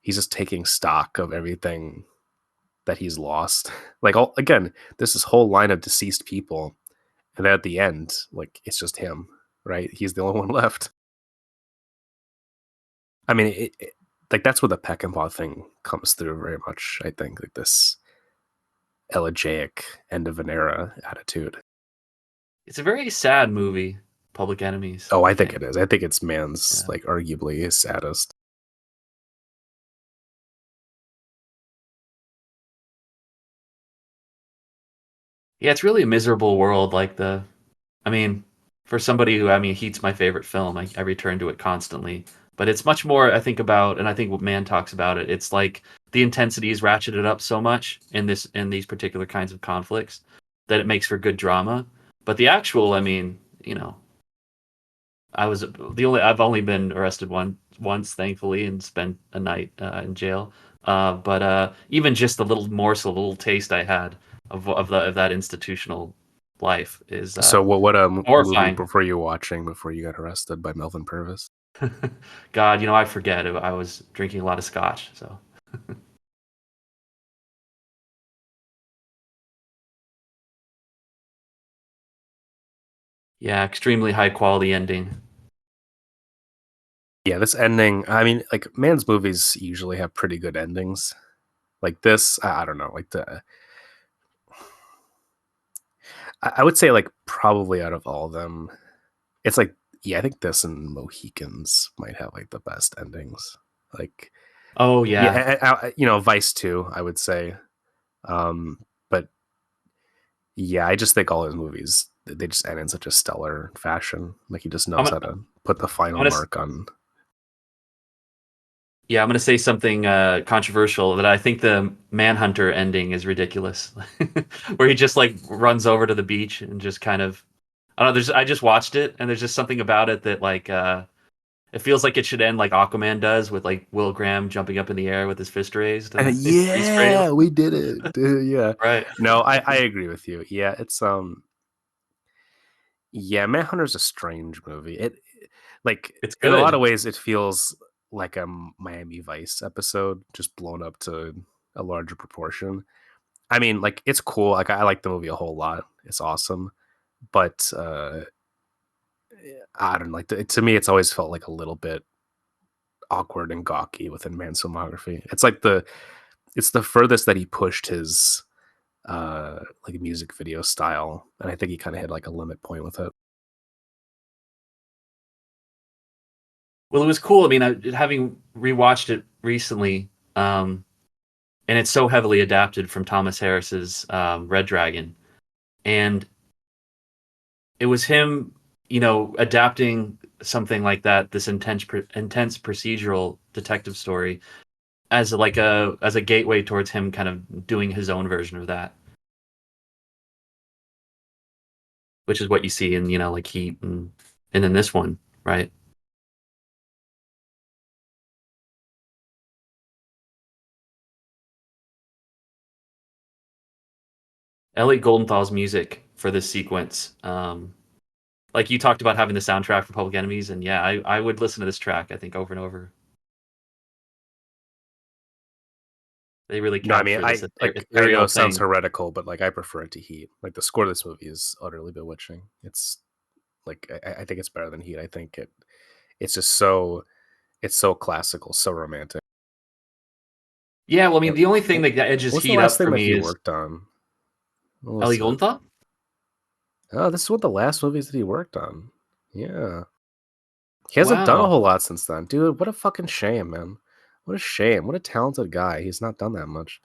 he's just taking stock of everything that he's lost. Like all again, there's this whole line of deceased people, and then at the end, like it's just him, right? He's the only one left. I mean, like that's where the Peckinpah thing comes through very much. I think like this elegiac end of an era attitude. It's a very sad movie, Public Enemies, Oh, I I think think. it is. I think it's man's Yeah. like arguably his saddest. Yeah, it's really a miserable world. Like I mean, for somebody who, I mean, Heat's my favorite film. I return to it constantly. But it's much more, I think, about, and I think what Man talks about it. It's like the intensity is ratcheted up so much in these particular kinds of conflicts that it makes for good drama. But the actual, I mean, I've only been arrested once, thankfully, and spent a night in jail. But even just the little morsel, the little taste I had of that institutional life is So what movie horrifying. were you watching before you got arrested by Melvin Purvis? God, I forget. I was drinking a lot of scotch, so yeah, extremely high quality ending. Yeah, this ending. I mean, like Man's movies usually have pretty good endings. Like this, I don't know. Like I would say like probably out of all of them, it's like yeah, I think this and Mohicans might have like the best endings. Like Oh yeah, yeah, Vice too. I would say, but yeah, I just think all his movies they just end in such a stellar fashion. Like he just I'm knows gonna, how to put the I'm final gonna mark on. yeah, I'm gonna say something controversial that I think the Manhunter ending is ridiculous, where he just like runs over to the beach and just kind of I don't know. I just watched it and there's just something about it that like it feels like it should end like Aquaman does with like Will Graham jumping up in the air with his fist raised and then freeze frame. Yeah, we did it. Yeah, Right. no, I agree with you. Yeah, it's yeah, Manhunter's a strange movie. It like It's in a lot good. of ways it feels like a Miami Vice episode just blown up to a larger proportion. I mean, like it's cool. Like I like the movie a whole lot. It's awesome, but I don't know, like to me, it's always felt like a little bit awkward and gawky within Man's filmography. It's the furthest that he pushed his like music video style, and I think he kind of hit like a limit point with it. Well, it was cool. I mean, having rewatched it recently, and it's so heavily adapted from Thomas Harris's Red Dragon, and it was him, adapting something like that, this intense procedural detective story, as a gateway towards him kind of doing his own version of that, which is what you see in like Heat and in this one, right? Elliot Goldenthal's music for this sequence, like you talked about having the soundtrack for Public Enemies, and yeah, I would listen to this track I think over and over. They really No, I mean, capture this I know ethereal it sounds thing. heretical, but like I prefer it to Heat. Like the score of this movie is utterly bewitching. It's like I think it's better than Heat. I think it's just it's so classical, so romantic. Yeah, well, I mean, And the only thing that edges what was the Heat last up thing for that me he is worked on? What was Ellie it? Goldenthal. Oh, this is one of the last movies that he worked on. Yeah. He hasn't done a Wow. whole lot since then. Dude, what a fucking shame, man. What a shame. What a talented guy. He's not done that much.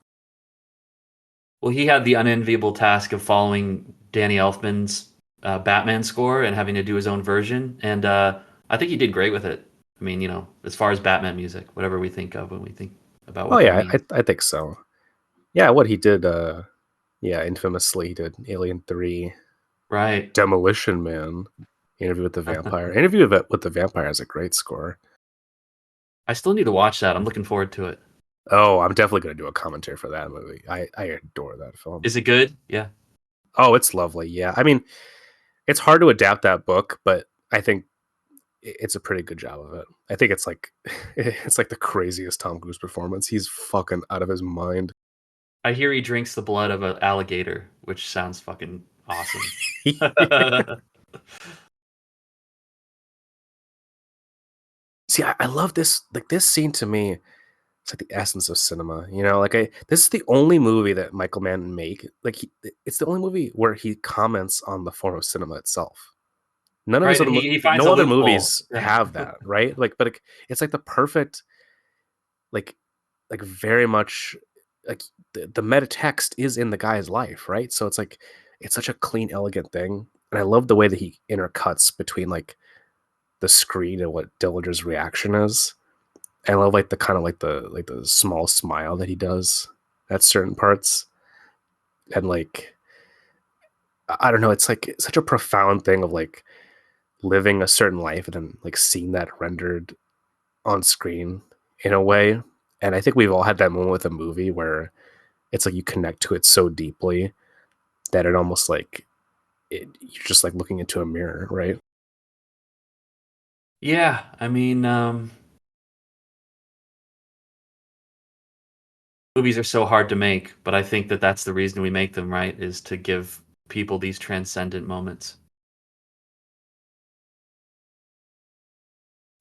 Well, he had the unenviable task of following Danny Elfman's Batman score and having to do his own version, and I think he did great with it. I mean, as far as Batman music, whatever we think of when we think about Oh what that yeah, means. I think so. Yeah, what he did yeah, infamously he did Alien 3, Right. Demolition Man, Interview with the Vampire. Interview with the Vampire has a great score. I still need to watch that. I'm looking forward to it. Oh, I'm definitely going to do a commentary for that movie. I adore that film. Is it good? Yeah. Oh, it's lovely. Yeah. I mean, it's hard to adapt that book, but I think it's a pretty good job of it. I think it's like it's like the craziest Tom Cruise performance. He's fucking out of his mind. I hear he drinks the blood of an alligator, which sounds fucking awesome. See, I love this. Like this scene to me, it's like the essence of cinema. You know, like this is the only movie that Michael Mann make. Like it's the only movie where he comments on the form of cinema itself. None of his Right, other and he finds no a other loophole. movies Yeah. have that, right? Like, but it's like the perfect, like, like very much, like the meta text is in the guy's life, right? So it's like it's such a clean, elegant thing, and I love the way that he intercuts between like the screen and what Dillinger's reaction is. I love like the kind of like the small smile that he does at certain parts, and like I don't know, it's like such a profound thing of like living a certain life and then like seeing that rendered on screen in a way. And I think we've all had that moment with a movie where it's like you connect to it so deeply that it almost like you're just like looking into a mirror, right? Yeah, I mean, movies are so hard to make, but I think that that's the reason we make them, right? Is to give people these transcendent moments.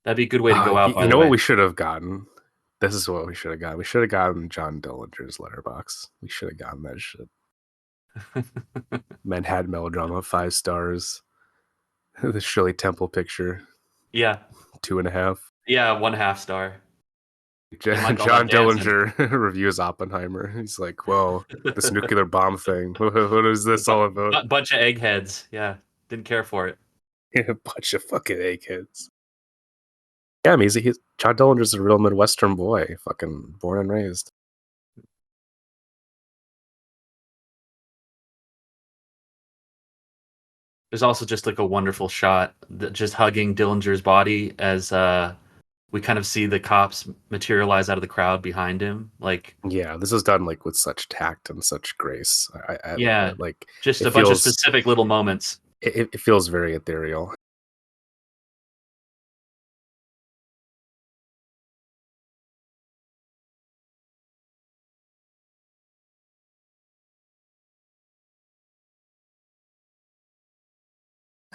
That'd be a good way to go out, by You the know what way. we should have gotten? This is what we should have gotten. We should have gotten John Dillinger's letterbox. We should have gotten that shit. Manhattan Melodrama, 5 stars. The Shirley Temple picture, Yeah, 2.5. yeah, 1/2 star. Didn't like all that John dancing. Dillinger reviews Oppenheimer. He's like, "Well, this nuclear bomb thing. What is this all about?" Bunch of eggheads. Yeah, didn't care for it. A bunch of fucking eggheads. Yeah, I mean, he's John Dillinger's a real Midwestern boy, fucking born and raised. There's also just like a wonderful shot that just hugging Dillinger's body as we kind of see the cops materialize out of the crowd behind him. Like, Yeah, this is done like with such tact and such grace. I love yeah, it. Like just it a bunch of feels specific little moments. it feels very ethereal.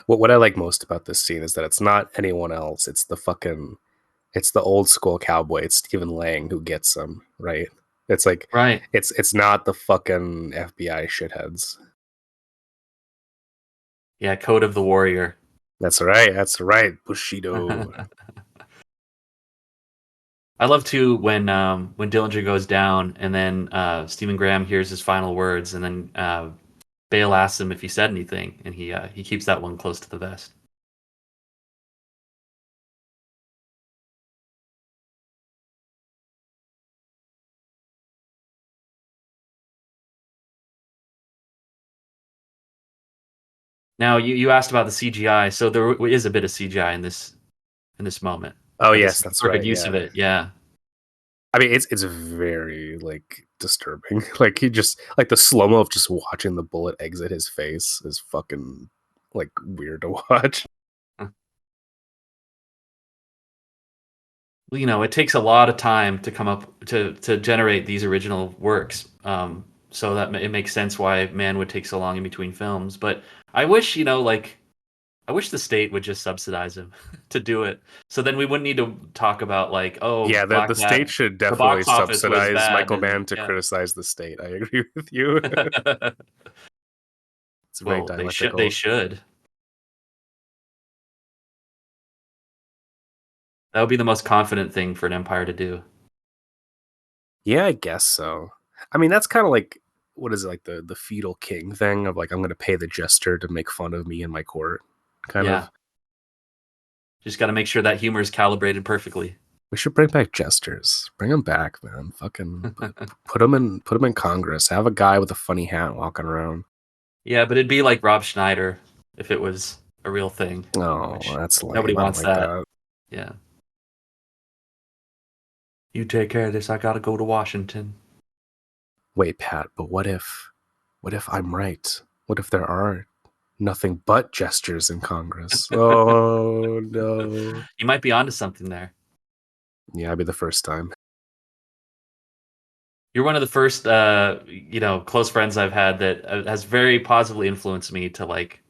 What I like most about this scene is that it's not anyone else. It's the old school cowboy. It's Stephen Lang who gets him, right? It's like Right. it's not the fucking FBI shitheads. Yeah, Code of the Warrior. That's right. That's right. Bushido. I love too when Dillinger goes down and then Stephen Graham hears his final words and then Bale asks him if he said anything and he keeps that one close to the vest. Now you asked about the CGI, so there is a bit of CGI in this moment, Oh but this yes, is the that's perfect right. use of Yeah. it. Yeah, I mean, it's very like disturbing. Like he just like the slow mo of just watching the bullet exit his face is fucking like weird to watch. well, you know, it takes a lot of time to come up to generate these original works. So that it makes sense why man would take so long in between films. But I wish, you know, like I wish the state would just subsidize him to do it. So then we wouldn't need to talk about like, oh, Yeah, Black the Cat, state should the definitely box office was subsidize bad, Michael and Mann to yeah. criticize the state. I agree with you. It's very Well, they dialectical. should. That would be the most confident thing for an empire to do. Yeah, I guess so. I mean, that's kind of like what is it like the feudal king thing of like I'm going to pay the jester to make fun of me in my court, kind Yeah, of. just got to make sure that humor is calibrated perfectly. We should bring back jesters. Bring them back, man. Fucking put them in Congress. Have a guy with a funny hat walking around. Yeah, but it'd be like Rob Schneider if it was a real thing, Oh, which that's nobody lame. I don't wants like that. that. Yeah. You take care of this. I gotta go to Washington. Wait, Pat, but what if I'm right? What if there are nothing but gestures in Congress? Oh no. You might be onto something there. Yeah, I'd be the first time. You're one of the first, you know, close friends I've had that has very positively influenced me to like.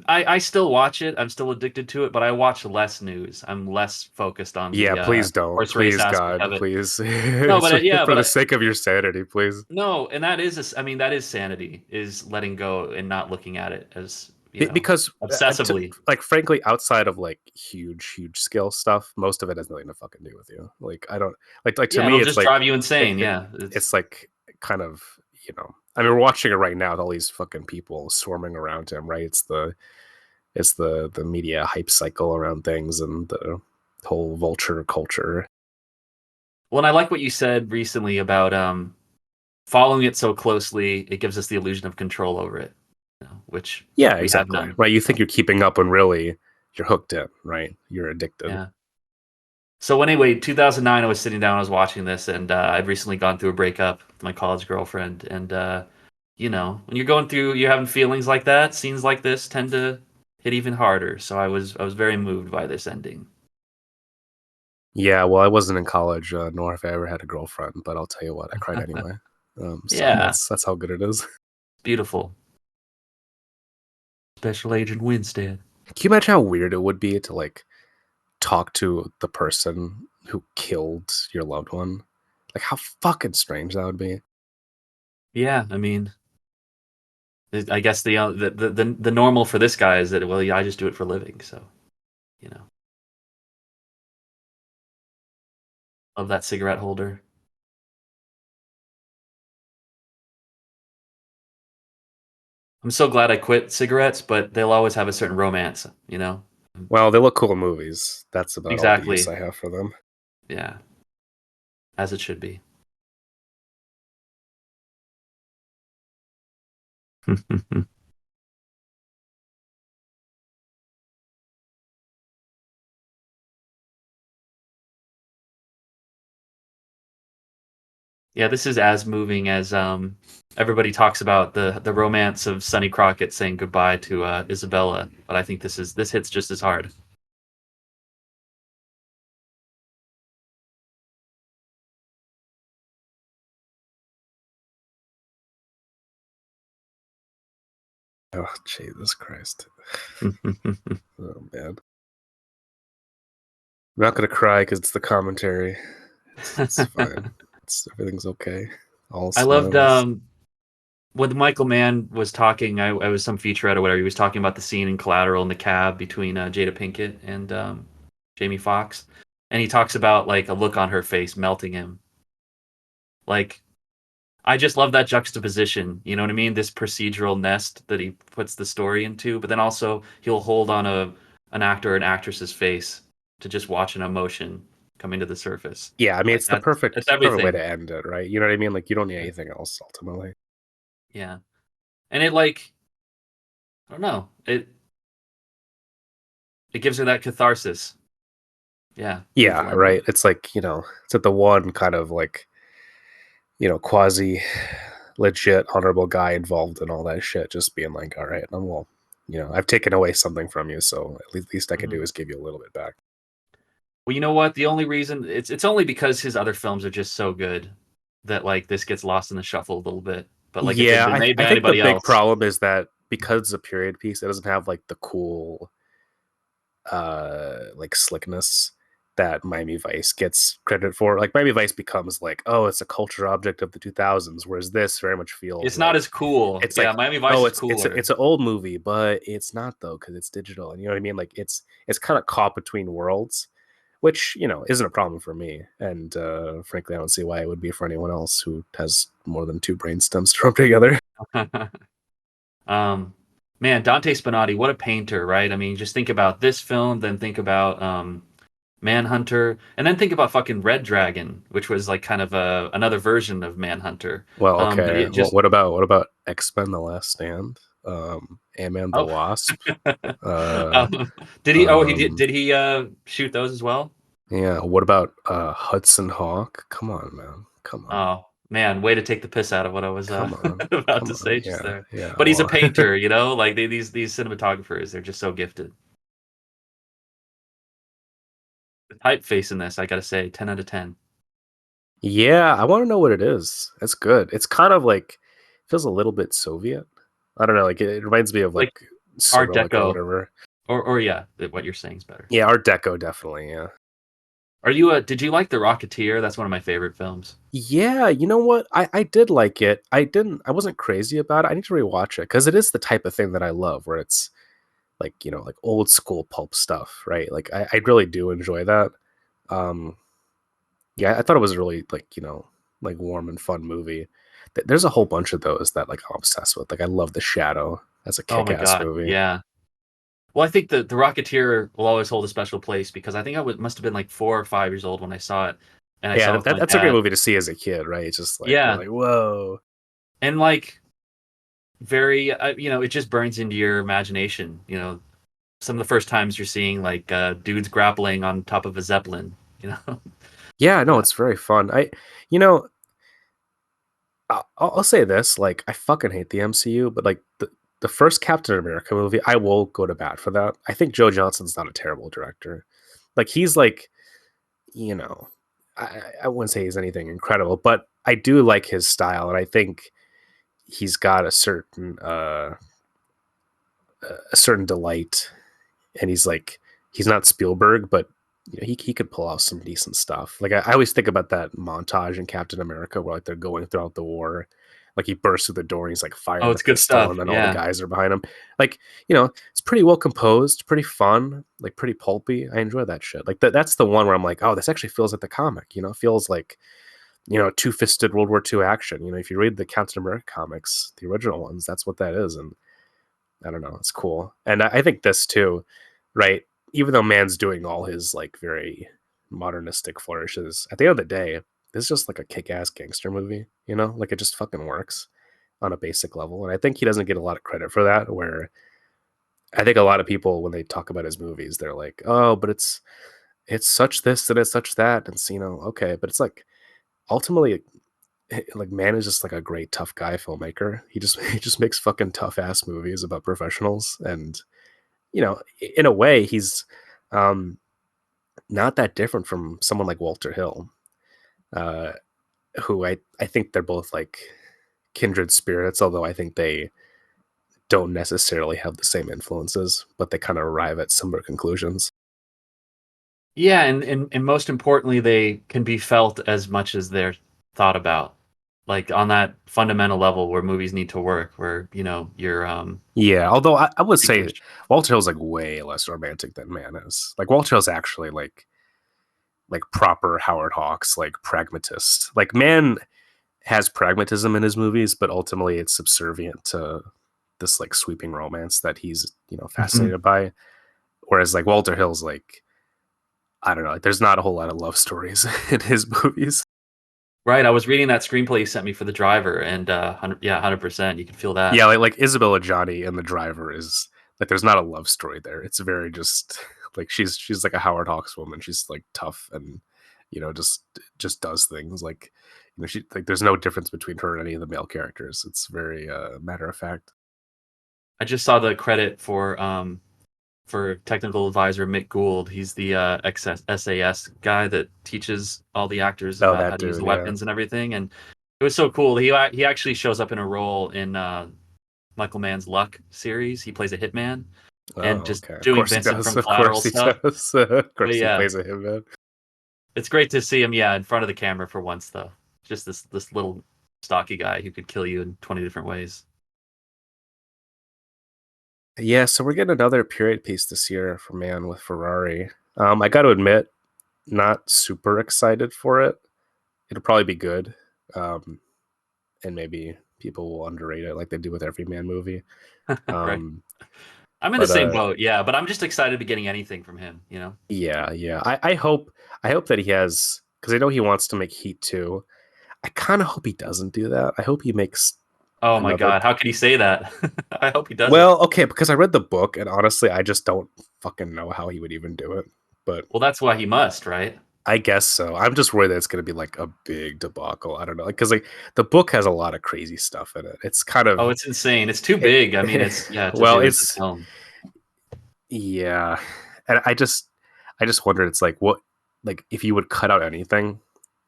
I still watch it. I'm still addicted to it, but I watch less news. I'm less focused on Yeah, the please don't. horse race Please, aspect God, of it. please. No, but yeah, For but the sake of your sanity, please. no, and that is, I mean, that is sanity, is letting go and not looking at it as, you know, Because obsessively. like frankly outside of like huge scale stuff, most of it has nothing to fucking do with you. Like I don't like to Yeah, me it'll it's just drive like you insane. it, Yeah, it's like kind of, you know, I mean we're watching it right now with all these fucking people swarming around him, right? It's It's the media hype cycle around things and the whole vulture culture. Well, and I like what you said recently about following it so closely, it gives us the illusion of control over it, which Yeah, we have exactly. none. Right. You think So you're keeping up when really you're hooked in, right? You're addicted. yeah. So anyway, 2009, I was sitting down, I was watching this, and I'd recently gone through a breakup with my college girlfriend, and when you're going through, you're having feelings like that, scenes like this tend to hit even harder. So I was very moved by this ending. Yeah, well, I wasn't in college, nor have I ever had a girlfriend, but I'll tell you what, I cried anyway. So Yeah, that's how good it is. beautiful. Special Agent Winstead. Can you imagine how weird it would be to like talk to the person who killed your loved one? Like how fucking strange that would be. Yeah, I mean, I guess the normal for this guy is that, well, yeah, I just do it for a living. So you know, love that cigarette holder. I'm so glad I quit cigarettes, but they'll always have a certain romance. Well, they look cool in movies. That's about all the use Exactly. I have for them. Yeah, as it should be. Yeah, this is as moving as everybody talks about the romance of Sonny Crockett saying goodbye to Isabella, but I think this hits just as hard. Oh, Jesus Christ. Oh, man. I'm not gonna cry because it's the commentary. It's fine. Everything's okay. All I loved smiles. when Michael Mann was talking. I was some featurette or whatever. He was talking about the scene in Collateral in the cab between Jada Pinkett and Jamie Foxx, and he talks about like a look on her face melting him. Like I just love that juxtaposition. You know what I mean? This procedural nest that he puts the story into, but then also he'll hold on an actor or an actress's face to just watch an emotion coming to the surface. Yeah, I mean Like it's the that's perfect way everything. to end it, right? You know what I mean? Like you don't need Yeah. anything else ultimately. Yeah. And it like I don't know. It gives her that catharsis. Yeah, Yeah, beautiful ending. right. It's like, it's at the one kind of like, quasi legit honorable guy involved in all that shit, just being like, all right, well, I've taken away something from you, so at least I can Mhm. do is give you a little bit back. Well, you know what? The only reason it's only because his other films are just so good that like this gets lost in the shuffle a little bit. But like if it had Yeah, been made I by think the anybody big else, problem is that because it's a period piece, it doesn't have like the cool like slickness that Miami Vice gets credit for. Like Miami Vice becomes like, oh, it's a culture object of the 2000s, whereas this very much feels it's not as like cool. it's Yeah, like, Miami Vice oh, is it's cooler. an old movie, but it's not though because it's digital, and you know what I mean. Like it's kind of caught between worlds, which isn't a problem for me, and frankly, I don't see why it would be for anyone else who has more than two brain stems to rub together. um, man, Dante Spinotti, what a painter, right? I mean, just think about this film, then think about Manhunter, and then think about fucking Red Dragon, which was like kind of another version of Manhunter. Well, But okay. it just What about X Men: The Last Stand? Ant Man the oh, Wasp. Uh, um, did he? Oh, he did. um, Did he shoot those as well? yeah. What about Hudson Hawk? Come on, man. Come on. Oh man, way to take the piss out of what I was Come on. about Come to on. say just Yeah. there. Yeah. But he's a Well, painter, like these cinematographers, they're just so gifted. The typeface in this, I gotta say, 10 out of 10. yeah. I want to know what it is. It's good. It's kind of like feels a little bit Soviet. I don't know. Like it reminds me of Like like Art Cyrillic or Deco, whatever. or yeah, what you're saying is better. Yeah. Art Deco, definitely. Yeah. Did you like The Rocketeer? That's one of my favorite films. Yeah, you know what? I did like it. I wasn't crazy about it. I need to rewatch it because it is the type of thing that I love where it's like, like old school pulp stuff, right? Like I really do enjoy that. Um yeah, I thought it was really like, like warm and fun movie. There's a whole bunch of those that like I'm obsessed with. Like I love The Shadow as a Oh my kick-ass god, movie. yeah. Well, I think the Rocketeer will always hold a special place because I think must have been like 4 or 5 years old when I saw it, and I Yeah, saw it with my that's a great dad. movie to see as a kid, right? It's just like you're Yeah, like, whoa. and like very, it just burns into your imagination. Some of the first times you're seeing like dudes grappling on top of a zeppelin. You know, Yeah, no, uh, it's very fun. You know, I'll say this: like, I fucking hate the MCU, but like the first Captain America movie, I will go to bat for that. I think Joe Johnston's not a terrible director. Like, he's like, you know, I wouldn't say he's anything incredible, but I do like his style, and I think he's got a certain delight, and he's not Spielberg, but he could pull off some decent stuff. Like I always think about that montage in Captain America where like they're going throughout the war. Like he bursts through the door and he's like oh, firing the it's good pistol, stuff. and then all the Yeah. guys are behind him. Like, it's pretty well composed, pretty fun, like pretty pulpy. I enjoy that shit. Like that's the one where I'm like, oh, this actually feels like the comic. It feels like two fisted World War II action. If you read the Captain America comics, the original ones, that's what that is. And I don't know. It's cool. And I think this too, right? Even though man's doing all his like very modernistic flourishes, at the end of the day, this is just like a kick ass gangster movie, Like it just fucking works on a basic level. And I think he doesn't get a lot of credit for that. Where I think a lot of people, when they talk about his movies, they're like, oh, but it's such this and it's such that. And it's, okay. But it's like ultimately like man is just like a great tough guy filmmaker. He just makes fucking tough ass movies about professionals, and in a way, he's um, not that different from someone like Walter Hill, uh, who I think they're both like kindred spirits, although I think they don't necessarily have the same influences, but they kind of arrive at similar conclusions. Yeah, and most importantly, they can be felt as much as they're thought about. Like on that fundamental level where movies need to work, where, you're Yeah, although I would say distinguished. Walter Hill's like way less romantic than Man is. Like Walter Hill's actually like proper Howard Hawks, like pragmatist. Like Man has pragmatism in his movies, but ultimately it's subservient to this like sweeping romance that he's Mhm. fascinated by. Whereas like Walter Hill's like, I don't know, there's not a whole lot of love stories in his movies. Right, I was reading that screenplay you sent me for The Driver, and 100%, you can feel Yeah, that. like Isabella Johnny and the driver is like there's not a love story there. It's very just like she's like a Howard Hawks woman. She's like tough and just does things like she like there's no difference between her and any of the male characters. It's very matter of fact. I just saw the credit for technical advisor Mick Gould. He's the SAS guy that teaches all the actors Oh, about how that to use the dude, yeah. weapons and everything. And it was so cool. He actually shows up in a role in Michael Mann's Luck series. He plays a hitman and Oh, just okay. Of doing course he Vincent does. from Of Collateral course he stuff. does. Of But course he yeah, plays a hitman. it's great to see him. Yeah, in front of the camera for once, though. Just this little stocky guy who could kill you in 20 different ways. Yeah, so we're getting another period piece this year for Man with Ferrari. I got to admit, not super excited for it. It'll probably be good, um, and maybe people will underrate it like they do with every Man movie. Right. Um, I'm in the but same boat. Yeah, but I'm just excited to be getting anything from him. yeah, yeah. I hope that he has because I know he wants to make Heat 2. I kind of hope he doesn't do that. I hope he makes Oh my another. God, how could he say that? I hope he doesn't. Well, okay, because I read the book, and honestly, I just don't fucking know how he would even do it. But Well, that's why he must, right? I guess so. I'm just worried that it's going to be like a big debacle. I don't know, because like the book has a lot of crazy stuff in it. It's kind Oh, of, it's insane. It's too it, big. I mean, it's yeah, to well, do as a it's film. yeah, and I just wondered. It's like what, like if you would cut out anything,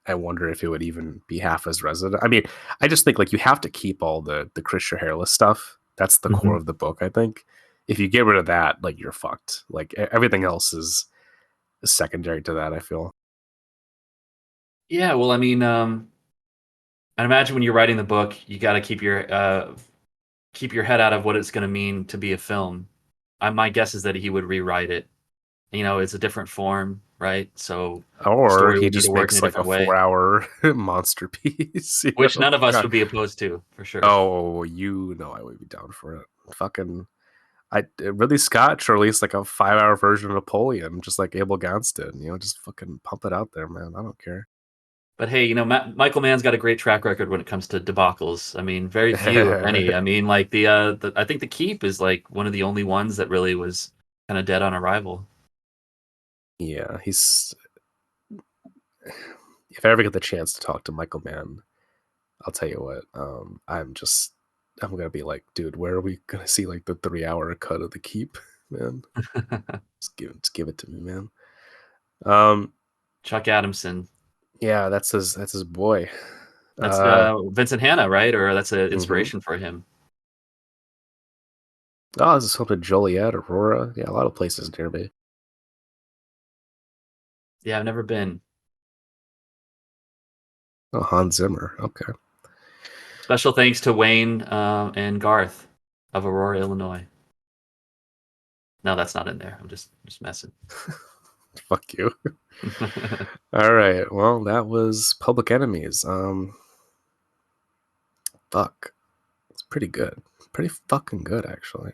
I wonder if it would even be half as resonant. I mean, I just think like you have to keep all the Christian hairless stuff. That's the core Mhm. of the book. I think if you get rid of that, like you're fucked. Like everything else is secondary to that. I feel. Yeah, well, I mean, I imagine when you're writing the book, you got to keep your head out of what it's going to mean to be a film. My guess is that he would rewrite it. It's a different form, right? So the Or story he would need to just work in a makes like a different way, 4 hour monster piece, which none of us God. would be opposed to, for sure. Oh, I would be down for it. Fucking, Ridley Scott should release like a 5 hour version of Napoleon, just like Abel Gance did. Just fucking pump it out there, man. I don't care. But hey, Michael Mann's got a great track record when it comes to debacles. I mean, very few, if any. I mean, like I think The Keep is like one of the only ones that really was kind of dead on arrival. Yeah, he's. If I ever get the chance to talk to Michael Mann, I'll tell you what. I'm gonna be like, dude, where are we gonna see like the 3 hour cut of The Keep, man? Just give it to me, man. Um, Chuck Adamson. yeah, that's his boy. That's Vincent Hanna, right? Or that's an Mhm. inspiration for him. Oh, this is something Joliet, Aurora. Yeah, a lot of places near me. Yeah, I've never been. Oh, Hans Zimmer. Okay. Special thanks to Wayne and Garth of Aurora, Illinois. No, that's not in there. I'm just messing. Fuck you. All right. Well, that was Public Enemies. Fuck. It's pretty good. Pretty fucking good, actually.